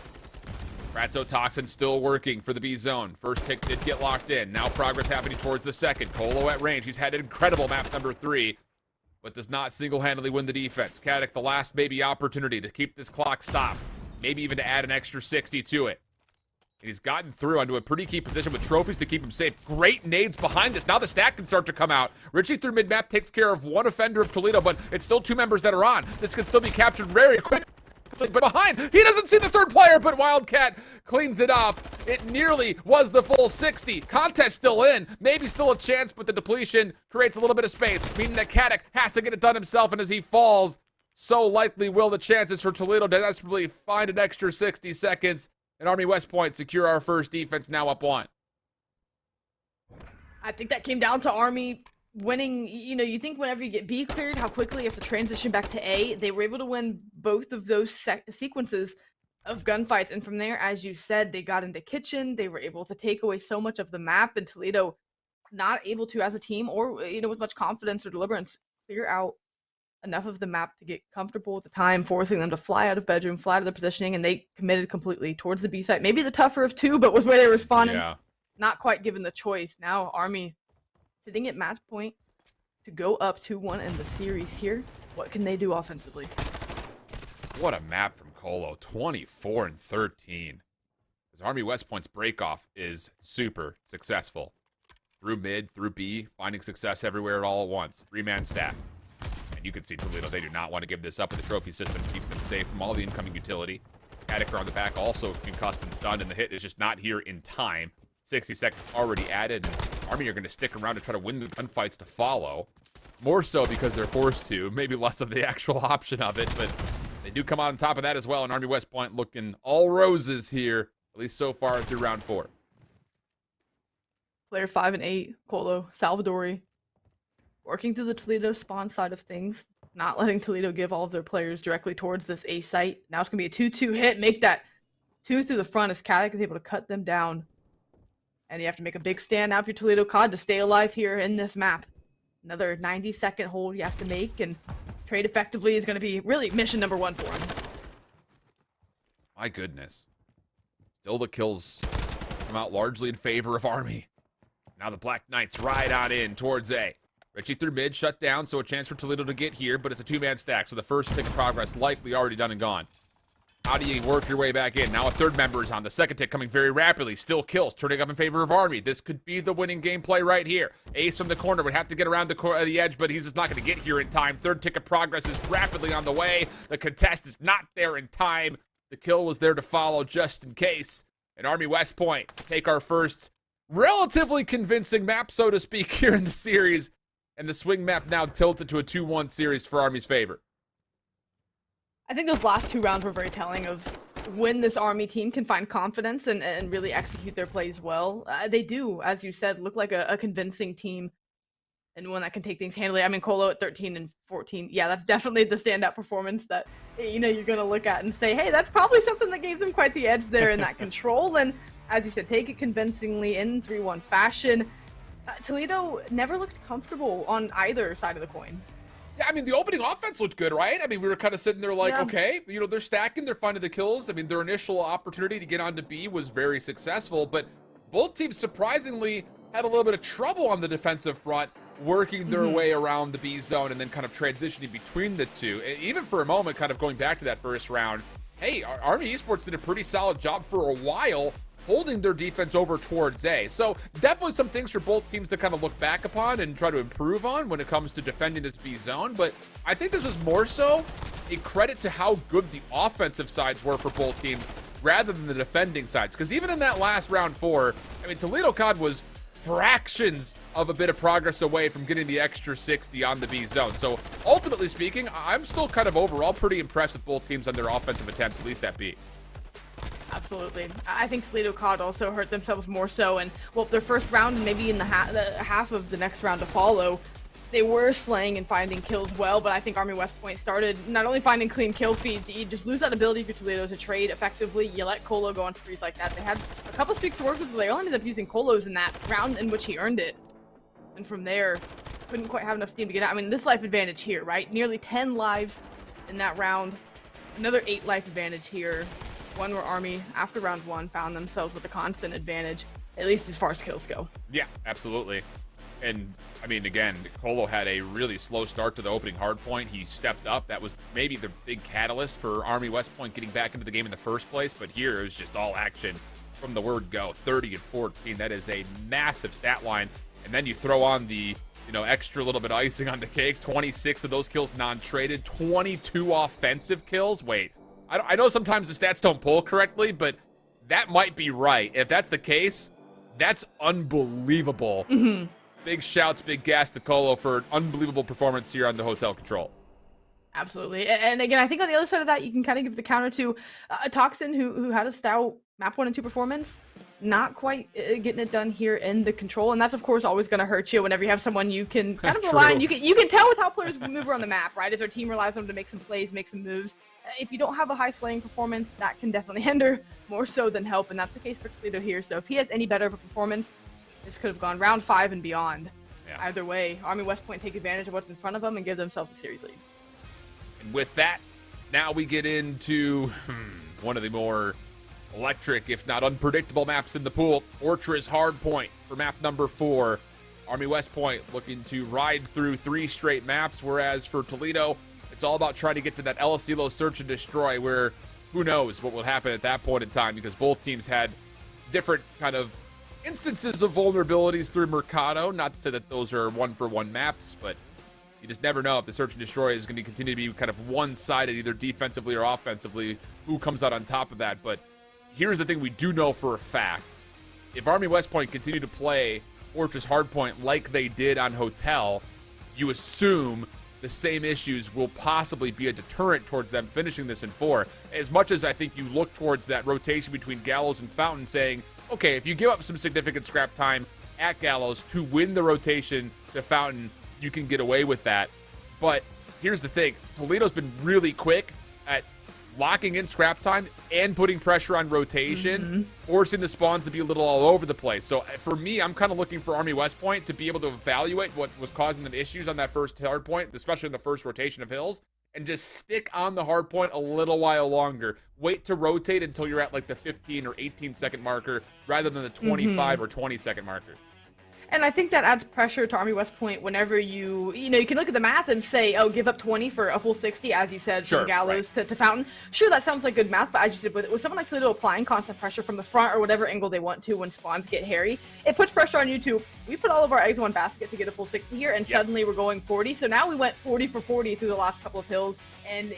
Pratzo Toxin still working for the B zone. First pick did get locked in. Now progress happening towards the second. Colo at range. He's had an incredible map number 3. But does not single-handedly win the defense. Caddick, the last maybe opportunity to keep this clock stopped. Maybe even to add an extra 60 to it. And he's gotten through onto a pretty key position with trophies to keep him safe. Great nades behind this. Now the stack can start to come out. Richie through mid-map takes care of one offender of Toledo, but it's still 2 members that are on. This can still be captured very quickly. But behind, he doesn't see the third player, but Wildcat cleans it up. It nearly was the full 60. Contest still in, maybe still a chance, but the depletion creates a little bit of space, meaning that Caddick has to get it done himself, and as he falls, so likely will the chances for Toledo to desperately find an extra 60 seconds, and Army West Point secure our first defense, now up 1. I think that came down to Army winning. You know, you think whenever you get B cleared, how quickly you have to transition back to A. They were able to win both of those sequences of gunfights, and from there, as you said, they got into kitchen. They were able to take away so much of the map, and Toledo not able to, as a team, or with much confidence or deliverance, figure out enough of the map to get comfortable with the time, forcing them to fly out of bedroom, fly to their positioning, and they committed completely towards the B site. Maybe the tougher of 2, but was where they were spawning. Yeah. Not quite given the choice. Now Army sitting at match point to go up 2-1 in the series here. What can they do offensively? What a map from Colo, 24-13. As Army West Point's breakoff is super successful. Through mid, through B, finding success everywhere all at once. 3-man stack. And you can see Toledo, they do not want to give this up, but the trophy system keeps them safe from all the incoming utility. Caddick on the back also concussed and stunned, and the hit is just not here in time. 60 seconds already added, and Army are going to stick around to try to win the gunfights to follow. More so because they're forced to, maybe less of the actual option of it, but they do come out on top of that as well, and Army West Point looking all roses here, at least so far through round 4. Player 5 and 8, Colo, Salvadori, working through the Toledo spawn side of things, not letting Toledo give all of their players directly towards this A site. Now it's going to be a 2-2 hit, make that 2 through the front as Caddick is able to cut them down. And you have to make a big stand now for your Toledo COD to stay alive here in this map. Another 90-second hold you have to make, and trade effectively is going to be really mission number 1 for him. My goodness. Still the kills come out largely in favor of Army. Now the Black Knights ride on in towards A. Richie through mid, shut down, so a chance for Toledo to get here, but it's a 2-man stack, so the first tick of progress likely already done and gone. How do you work your way back in? Now a third member is on. The second tick coming very rapidly. Still kills, turning up in favor of Army. This could be the winning gameplay right here. Ace from the corner would have to get around the edge, but he's just not going to get here in time. Third tick of progress is rapidly on the way. The contest is not there in time. The kill was there to follow just in case. And Army West Point take our first relatively convincing map, so to speak, here in the series. And the swing map now tilted to a 2-1 series for Army's favor. I think those last 2 rounds were very telling of when this Army team can find confidence and really execute their plays well. They do, as you said, look like a convincing team and one that can take things handily. I mean, Colo at 13 and 14, yeah, that's definitely the standout performance that, you're going to look at and say, hey, that's probably something that gave them quite the edge there in that control. And as you said, take it convincingly in 3-1 fashion. Toledo never looked comfortable on either side of the coin. Yeah, I mean, the opening offense looked good, right? I mean, we were kind of sitting there like, yeah. Okay, they're stacking, they're finding the kills. I mean, their initial opportunity to get onto B was very successful, but both teams surprisingly had a little bit of trouble on the defensive front, working their way around the B zone and then kind of transitioning between the two. Even for a moment, kind of going back to that first round, hey, Army Esports did a pretty solid job for a while holding their defense over towards A. So definitely some things for both teams to kind of look back upon and try to improve on when it comes to defending this B zone. But I think this was more so a credit to how good the offensive sides were for both teams rather than the defending sides. Because even in that last round 4, I mean, Toledo COD was fractions of a bit of progress away from getting the extra 60 on the B zone. So ultimately speaking, I'm still kind of overall pretty impressed with both teams on their offensive attempts, at least at B. Absolutely. I think Toledo COD also hurt themselves more so, and well, their first round and maybe in the half of the next round to follow, they were slaying and finding kills well, but I think Army West Point started not only finding clean kill feeds, you just lose that ability for Toledo to trade effectively. You let Colo go on streaks like that. They had a couple streaks to work with, but they only ended up using Colo's in that round in which he earned it. And from there, couldn't quite have enough steam to get out. I mean, this life advantage here, right? Nearly 10 lives in that round. Another 8 life advantage here. One where Army, after round 1, found themselves with a constant advantage, at least as far as kills go. Yeah, absolutely. And, I mean, again, Colo had a really slow start to the opening hardpoint. He stepped up. That was maybe the big catalyst for Army West Point getting back into the game in the first place. But here, it was just all action from the word go. 30 and 14. That is a massive stat line. And then you throw on the, extra little bit of icing on the cake. 26 of those kills non-traded. 22 offensive kills. Wait, I know sometimes the stats don't pull correctly, but that might be right. If that's the case, that's unbelievable. Mm-hmm. Big shouts, big gas to Colo for an unbelievable performance here on the Hotel Control. Absolutely. And again, I think on the other side of that, you can kind of give the counter to Toxin, who had a stout map 1 and 2 performance. Not quite getting it done here in the control, and that's of course always going to hurt you whenever you have someone you can kind of rely on. You can tell with how players move around the map, right? If their team relies on them to make some plays, make some moves. If you don't have a high slaying performance, that can definitely hinder more so than help, and that's the case for Toledo here. So if he has any better of a performance, this could have gone round 5 and beyond. Yeah. Either way, Army West Point take advantage of what's in front of them and give themselves a series lead. And with that, now we get into one of the more electric, if not unpredictable maps in the pool. Fortress Hardpoint for map number 4. Army West Point looking to ride through 3 straight maps, whereas for Toledo, it's all about trying to get to that El Asilo search and destroy, where who knows what will happen at that point in time, because both teams had different kind of instances of vulnerabilities through Mercado. Not to say that those are one-for-one maps, but you just never know if the search and destroy is going to continue to be kind of one-sided, either defensively or offensively, who comes out on top of that. But here's the thing we do know for a fact. If Army West Point continue to play Fortress Hardpoint like they did on Hotel, you assume the same issues will possibly be a deterrent towards them finishing this in 4. As much as I think you look towards that rotation between Gallows and Fountain saying, okay, if you give up some significant scrap time at Gallows to win the rotation to Fountain, you can get away with that. But here's the thing. Toledo's been really quick at locking in scrap time and putting pressure on rotation, forcing the spawns to be a little all over the place. So for me, I'm kind of looking for Army West Point to be able to evaluate what was causing them issues on that first hard point, especially in the first rotation of hills, and just stick on the hard point a little while longer. Wait to rotate until you're at like the 15 or 18 second marker rather than the 25 or 20 second marker. And I think that adds pressure to Army West Point whenever you can look at the math and say, oh, give up 20 for a full 60, as you said, sure, from Gallows right. to Fountain. Sure, that sounds like good math, but as you said, with someone like Toledo applying constant pressure from the front or whatever angle they want to when spawns get hairy, it puts pressure on you to, we put all of our eggs in one basket to get a full 60 here, and suddenly we're going 40. So now we went 40 for 40 through the last couple of hills, and,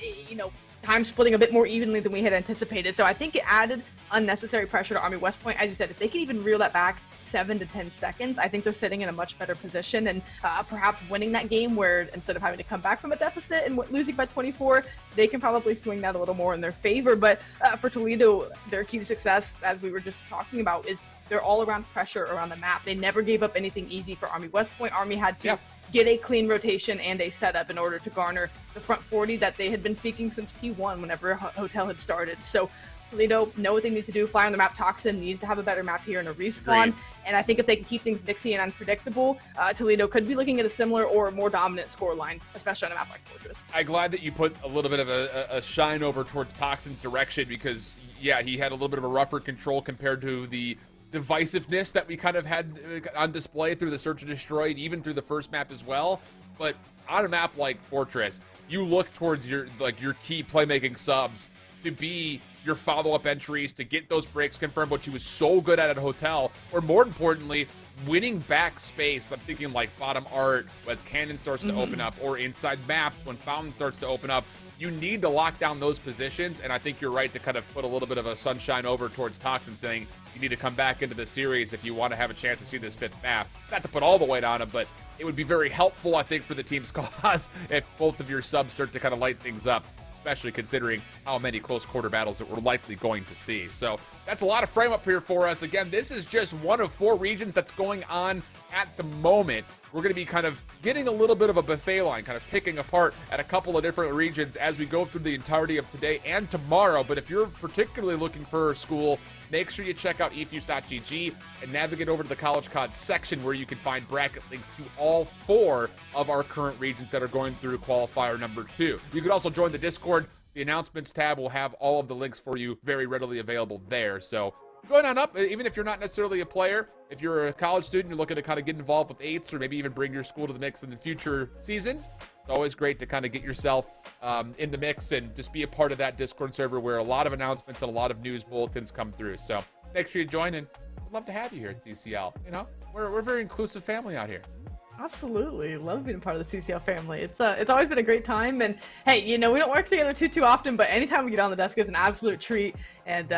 time splitting a bit more evenly than we had anticipated. So I think it added unnecessary pressure to Army West Point. As you said, if they can even reel that back 7 to 10 seconds, I think they're sitting in a much better position and perhaps winning that game, where instead of having to come back from a deficit and losing by 24, they can probably swing that a little more in their favor. But for Toledo, their key to success, as we were just talking about, is their all-around pressure around the map. They never gave up anything easy for Army West Point. Army had to get a clean rotation and a setup in order to garner the front 40 that they had been seeking since P1 whenever Hotel had started. So Toledo know what they need to do. Fly on the map. Toxin needs to have a better map here in a respawn. Agreed. And I think if they can keep things mixy and unpredictable, Toledo could be looking at a similar or more dominant scoreline, especially on a map like Fortress. I'm glad that you put a little bit of a shine over towards Toxin's direction, because, yeah, he had a little bit of a rougher control compared to the divisiveness that we kind of had on display through the Search and Destroy, even through the first map as well. But on a map like Fortress, you look towards your key playmaking subs to be your follow-up entries, to get those breaks confirmed, what you was so good at Hotel, or more importantly, winning back space. I'm thinking like bottom art as Cannon starts to open up, or inside maps when Fountain starts to open up. you need to lock down those positions, and I think you're right to kind of put a little bit of a sunshine over towards Toxin, saying you need to come back into the series if you want to have a chance to see this 5th map. Not to put all the weight on them, but it would be very helpful, I think, for the team's cause if both of your subs start to kind of light things up, especially considering how many close quarter battles that we're likely going to see. So that's a lot of frame up here for us. Again, this is just one of 4 regions that's going on at the moment. We're going to be kind of getting a little bit of a buffet line, kind of picking apart at a couple of different regions as we go through the entirety of today and tomorrow. But if you're particularly looking for a school, make sure you check out efuse.gg and navigate over to the College COD section where you can find bracket links to all 4 of our current regions that are going through qualifier number 2. You could also join the Discord. The announcements tab will have all of the links for you very readily available there. So join on up, even if you're not necessarily a player. If you're a college student, you're looking to kind of get involved with 8s or maybe even bring your school to the mix in the future seasons. It's always great to kind of get yourself in the mix and just be a part of that Discord server where a lot of announcements and a lot of news bulletins come through. So make sure you join, and we'd love to have you here at CCL. You know, we're a very inclusive family out here. Absolutely. Love being part of the CCL family. It's always been a great time. And hey, you know, we don't work together too often, but anytime we get on the desk is an absolute treat. And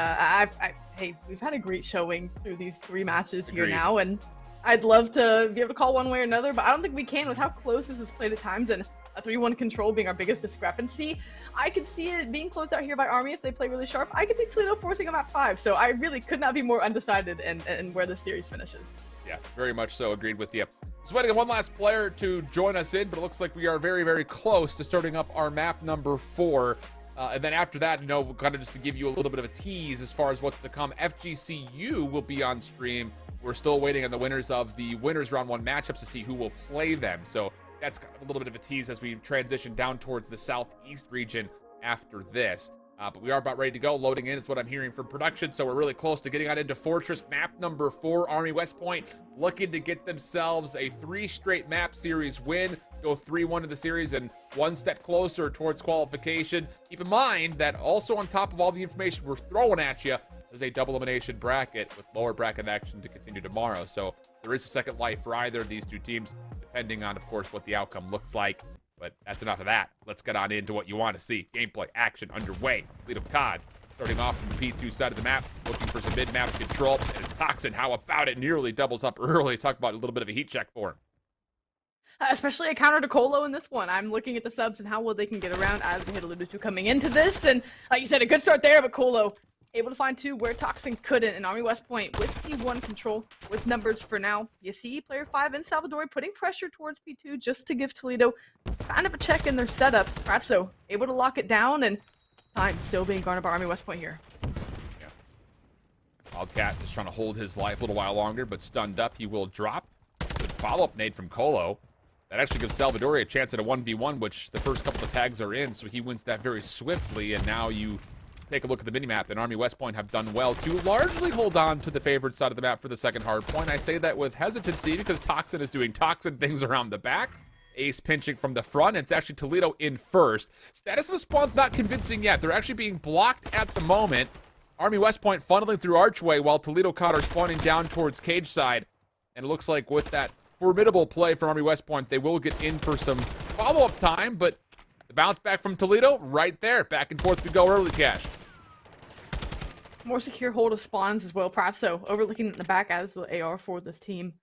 hey, we've had a great showing through these 3 matches here now. And I'd love to be able to call one way or another, but I don't think we can with how close this is played at times, and a 3-1 control being our biggest discrepancy. I could see it being closed out here by Army if they play really sharp. I could see Toledo forcing them at 5. So I really could not be more undecided in where the series finishes. Yeah, very much so. Agreed with you. Just waiting on one last player to join us in, but it looks like we are very, very close to starting up our map number 4. And then after that, you know, kind of just to give you a little bit of a tease as far as what's to come, FGCU will be on stream. We're still waiting on the winners of the winners round 1 matchups to see who will play them. So that's kind of a little bit of a tease as we transition down towards the southeast region after this. But we are about ready to go. Loading in is what I'm hearing from production, so we're really close to getting on into Fortress map number 4. Army West Point looking to get themselves a 3 straight map series win, go 3-1 in the series, and 1 step closer towards qualification. Keep in mind that also on top of all the information we're throwing at you, this is a double elimination bracket with lower bracket action to continue tomorrow. So there is a second life for either of these 2 teams, depending on, of course, what the outcome looks like. But that's enough of that. Let's get on into what you want to see. Gameplay, action underway. Lead of COD starting off from the P2 side of the map, looking for some mid-map control. And it's Toxin. How about it? Nearly doubles up early. Talk about a little bit of a heat check for him. Especially a counter to Colo in this one. I'm looking at the subs and how well they can get around, as we had alluded to coming into this. And like you said, a good start there, but Colo able to find 2 where Toxin couldn't. And Army West Point with P1 control with numbers for now. You see player 5 in Salvador putting pressure towards P2 just to give Toledo kind of a check in their setup. Ratso able to lock it down, and time still being garnered by Army West Point here. Yeah. Wildcat just trying to hold his life a little while longer, but stunned up. He will drop. Good follow-up nade from Colo. That actually gives Salvador a chance at a 1v1, which the first couple of tags are in, so he wins that very swiftly. And now you take a look at the minimap, and Army West Point have done well to largely hold on to the favored side of the map for the second hard point. I say that with hesitancy because Toxin is doing Toxin things around the back. Ace pinching from the front, and it's actually Toledo in first. Status of the spawn's not convincing yet. They're actually being blocked at the moment. Army West Point funneling through Archway while Toledo COD are spawning down towards Cage side. And it looks like with that formidable play from Army West Point, they will get in for some follow-up time, but the bounce back from Toledo, right there. Back and forth we go early, Cash. More secure hold of spawns as well. Pratso overlooking the back as the AR for this team.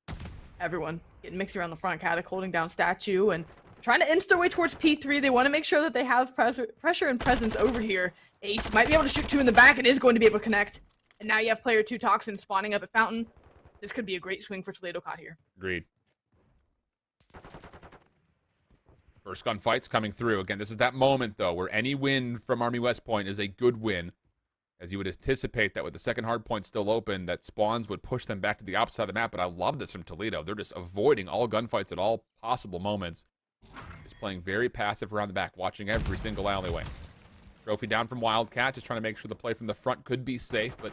Everyone getting mixed around the front, Caddick holding down Statue and trying to inch their way towards P3. They want to make sure that they have pressure and presence over here. Ace might be able to shoot 2 in the back. It is going to be able to connect. And now you have player 2 Toxin spawning up at Fountain. This could be a great swing for Toledo COD here. Agreed. First gunfights coming through. Again, this is that moment, though, where any win from Army West Point is a good win. As you would anticipate that with the second hard point still open, that spawns would push them back to the opposite side of the map. But I love this from Toledo. They're just avoiding all gunfights at all possible moments. Just playing very passive around the back, watching every single alleyway. Trophy down from Wildcat, just trying to make sure the play from the front could be safe, but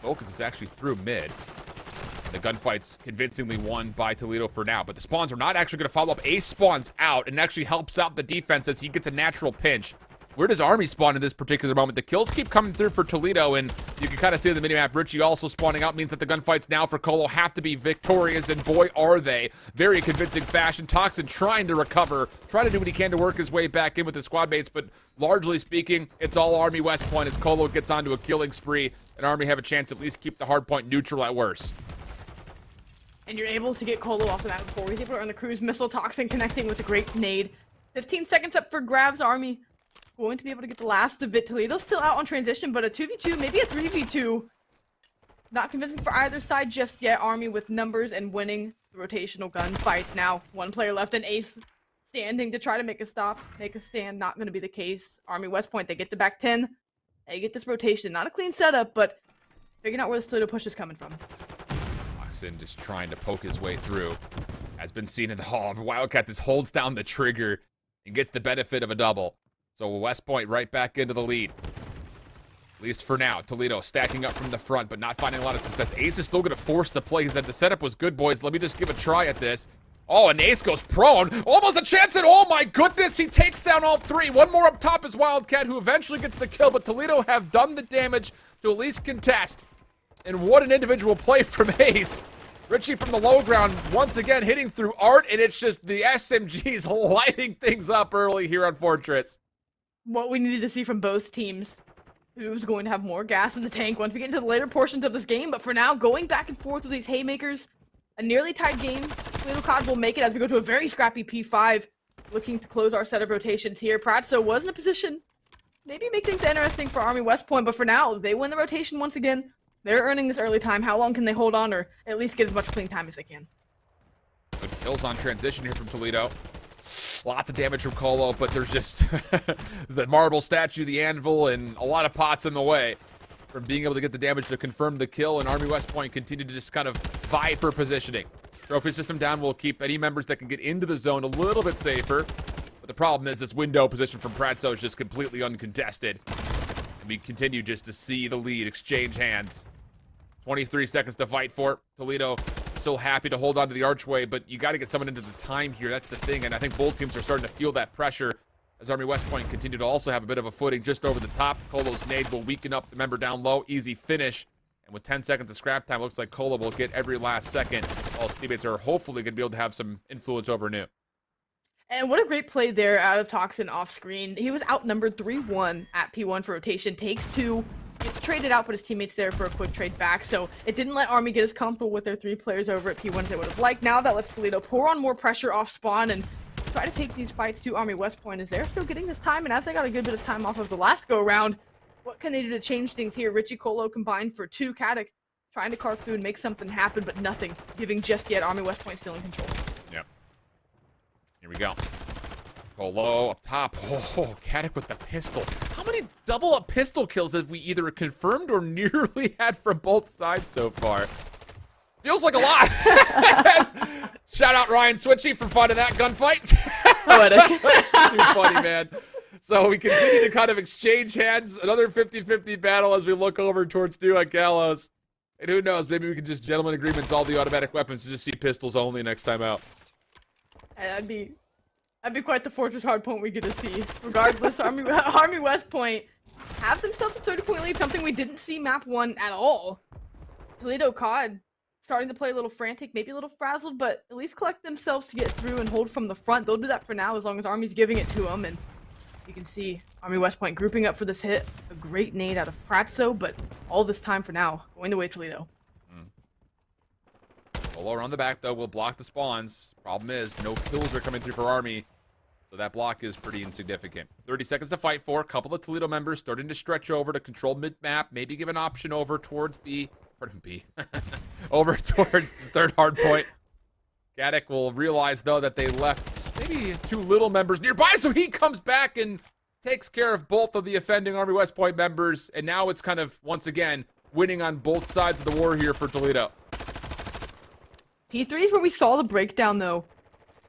focus is actually through mid. The gunfight's convincingly won by Toledo for now, but the spawns are not actually going to follow up. Ace spawns out and actually helps out the defense as he gets a natural pinch. Where does Army spawn in this particular moment? The kills keep coming through for Toledo, and you can kind of see the minimap. Richie also spawning out means that the gunfights now for Colo have to be victorious, and boy, are they. Very convincing fashion. Toxin trying to recover, trying to do what he can to work his way back in with his squad mates, but largely speaking, it's all Army West Point as Colo gets onto a killing spree, and Army have a chance to at least keep the hard point neutral at worst. And you're able to get Colo off the map before he's able to earn the cruise missile. Toxin connecting with a great nade. 15 seconds up for grabs. Army going to be able to get the last of it. Toledo's still out on transition, but a 2v2, maybe a 3v2. Not convincing for either side just yet. Army with numbers and winning the rotational gunfights. Now, one player left, and Ace standing to try to make a stop, make a stand. Not going to be the case. Army West Point, they get the back 10. They get this rotation. Not a clean setup, but figuring out where the Toledo push is coming from. Toxin just trying to poke his way through. Has been seen in the hall. Wildcat just holds down the trigger and gets the benefit of a double. So West Point right back into the lead. At least for now. Toledo stacking up from the front, but not finding a lot of success. Ace is still going to force the play. He said the setup was good, boys. Let me just give a try at this. Oh, and Ace goes prone. Almost a chance at, oh my goodness, he takes down all three. One more up top is Wildcat, who eventually gets the kill, but Toledo have done the damage to at least contest. And what an individual play from Ace. Richie from the low ground, once again hitting through Art, and it's just the SMGs lighting things up early here on Fortress. What we needed to see from both teams. Who's going to have more gas in the tank once we get into the later portions of this game, but for now, going back and forth with these haymakers, a nearly tied game. Toledo COD will make it as we go to a very scrappy P5, looking to close our set of rotations here. Pratso was in a position, maybe make things interesting for Army West Point, but for now, they win the rotation once again. They're earning this early time. How long can they hold on, or at least get as much clean time as they can? Good kills on transition here from Toledo. Lots of damage from Colo, but there's just the marble statue, the anvil, and a lot of pots in the way from being able to get the damage to confirm the kill, and Army West Point continue to just kind of vie for positioning. Trophy system down will keep any members that can get into the zone a little bit safer, but the problem is this window position from Pratso is just completely uncontested, and we continue just to see the lead exchange hands. 23 seconds to fight for. Toledo still happy to hold on to the archway, but you got to get someone into the time here. That's the thing, and I think both teams are starting to feel that pressure as Army West Point continue to also have a bit of a footing just over the top. Colo's nade will weaken up the member down low. Easy finish. And with 10 seconds of scrap time, looks like Colo will get every last second. All his teammates are hopefully going to be able to have some influence over New. And what a great play there out of Toxin off screen. He was outnumbered 3-1 at P1 for rotation. Takes two. Gets traded out, but his teammates there for a quick trade back. So it didn't let Army get as comfortable with their three players over at P1 as they would have liked. Now that lets Toledo pour on more pressure off spawn and try to take these fights to Army West Point as they're still getting this time. And as they got a good bit of time off of the last go around, what can they do to change things here? Richie Colo combined for two. Caddick trying to carve through and make something happen, but nothing giving just yet. Army West Point still in control. Yep. Here we go. Colo up top. Oh, Caddick with the pistol. How many double-up pistol kills have we either confirmed or nearly had from both sides so far? Feels like a lot. Shout out Ryan Switchy for finding that gunfight. Poetic. That's too funny, man. So we continue to kind of exchange hands. Another 50-50 battle as we look over towards Stu and Gallows. And who knows, maybe we can just gentleman agreements all the automatic weapons and just see pistols only next time out. That'd be quite the Fortress hardpoint we get to see. Regardless, Army West Point have themselves a 30-point lead, something we didn't see map 1 at all. Toledo COD starting to play a little frantic, maybe a little frazzled, but at least collect themselves to get through and hold from the front. They'll do that for now as long as Army's giving it to them. And you can see Army West Point grouping up for this hit. A great nade out of Pratso, but all this time for now going the way of Toledo. Colo around the back, though, will block the spawns. Problem is, no kills are coming through for Army, so that block is pretty insignificant. 30 seconds to fight for. A couple of Toledo members starting to stretch over to control mid-map. Maybe give an option over towards B. Pardon B. Over towards the third hard point. Gaddick will realize, though, that they left maybe two little members nearby, so he comes back and takes care of both of the offending Army West Point members, and now it's kind of, once again, winning on both sides of the war here for Toledo. P3 is where we saw the breakdown, though.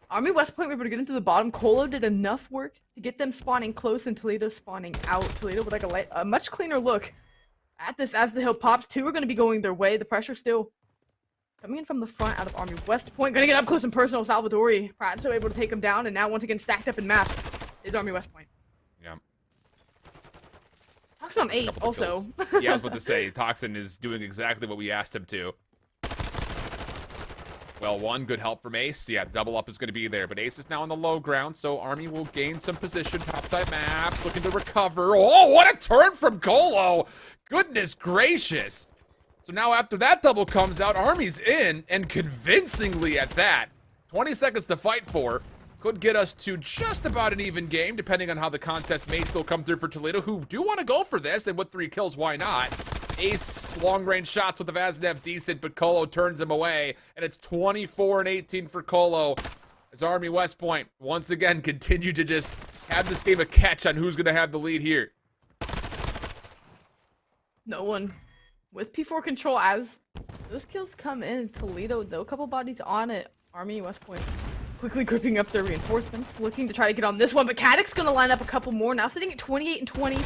Army West Point were able to get into the bottom. Colo did enough work to get them spawning close and Toledo spawning out. Toledo with like a much cleaner look at this as the hill pops. Two are going to be going their way. The pressure still coming in from the front out of Army West Point. Going to get up close and personal. Salvadori Pratso able to take him down, and now once again stacked up in maps is Army West Point. Yeah. Toxin on 8 also. Yeah, I was about to say, Toxin is doing exactly what we asked him to. Well, good help from Ace. Yeah, double up is going to be there, but Ace is now on the low ground, so Army will gain some position. Topside maps, looking to recover. Oh, what a turn from Colo! Goodness gracious! So now after that double comes out, Army's in, and convincingly at that. 20 seconds to fight for. Could get us to just about an even game, depending on how the contest may still come through for Toledo, who do want to go for this, and with 3 kills, why not? Ace long-range shots with the Vaznev decent, but Colo turns him away, and it's 24-18 for Colo. As Army West Point once again continue to just have this game a catch on who's going to have the lead here. No one with P4 control as those kills come in. Toledo, though, a couple bodies on it. Army West Point quickly gripping up their reinforcements, looking to try to get on this one, but Caddick's going to line up a couple more, now sitting at 28 and 20.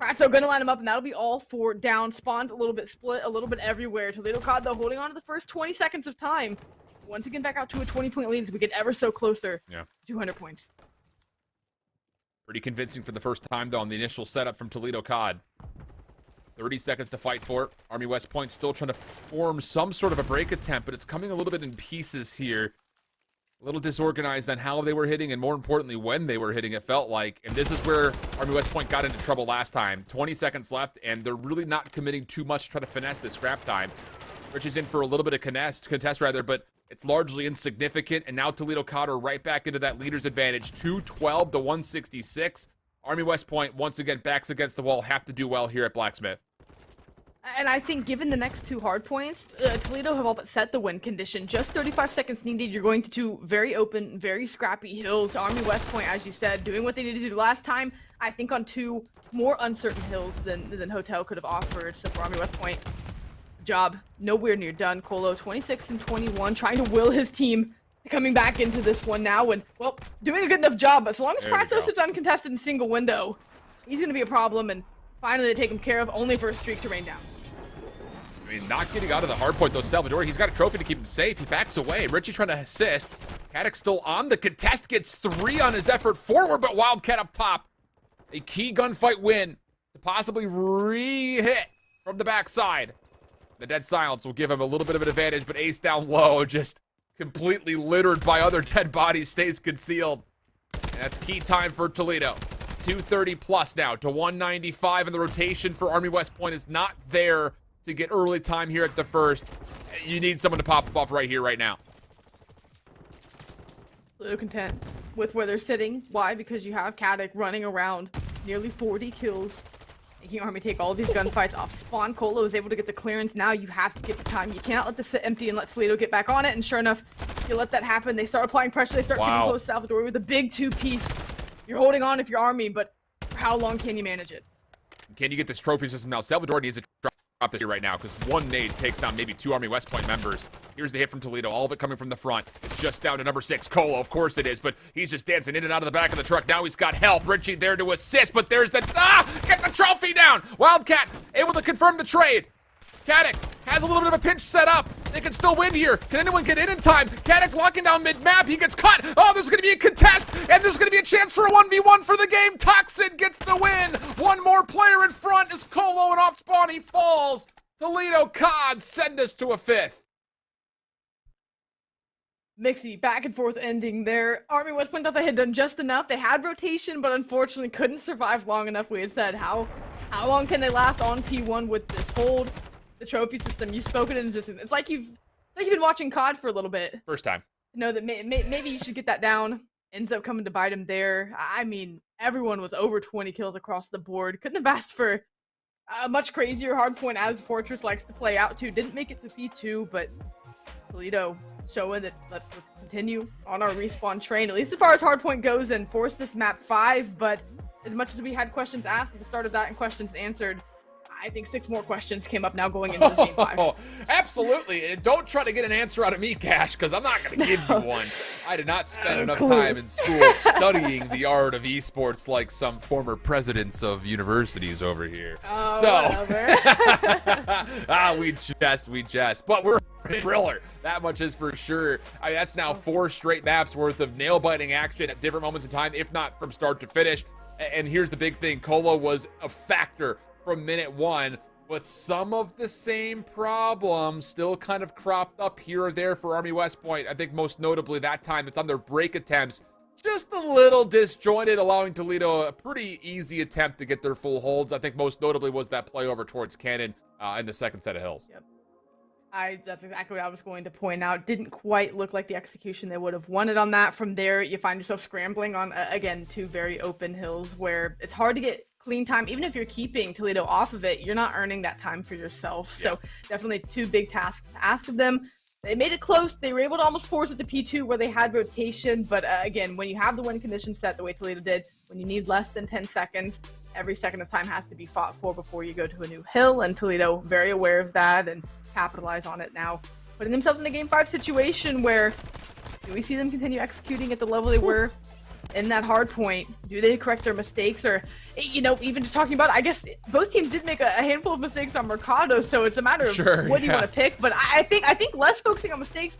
Pratso going to line them up, and that'll be all 4 down. Spawns a little bit split, a little bit everywhere. Toledo COD, though, holding on to the first 20 seconds of time. Once again, back out to a 20-point lead as we get ever so closer. Yeah. 200 points. Pretty convincing for the first time, though, on the initial setup from Toledo COD. 30 seconds to fight for it. Army West Point still trying to form some sort of a break attempt, but it's coming a little bit in pieces here. A little disorganized on how they were hitting, and more importantly, when they were hitting, it felt like. And this is where Army West Point got into trouble last time. 20 seconds left, and they're really not committing too much to try to finesse this scrap time. Rich is in for a little bit of contest, but it's largely insignificant. And now Toledo COD are right back into that leader's advantage. 212 to 166. Army West Point, once again, backs against the wall, have to do well here at Blacksmith. And I think given the next 2 hard points, Toledo have all but set the win condition. Just 35 seconds needed. You're going to 2 very open, very scrappy hills. Army West Point, as you said, doing what they needed to do last time. I think on 2 more uncertain hills than Hotel could have offered. So for Army West Point, job nowhere near done. Colo 26 and 21, trying to will his team coming back into this one now, and well, doing a good enough job. But so long as Pratso sits uncontested in single window, he's going to be a problem. And finally, they take him care of, only for a streak to rain down. I mean, not getting out of the hard point, though, Salvador. He's got a trophy to keep him safe. He backs away. Richie trying to assist. Caddick still on the contest. Gets 3 on his effort forward, but Wildcat up top. A key gunfight win to possibly re-hit from the backside. The dead silence will give him a little bit of an advantage, but Ace down low, just completely littered by other dead bodies, stays concealed. And that's key time for Toledo. 230 plus now to 195, and the rotation for Army West Point is not there to get early time here at the first. You need someone to pop off right here, right now. Toledo content with where they're sitting. Why? Because you have Caddick running around, nearly 40 kills, making Army take all of these gunfights off spawn. Colo is able to get the clearance. Now you have to get the time. You cannot let this sit empty and let Toledo get back on it. And sure enough, you let that happen. They start applying pressure. They start getting close to Salvador with a big 2-piece. You're holding on if you're Army, but for how long can you manage it? Can you get this trophy system now? Salvador needs to drop this here right now, because 1 nade takes down maybe 2 Army West Point members. Here's the hit from Toledo, all of it coming from the front. It's just down to number 6, Colo, of course it is, but he's just dancing in and out of the back of the truck. Now he's got help. Richie there to assist, but there's the, get the trophy down! Wildcat able to confirm the trade. Caddick has a little bit of a pinch set up. They can still win here. Can anyone get in time? Caddick locking down mid-map. He gets cut. Oh, there's going to be a contest, and there's going to be a chance for a 1v1 for the game. Toxin gets the win. 1 more player in front is Colo, and off spawn he falls. Toledo COD send us to a 5th. Mixy back and forth ending there. Army West Point thought they had done just enough. They had rotation, but unfortunately couldn't survive long enough. We had said, how long can they last on P1 with this hold? The trophy system, you've spoken in existence. It's like you've been watching COD for a little bit. First time. Know that maybe you should get that down. Ends up coming to bite him there. I mean, everyone was over 20 kills across the board. Couldn't have asked for a much crazier hardpoint, as Fortress likes to play out to. Didn't make it to P2, but Toledo showing that let's continue on our respawn train, at least as far as hardpoint goes, and force this map 5. But as much as we had questions asked at the start of that and questions answered, I think 6 more questions came up now going into this game 5. Absolutely. And don't try to get an answer out of me, Cash, because I'm not going to give you one. I did not spend enough time in school studying the art of esports like some former presidents of universities over here. Oh, so, we jest. But we're a thriller. That much is for sure. I mean, that's now 4 straight maps worth of nail-biting action at different moments in time, if not from start to finish. And here's the big thing. Colo was a factor from minute one, but some of the same problems still kind of cropped up here or there for Army West Point. I think most notably that time it's on their break attempts. Just a little disjointed, allowing Toledo a pretty easy attempt to get their full holds. I think most notably was that play over towards Cannon in the second set of hills. Yep. That's exactly what I was going to point out. Didn't quite look like the execution they would have wanted on that. From there, you find yourself scrambling on, again, two very open hills where it's hard to get clean time. Even if you're keeping Toledo off of it, you're not earning that time for yourself. Yeah. So definitely two big tasks to ask of them. They made it close. They were able to almost force it to P2 where they had rotation. But again, when you have the win condition set the way Toledo did, when you need less than 10 seconds, every second of time has to be fought for before you go to a new hill. And Toledo very aware of that and capitalize on it now, putting themselves in a Game 5 situation where do we see them continue executing at the level they were in that hard point? Do they correct their mistakes? Or, even just talking about, I guess both teams did make a handful of mistakes on Mercado, so it's a matter of what do you want to pick. But I think less focusing on mistakes,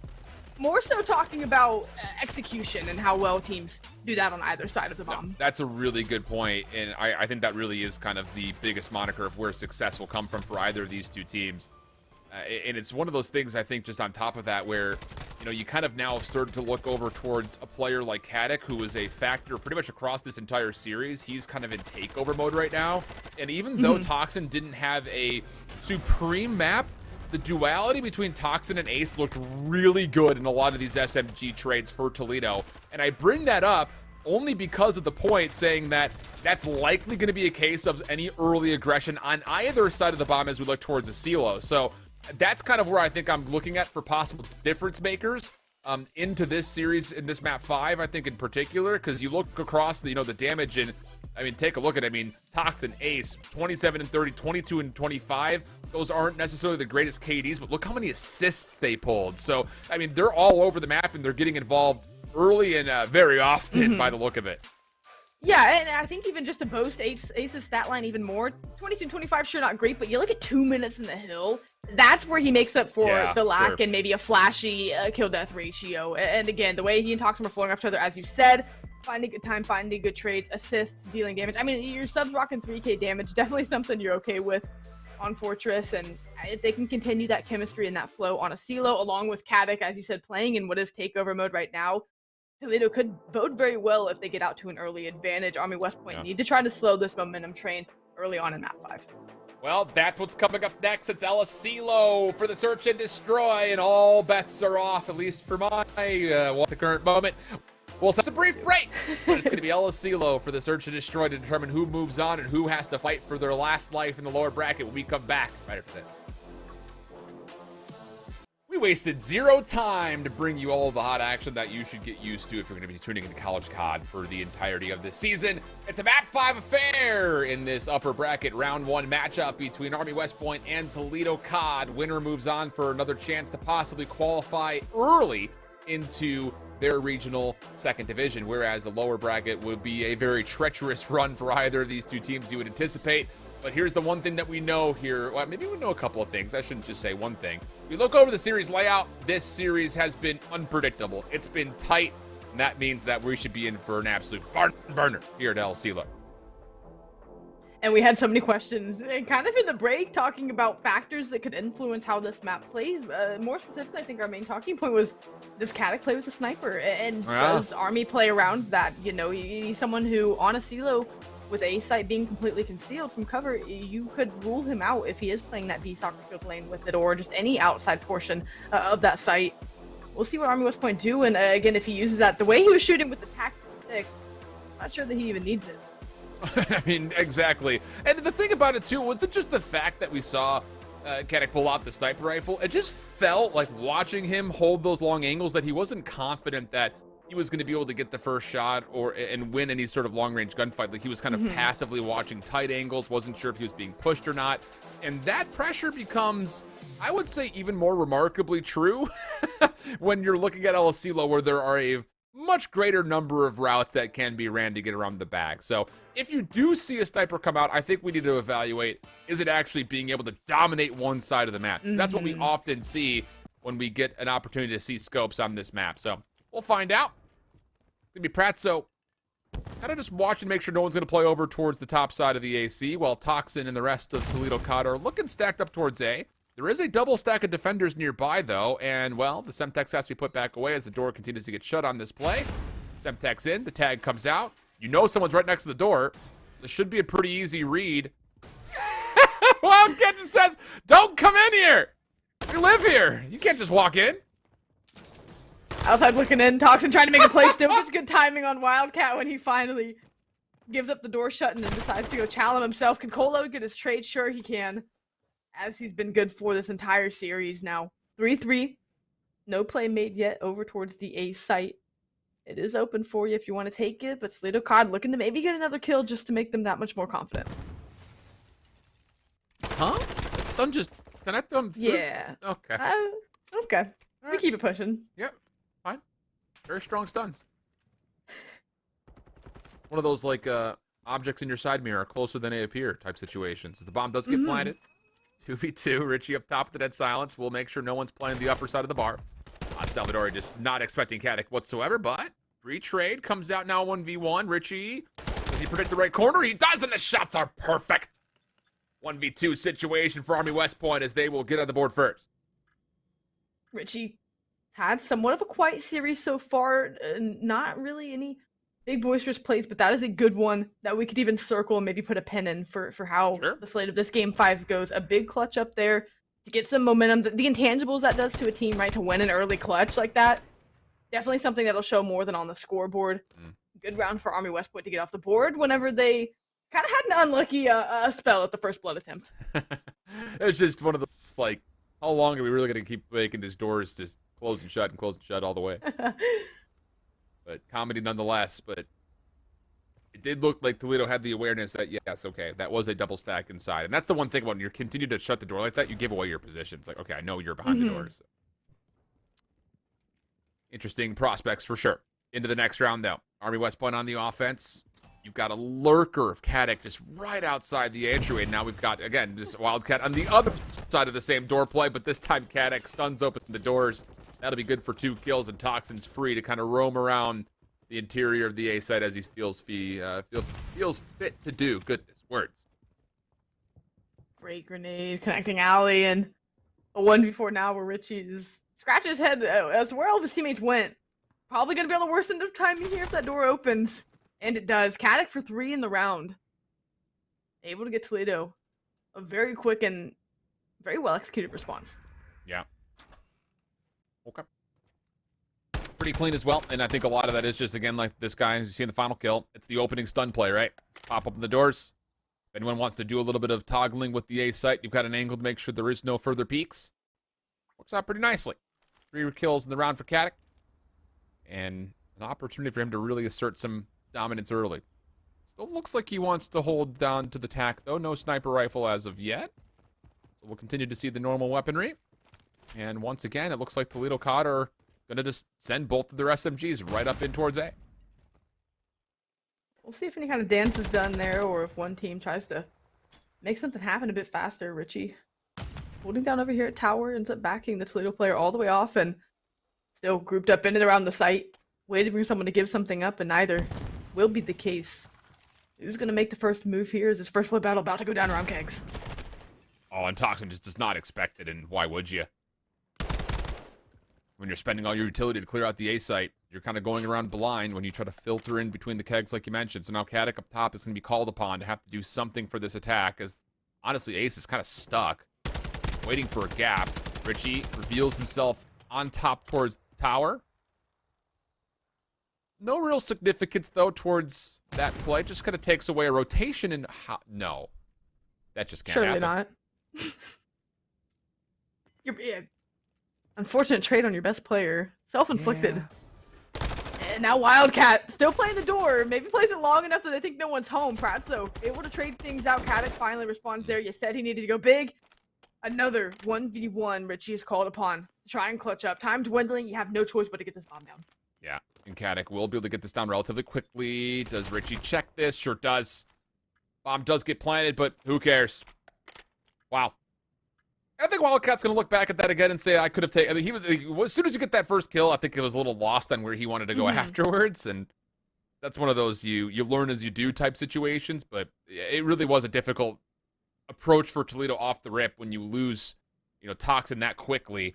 more so talking about execution and how well teams do that on either side of the bomb. That's a really good point, and I think that really is kind of the biggest moniker of where success will come from for either of these two teams. And it's one of those things, I think, just on top of that, where, you kind of now have started to look over towards a player like Caddick, who is a factor pretty much across this entire series. He's kind of in takeover mode right now. And even though Toxin didn't have a supreme map, the duality between Toxin and Ace looked really good in a lot of these SMG trades for Toledo. And I bring that up only because of the point saying that that's likely going to be a case of any early aggression on either side of the bomb as we look towards the silo. So that's kind of where I think I'm looking at for possible difference makers into this series, in this map 5, I think in particular, because you look across the, the damage, and take a look at it. Toxin, Ace, 27 and 30, 22 and 25. Those aren't necessarily the greatest KDs, but look how many assists they pulled. So, they're all over the map, and they're getting involved early and very often by the look of it. Yeah, and I think even just to boast Ace's stat line even more, 22 and 25, sure, not great, but you look at 2 minutes in the hill, that's where he makes up for the lack and maybe a flashy kill-death ratio. And again, the way he and Toxin were flowing off each other, as you said, finding good time, finding good trades, assists, dealing damage. Your subs rocking 3k damage, definitely something you're okay with on Fortress. And if they can continue that chemistry and that flow on a silo, along with Caddick, as you said, playing in what is takeover mode right now, Toledo could bode very well if they get out to an early advantage. Army West Point need to try to slow this momentum train early on in map 5. Well, that's what's coming up next. It's El Asilo for the search and destroy, and all bets are off, at least for the current moment. We'll have a brief break, but it's going to be El Asilo for the search and destroy to determine who moves on and who has to fight for their last life in the lower bracket when we come back right after this. We wasted zero time to bring you all the hot action that you should get used to if you're going to be tuning into College COD for the entirety of this season. It's a Map 5 affair in this upper bracket round 1 matchup between Army West Point and Toledo COD. Winner moves on for another chance to possibly qualify early into their regional second division, whereas the lower bracket would be a very treacherous run for either of these two teams you would anticipate. But here's the one thing that we know here. Well, maybe we know a couple of things. I shouldn't just say one thing. We look over the series layout. This series has been unpredictable. It's been tight, and that means that we should be in for an absolute burner here at El Asilo. And we had so many questions, kind of in the break, talking about factors that could influence how this map plays. More specifically, I think our main talking point was, does Caddick play with the sniper? And does Army play around that? He's someone who, on a silo, with A site being completely concealed from cover, you could rule him out if he is playing that B soccer field lane with it, or just any outside portion of that site. We'll see what Army West Point do, and again, if he uses that, the way he was shooting with the tactical sticks, I'm not sure that he even needs it. Exactly. And the thing about it, too, was just the fact that we saw Caddick pull out the sniper rifle. It just felt like watching him hold those long angles that he wasn't confident that he was going to be able to get the first shot and win any sort of long-range gunfight. Like, he was kind of passively watching tight angles, wasn't sure if he was being pushed or not. And that pressure becomes, I would say, even more remarkably true when you're looking at El Asilo, where there are a much greater number of routes that can be ran to get around the bag. So if you do see a sniper come out, I think we need to evaluate, is it actually being able to dominate one side of the map? That's what we often see when we get an opportunity to see scopes on this map. So we'll find out. It's going to be Pratso Kind of just watching, make sure no one's going to play over towards the top side of the AC, while Toxin and the rest of Toledo COD are looking stacked up towards A. There is a double stack of defenders nearby, though, and, well, the Semtex has to be put back away as the door continues to get shut on this play. Semtex in, the tag comes out. You know someone's right next to the door. This should be a pretty easy read. Wildcat just says, don't come in here! We live here! You can't just walk in. Outside looking in, Toxin trying to make a play still. It's good timing on Wildcat when he finally gives up the door shut and then decides to go challenge himself. Can Colo get his trade? Sure he can. As he's been good for this entire series now. 3-3. No play made yet over towards the A site. It is open for you if you want to take it, but Toledo COD looking to maybe get another kill just to make them that much more confident. Huh? That stun just... Can I throw him through? Yeah. Okay. Okay. All We keep it pushing. Yep. Fine. Very strong stuns. One of those, like, objects in your side mirror are closer than they appear type situations. As the bomb does get planted. 2v2. Richie up top of the dead silence. We'll make sure no one's playing the upper side of the bar. Salvadori just not expecting Caddick whatsoever, but free trade comes out now 1v1. Richie, does he predict the right corner? He does, and the shots are perfect. 1v2 situation for Army West Point as they will get on the board first. Richie had somewhat of a quiet series so far. Not really any big boisterous plays, but that is a good one that we could even circle and maybe put a pin in for how the slate of this game 5 goes. A big clutch up there to get some momentum. The intangibles that does to a team, right? To win an early clutch like that. Definitely something that'll show more than on the scoreboard. Good round for Army West Point to get off the board whenever they kind of had an unlucky spell at the first blood attempt. It was just one of those, like, how long are we really going to keep making these doors just close and shut all the way? But comedy nonetheless. But it did look like Toledo had the awareness that, yes, okay, that was a double stack inside. And that's the one thing when you continue to shut the door like that, you give away your position. It's like, okay, I know you're behind the doors. Interesting prospects for sure. Into the next round, though. Army West Point on the offense. You've got a lurker of Caddick just right outside the entryway. Now we've got, again, this Wildcat on the other side of the same door play, but this time Caddick stuns open the doors. That'll be good for 2 kills, and Toxin's free to kind of roam around the interior of the A site as he feels fit to do. Goodness, words. Great grenade, connecting alley, and a 1v4 now where Richie is scratching his head as where all of his teammates went. Probably going to be on the worst end of timing here if that door opens. And it does. Caddick for 3 in the round. Able to get Toledo a very quick and very well executed response. Yeah. Okay. Pretty clean as well. And I think a lot of that is just, again, like this guy, as you see in the final kill, it's the opening stun play, right? Pop open the doors. If anyone wants to do a little bit of toggling with the A site, you've got an angle to make sure there is no further peeks. Works out pretty nicely. 3 kills in the round for Caddick. And an opportunity for him to really assert some dominance early. Still looks like he wants to hold down to the tack, though. No sniper rifle as of yet. So we'll continue to see the normal weaponry. And once again, it looks like Toledo COD are going to just send both of their SMGs right up in towards A. We'll see if any kind of dance is done there, or if one team tries to make something happen a bit faster. Richie holding down over here at tower, ends up backing the Toledo player all the way off, and still grouped up in and around the site, waiting for someone to give something up, and neither will be the case. Who's going to make the first move here? Is this first blood battle about to go down around kegs? Oh, and Toxin just does not expect it, and why would you? When you're spending all your utility to clear out the A site, you're kind of going around blind when you try to filter in between the kegs like you mentioned. So now Caddick up top is going to be called upon to have to do something for this attack, as honestly Ace is kind of stuck, waiting for a gap. Richie reveals himself on top towards tower. No real significance, though, towards that play. Just kind of takes away a rotation and... No. That just can't happen. Surely not. Unfortunate trade on your best player. Self-inflicted. Yeah. And now Wildcat still playing the door. Maybe plays it long enough that they think no one's home. Pratso able to trade things out. Caddick finally responds there. You said he needed to go big. Another 1v1 Richie is called upon to try and clutch up. Time dwindling. You have no choice but to get this bomb down. Yeah. And Caddick will be able to get this down relatively quickly. Does Richie check this? Sure does. Bomb does get planted, but who cares? Wow. I think Wildcat's going to look back at that again and say, I could have taken... I mean, as soon as you get that first kill, I think it was a little lost on where he wanted to go afterwards. And that's one of those you learn as you do type situations, but it really was a difficult approach for Toledo off the rip when you lose, Toxin that quickly.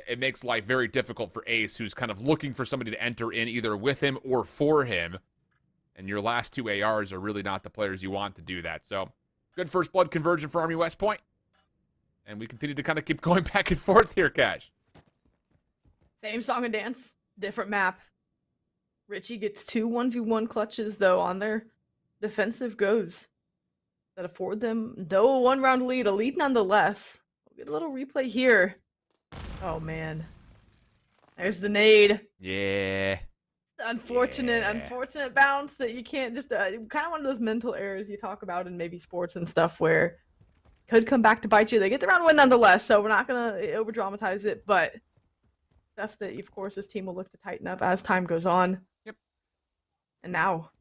It makes life very difficult for Ace, who's kind of looking for somebody to enter in either with him or for him. And your last 2 ARs are really not the players you want to do that. So, good first blood conversion for Army West Point. And we continue to kind of keep going back and forth here, Cash. Same song and dance, different map. Richie gets 2 1v1 clutches, though, on their defensive goes that afford them, though, a 1-round lead, a lead nonetheless. We'll get a little replay here. Oh, man. There's the nade. Yeah. Unfortunate bounce that you can't just, kind of one of those mental errors you talk about in maybe sports and stuff where could come back to bite you. They get the round win nonetheless, so we're not going to over-dramatize it, but stuff that, of course, this team will look to tighten up as time goes on. Yep. And now,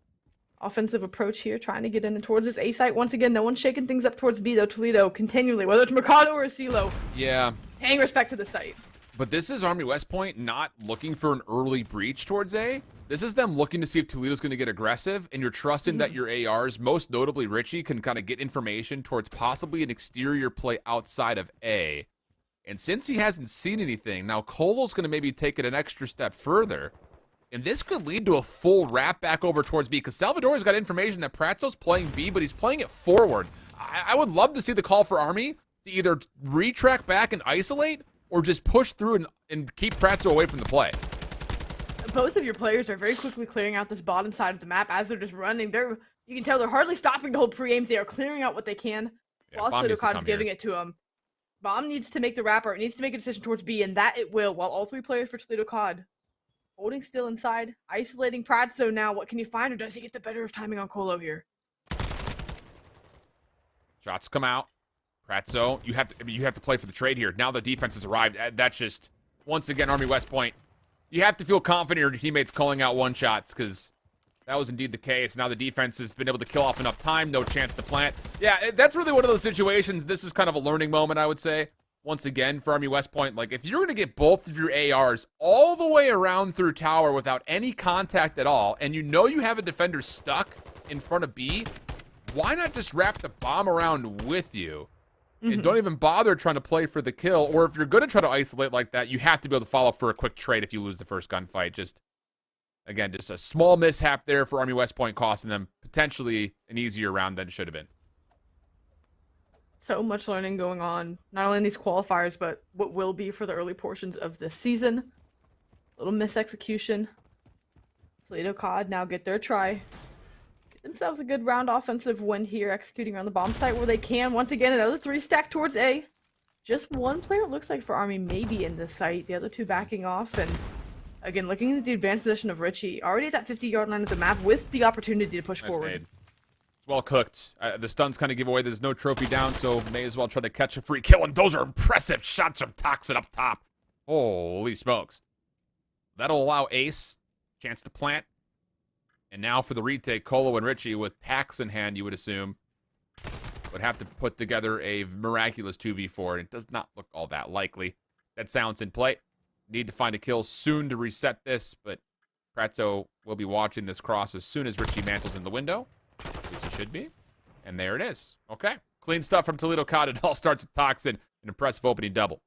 offensive approach here, trying to get in towards this A site. Once again, no one's shaking things up towards B, though. Toledo continually, whether it's Mercado or CeeLo. Yeah. Paying respect to the site. But this is Army West Point not looking for an early breach towards A. This is them looking to see if Toledo's going to get aggressive, and you're trusting that your ARs, most notably Richie, can kind of get information towards possibly an exterior play outside of A. And since he hasn't seen anything, now Colo's going to maybe take it an extra step further. And this could lead to a full wrap back over towards B, because Salvador's got information that Pratzo's playing B, but he's playing it forward. I would love to see the call for Army to either retrack back and isolate, or just push through and keep Pratzo away from the play. Both of your players are very quickly clearing out this bottom side of the map as they're just running. You can tell they're hardly stopping to hold pre-aims. They are clearing out what they can. Yeah, while Toledo COD is giving it to him. Bomb needs to make the wrapper. It needs to make a decision towards B, and that it will, while all 3 players for Toledo COD holding still inside, isolating Pratzo now. What can you find, or does he get the better of timing on Colo here? Shots come out. Pratzo, you have to play for the trade here. Now the defense has arrived. That's just, once again, Army West Point. You have to feel confident your teammates calling out one-shots, because that was indeed the case. Now the defense has been able to kill off enough time. No chance to plant. Yeah, that's really one of those situations. This is kind of a learning moment, I would say. Once again, for Army West Point, like, if you're going to get both of your ARs all the way around through tower without any contact at all, and you have a defender stuck in front of B, why not just wrap the bomb around with you? And don't even bother trying to play for the kill. Or if you're going to try to isolate like that, you have to be able to follow up for a quick trade if you lose the first gunfight. Just a small mishap there for Army West Point, costing them potentially an easier round than it should have been. So much learning going on, not only in these qualifiers, but what will be for the early portions of this season. A little misexecution. Toledo COD now get their try. Themselves a good round offensive win here, executing around the bomb site where they can. Once again, another 3 stack towards A. Just one player, it looks like, for Army maybe in this site. The other 2 backing off. And again, looking at the advanced position of Richie, already at that 50-yard line of the map with the opportunity to push forward. It's well cooked. The stuns kind of give away there's no trophy down, so may as well try to catch a free kill. And those are impressive shots from Toxin up top. Holy smokes. That'll allow Ace a chance to plant. And now for the retake, Colo and Richie, with packs in hand, you would assume, would have to put together a miraculous 2v4, and it does not look all that likely. That sounds in play. Need to find a kill soon to reset this, but Pratzo will be watching this cross as soon as Richie mantles in the window. At least he should be. And there it is. Okay. Clean stuff from Toledo COD. It all starts with Toxin. An impressive opening double.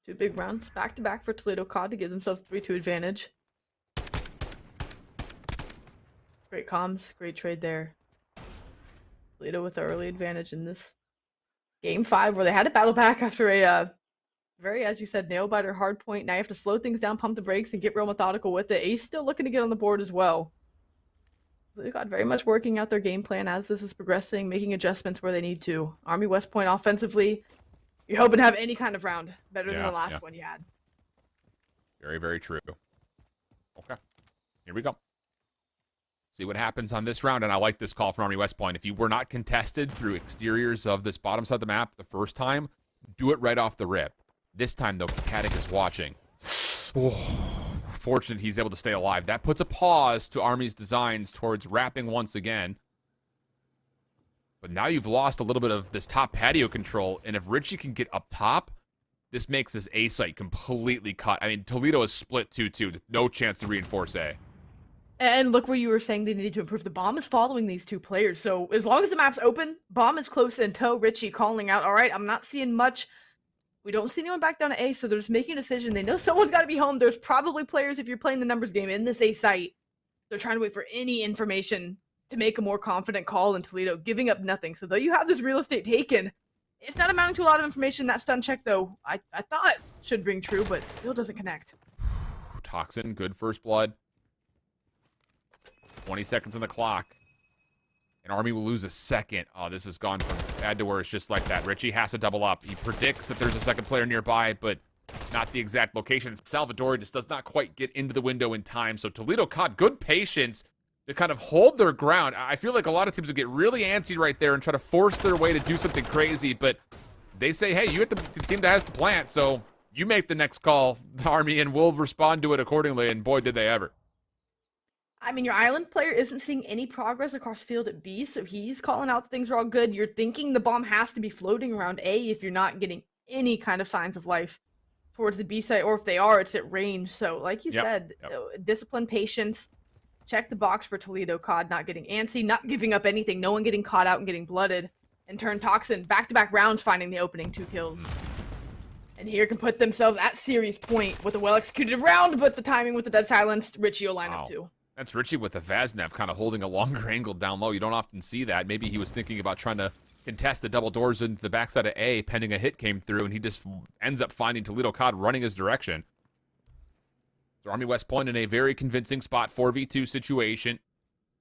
2 big rounds back-to-back for Toledo COD to give themselves 3-2 advantage. Great comms, great trade there. Toledo with the early advantage in this game 5, where they had to battle back after a very, as you said, nail-biter hard point. Now you have to slow things down, pump the brakes, and get real methodical with it. Ace still looking to get on the board as well. Toledo COD very much working out their game plan as this is progressing, making adjustments where they need to. Army West Point offensively, you're hoping to have any kind of round better than the last one you had. Very, very true. Okay, here we go. See what happens on this round, and I like this call from Army West Point. If you were not contested through exteriors of this bottom side of the map the first time, do it right off the rip. This time, though, Katic is watching. Fortunate he's able to stay alive. That puts a pause to Army's designs towards wrapping once again. But now you've lost a little bit of this top patio control, and if Richie can get up top, this makes this A site completely cut. I mean, Toledo is split 2-2. No chance to reinforce A. And look where you were saying they needed to improve. The bomb is following these two players. So as long as the map's open, bomb is close in tow. Richie calling out, all right, I'm not seeing much. We don't see anyone back down to A, so they're just making a decision. They know someone's got to be home. There's probably players, if you're playing the numbers game in this A site, they're trying to wait for any information to make a more confident call in Toledo, giving up nothing. So though you have this real estate taken, it's not amounting to a lot of information. That stun check, though, I thought should ring true, but still doesn't connect. Toxin, good first blood. 20 seconds on the clock. And Army will lose a second. Oh, this has gone from bad to worse just like that. Richie has to double up. He predicts that there's a second player nearby, but not the exact location. Salvador just does not quite get into the window in time. So Toledo caught good patience to kind of hold their ground. I feel like a lot of teams would get really antsy right there and try to force their way to do something crazy, but they say, hey, you get the team that has the plant, so you make the next call, Army, and we'll respond to it accordingly, and boy, did they ever. I mean, your island player isn't seeing any progress across field at B, so he's calling out things are all good. You're thinking the bomb has to be floating around A if you're not getting any kind of signs of life towards the B side, or if they are, it's at range. So, like you said, discipline, patience, check the box for Toledo COD, not getting antsy, not giving up anything, no one getting caught out and getting blooded. And turn Toxin, back-to-back rounds finding the opening 2 kills. And here can put themselves at series point with a well-executed round, but the timing with the dead silence, Richie will line up too. That's Richie with the Vaznev kind of holding a longer angle down low. You don't often see that. Maybe he was thinking about trying to contest the double doors into the backside of A, pending a hit came through, and he just ends up finding Toledo COD running his direction. So Army West Point in a very convincing spot 4v2 situation.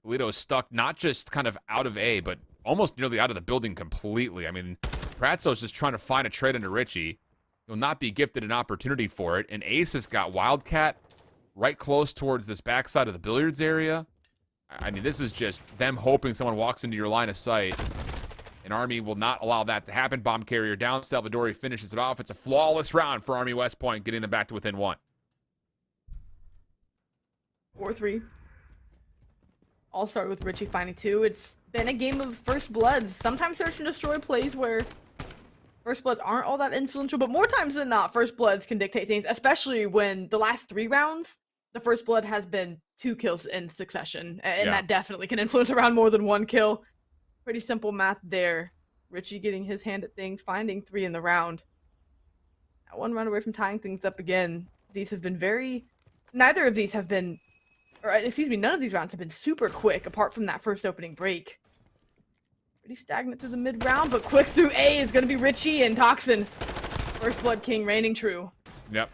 Toledo is stuck not just kind of out of A, but almost nearly out of the building completely. I mean, Pratzos just trying to find a trade into Richie. He'll not be gifted an opportunity for it. And Ace has got Wildcat right close towards this backside of the billiards area. I mean, this is just them hoping someone walks into your line of sight. And Army will not allow that to happen. Bomb carrier down. Salvadori finishes it off. It's a flawless round for Army West Point, getting them back to within 1. 4-3. All started with Richie finding 2. It's been a game of first bloods. Sometimes search and destroy plays where first bloods aren't all that influential, but more times than not, first bloods can dictate things, especially when the last 3 rounds, the first blood has been 2 kills in succession, and that definitely can influence around more than 1 kill. Pretty simple math there. Richie getting his hand at things, finding 3 in the round. Now 1 round away from tying things up again. These have been neither of these have been, or excuse me, none of these rounds have been super quick, apart from that first opening break. Pretty stagnant through the mid-round, but quick through A is going to be Richie and Toxin. First Blood King reigning true. Yep.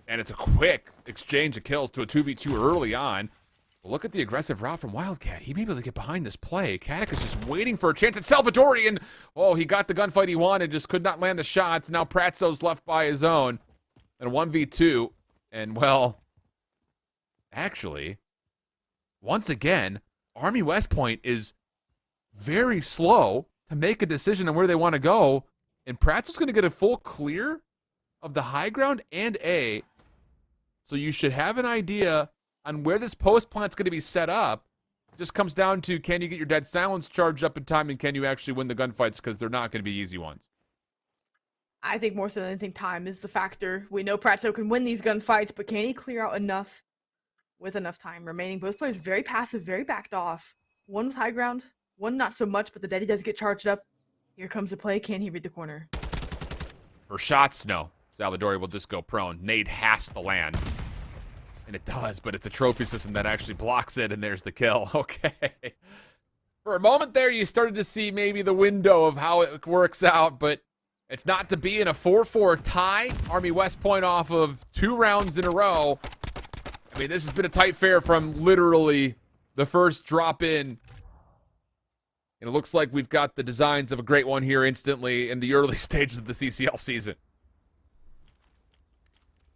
And it's a quick exchange of kills to a 2v2 early on. But look at the aggressive route from Wildcat. He may be able to get behind this play. Caddick is just waiting for a chance at Salvadori, and oh, he got the gunfight he wanted, just could not land the shots. Now Pratzo's left by his own. And 1v2. And, well, actually, once again, Army West Point is very slow to make a decision on where they want to go, and Pratzo's going to get a full clear of the high ground and A, so you should have an idea on where this post plant's going to be set up. It just comes down to, can you get your dead silence charged up in time, and can you actually win the gunfights, because they're not going to be easy ones. I think more so than anything, time is the factor. We know Pratzo can win these gunfights, but can he clear out enough with enough time remaining? Both players very passive, very backed off. One with high ground, one not so much, but the daddy does get charged up. Here comes the play. Can he read the corner? For shots, no. Salvadori will just go prone. Nade has to land. And it does, but it's a trophy system that actually blocks it, and there's the kill. Okay. For a moment there, you started to see maybe the window of how it works out, but it's not to be in a 4-4 tie. Army West Point off of 2 rounds in a row. I mean, this has been a tight fair from literally the first drop in. And it looks like we've got the designs of a great one here instantly in the early stages of the CCL season.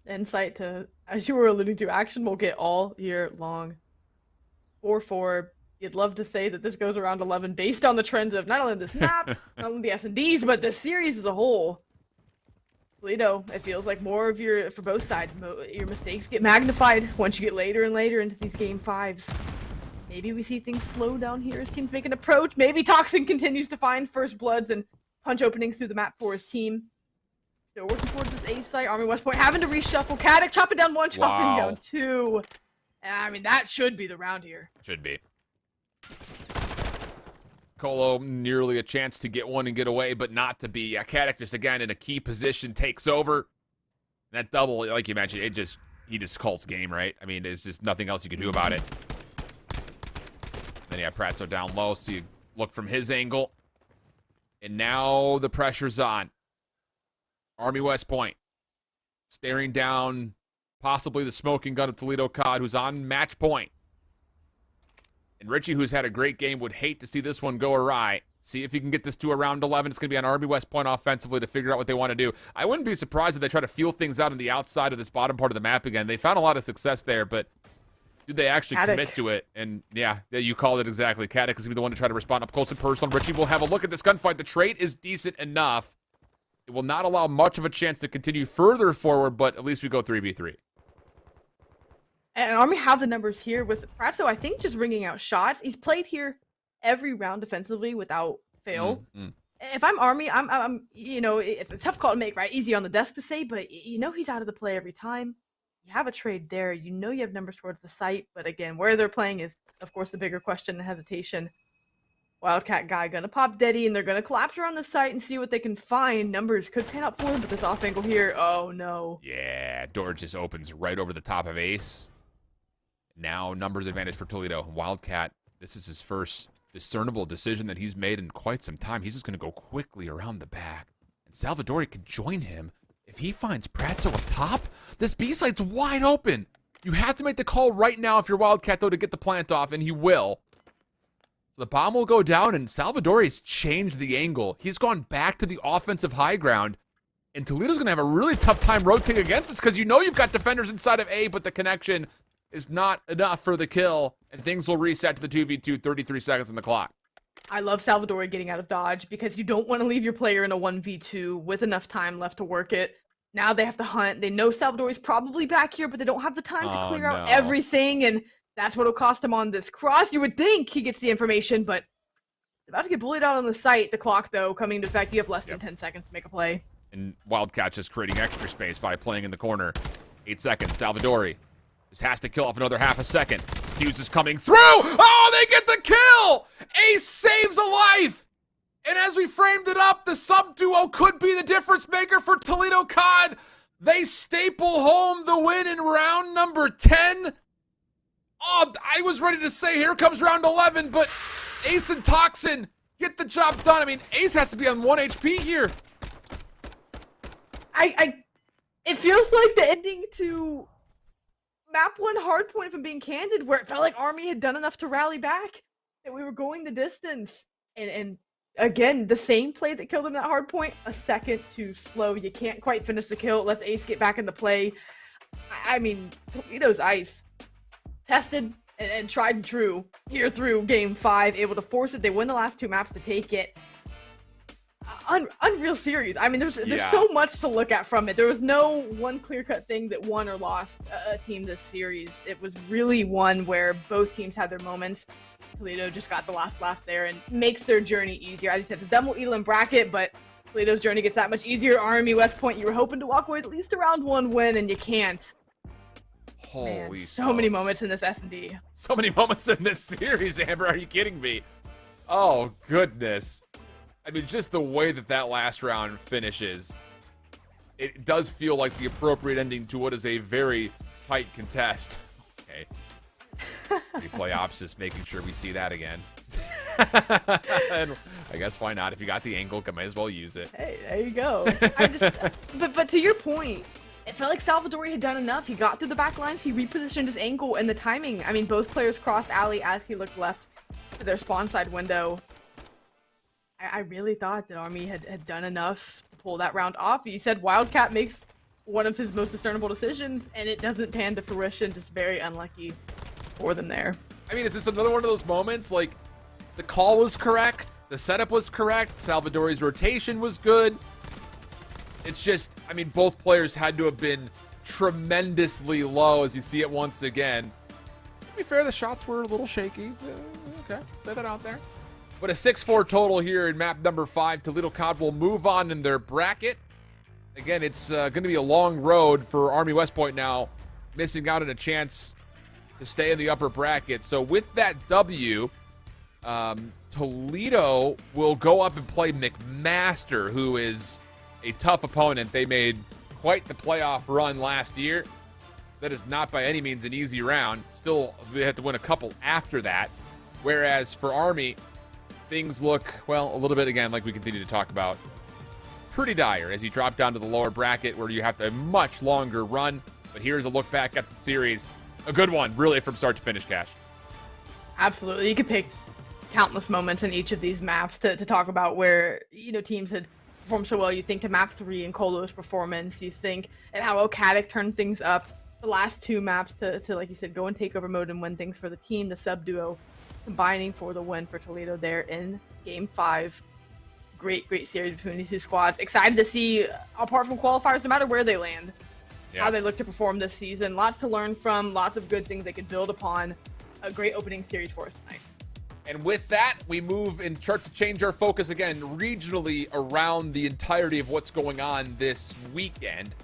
Insight to, as you were alluding to, action will get all year long. 4-4. You'd love to say that this goes around 11 based on the trends of not only this map, not only the S&Ds, but the series as a whole. Toledo, it feels like more of your, for both sides, your mistakes get magnified once you get later and later into these game 5s. Maybe we see things slow down here as teams make an approach. Maybe Toxin continues to find first bloods and punch openings through the map for his team. Still working towards this A site. Army West Point having to reshuffle. Caddick chopping down 1, chopping down 2. I mean, that should be the round here. Should be. Colo nearly a chance to get one and get away, but not to be. Caddick just again in a key position takes over. That double, like you mentioned, he just calls game, right? I mean, there's just nothing else you can do about it. Then you have Pratso down low, so you look from his angle. And now the pressure's on. Army West Point staring down possibly the smoking gun of Toledo COD, who's on match point. And Richie, who's had a great game, would hate to see this one go awry. See if he can get this to around 11. It's going to be on Army West Point offensively to figure out what they want to do. I wouldn't be surprised if they try to feel things out on the outside of this bottom part of the map again. They found a lot of success there, but did they actually commit to it? And yeah, you called it exactly. Caddick is going to be the one to try to respond up close and personal. Richie will have a look at this gunfight. The trait is decent enough. It will not allow much of a chance to continue further forward, but at least we go 3v3. And Army have the numbers here with Pratso, I think, just ringing out shots. He's played here every round defensively without fail. If I'm Army, I'm you know, it's a tough call to make, right? Easy on the desk to say, but you know he's out of the play every time. You have a trade there. You know you have numbers towards the site, but again, where they're playing is, of course, the bigger question and hesitation. Wildcat guy gonna pop Deddy, and they're gonna collapse around the site and see what they can find. Numbers could pan out for him, but this off angle here, oh no. Yeah, door just opens right over the top of Ace. Now numbers advantage for Toledo. Wildcat, this is his first discernible decision that he's made in quite some time. He's just going to go quickly around the back. And Salvadori could join him if he finds Pratso up top. This B site's wide open. You have to make the call right now if you're Wildcat, though, to get the plant off, and he will. The bomb will go down, and Salvadori's changed the angle. He's gone back to the offensive high ground, and Toledo's going to have a really tough time rotating against this because you know you've got defenders inside of A, but the connection is not enough for the kill, and things will reset to the 2v2, 33 seconds on the clock. I love Salvadori getting out of dodge because you don't want to leave your player in a 1v2 with enough time left to work it. Now they have to hunt. They know Salvadori's probably back here, but they don't have the time to clear out everything, and that's what will cost him on this cross. You would think he gets the information, but about to get bullied out on the site. The clock, though, coming into effect. You have less than 10 seconds to make a play. And Wildcat just creating extra space by playing in the corner. 8 seconds. Salvadori just has to kill off another half a second. Fuse is coming through. Oh, they get the kill! Ace saves a life! And as we framed it up, the sub-duo could be the difference maker for Toledo COD. They staple home the win in round number 10. Oh, I was ready to say here comes round 11, but Ace and Toxin get the job done. I mean, Ace has to be on 1 HP here. It feels like the ending to Map 1 Hardpoint, if I'm being candid, where it felt like Army had done enough to rally back, that we were going the distance. And again, the same play that killed him that hardpoint, a second too slow. You can't quite finish the kill. Let's Ace get back into play. I mean, Toledo's ice. Tested and tried and true here through game 5, able to force it. They win the last 2 maps to take it. Unreal series. I mean, there's so much to look at from it. There was no one clear-cut thing that won or lost a team this series. It was really one where both teams had their moments. Toledo just got the last laugh there and makes their journey easier. As you said, the double Elam bracket, but Toledo's journey gets that much easier. Army West Point, you were hoping to walk away with at least a round 1 win, and you can't. Holy Man, so many moments in this S&D. So many moments in this series, Amber. Are you kidding me? Oh, goodness. I mean, just the way that last round finishes, it does feel like the appropriate ending to what is a very tight contest. Okay. Replay opsis, making sure we see that again. And I guess why not? If you got the angle, might as well use it. Hey, there you go. But to your point, it felt like Salvadori had done enough. He got through the back lines, he repositioned his angle, and the timing. I mean, both players crossed alley as he looked left to their spawn side window. I really thought that Army had done enough to pull that round off. You said Wildcat makes one of his most discernible decisions, and it doesn't pan to fruition. Just very unlucky for them there. I mean, is this another one of those moments? Like, the call was correct, the setup was correct, Salvadori's rotation was good. It's just, I mean, both players had to have been tremendously low, as you see it once again. To be fair, the shots were a little shaky. Okay, say that out there. But a 6-4 total here in map number 5. Toledo COD will move on in their bracket. Again, it's going to be a long road for Army West Point now, missing out on a chance to stay in the upper bracket. So with that W, Toledo will go up and play McMaster, who is a tough opponent. They made quite the playoff run last year. That is not by any means an easy round. Still, they had to win a couple after that. Whereas for Army, things look, well, a little bit, again, like we continue to talk about, pretty dire as you drop down to the lower bracket where you have to a much longer run. But here's a look back at the series. A good one, really, from start to finish, Cash. Absolutely. You could pick countless moments in each of these maps to talk about where, teams had performed so well. You think to map 3 and Colo's performance. You think at how Okatic turned things up. The last 2 maps to, like you said, go in takeover mode and win things for the team. The sub duo combining for the win for Toledo there in Game 5. Great series between these 2 squads. Excited to see, apart from qualifiers, no matter where they land, how they look to perform this season. Lots to learn from, lots of good things they could build upon. A great opening series for us tonight. And with that, we move and start to change our focus again regionally around the entirety of what's going on this weekend.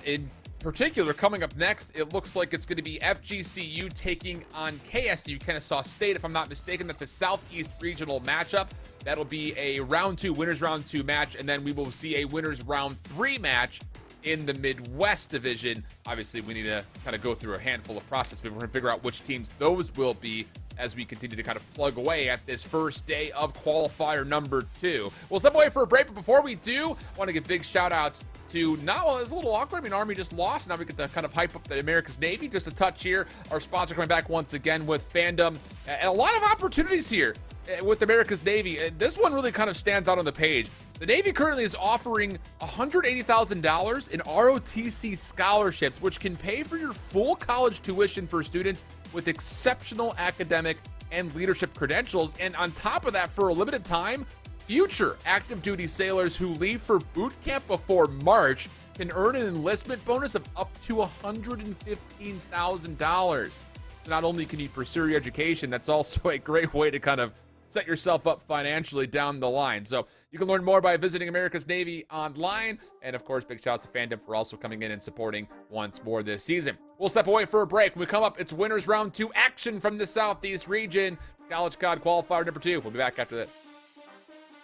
In particular, coming up next, it looks like it's going to be FGCU taking on KSU, Kennesaw State, if I'm not mistaken. That's a Southeast regional matchup. That'll be a round 2, winners round 2 match, and then we will see a winners round 3 match in the Midwest division. Obviously, we need to kind of go through a handful of process before we figure out which teams those will be as we continue to kind of plug away at this first day of qualifier number 2. We'll step away for a break, but before we do, I want to give big shout outs to, now it's a little awkward. I mean, Army just lost. Now we get to kind of hype up the America's Navy just a touch here. Our sponsor coming back once again with Fandom, and a lot of opportunities here with America's Navy. This one really kind of stands out on the page. The Navy currently is offering $180,000 in ROTC scholarships, which can pay for your full college tuition for students with exceptional academic and leadership credentials. And on top of that, for a limited time, future active duty sailors who leave for boot camp before March can earn an enlistment bonus of up to $115,000. So not only can you pursue your education, that's also a great way to kind of set yourself up financially down the line. So you can learn more by visiting America's Navy online. And of course, big shouts to Fandom for also coming in and supporting once more this season. We'll step away for a break. When we come up, it's winners round 2 action from the Southeast region. College COD qualifier number 2. We'll be back after this.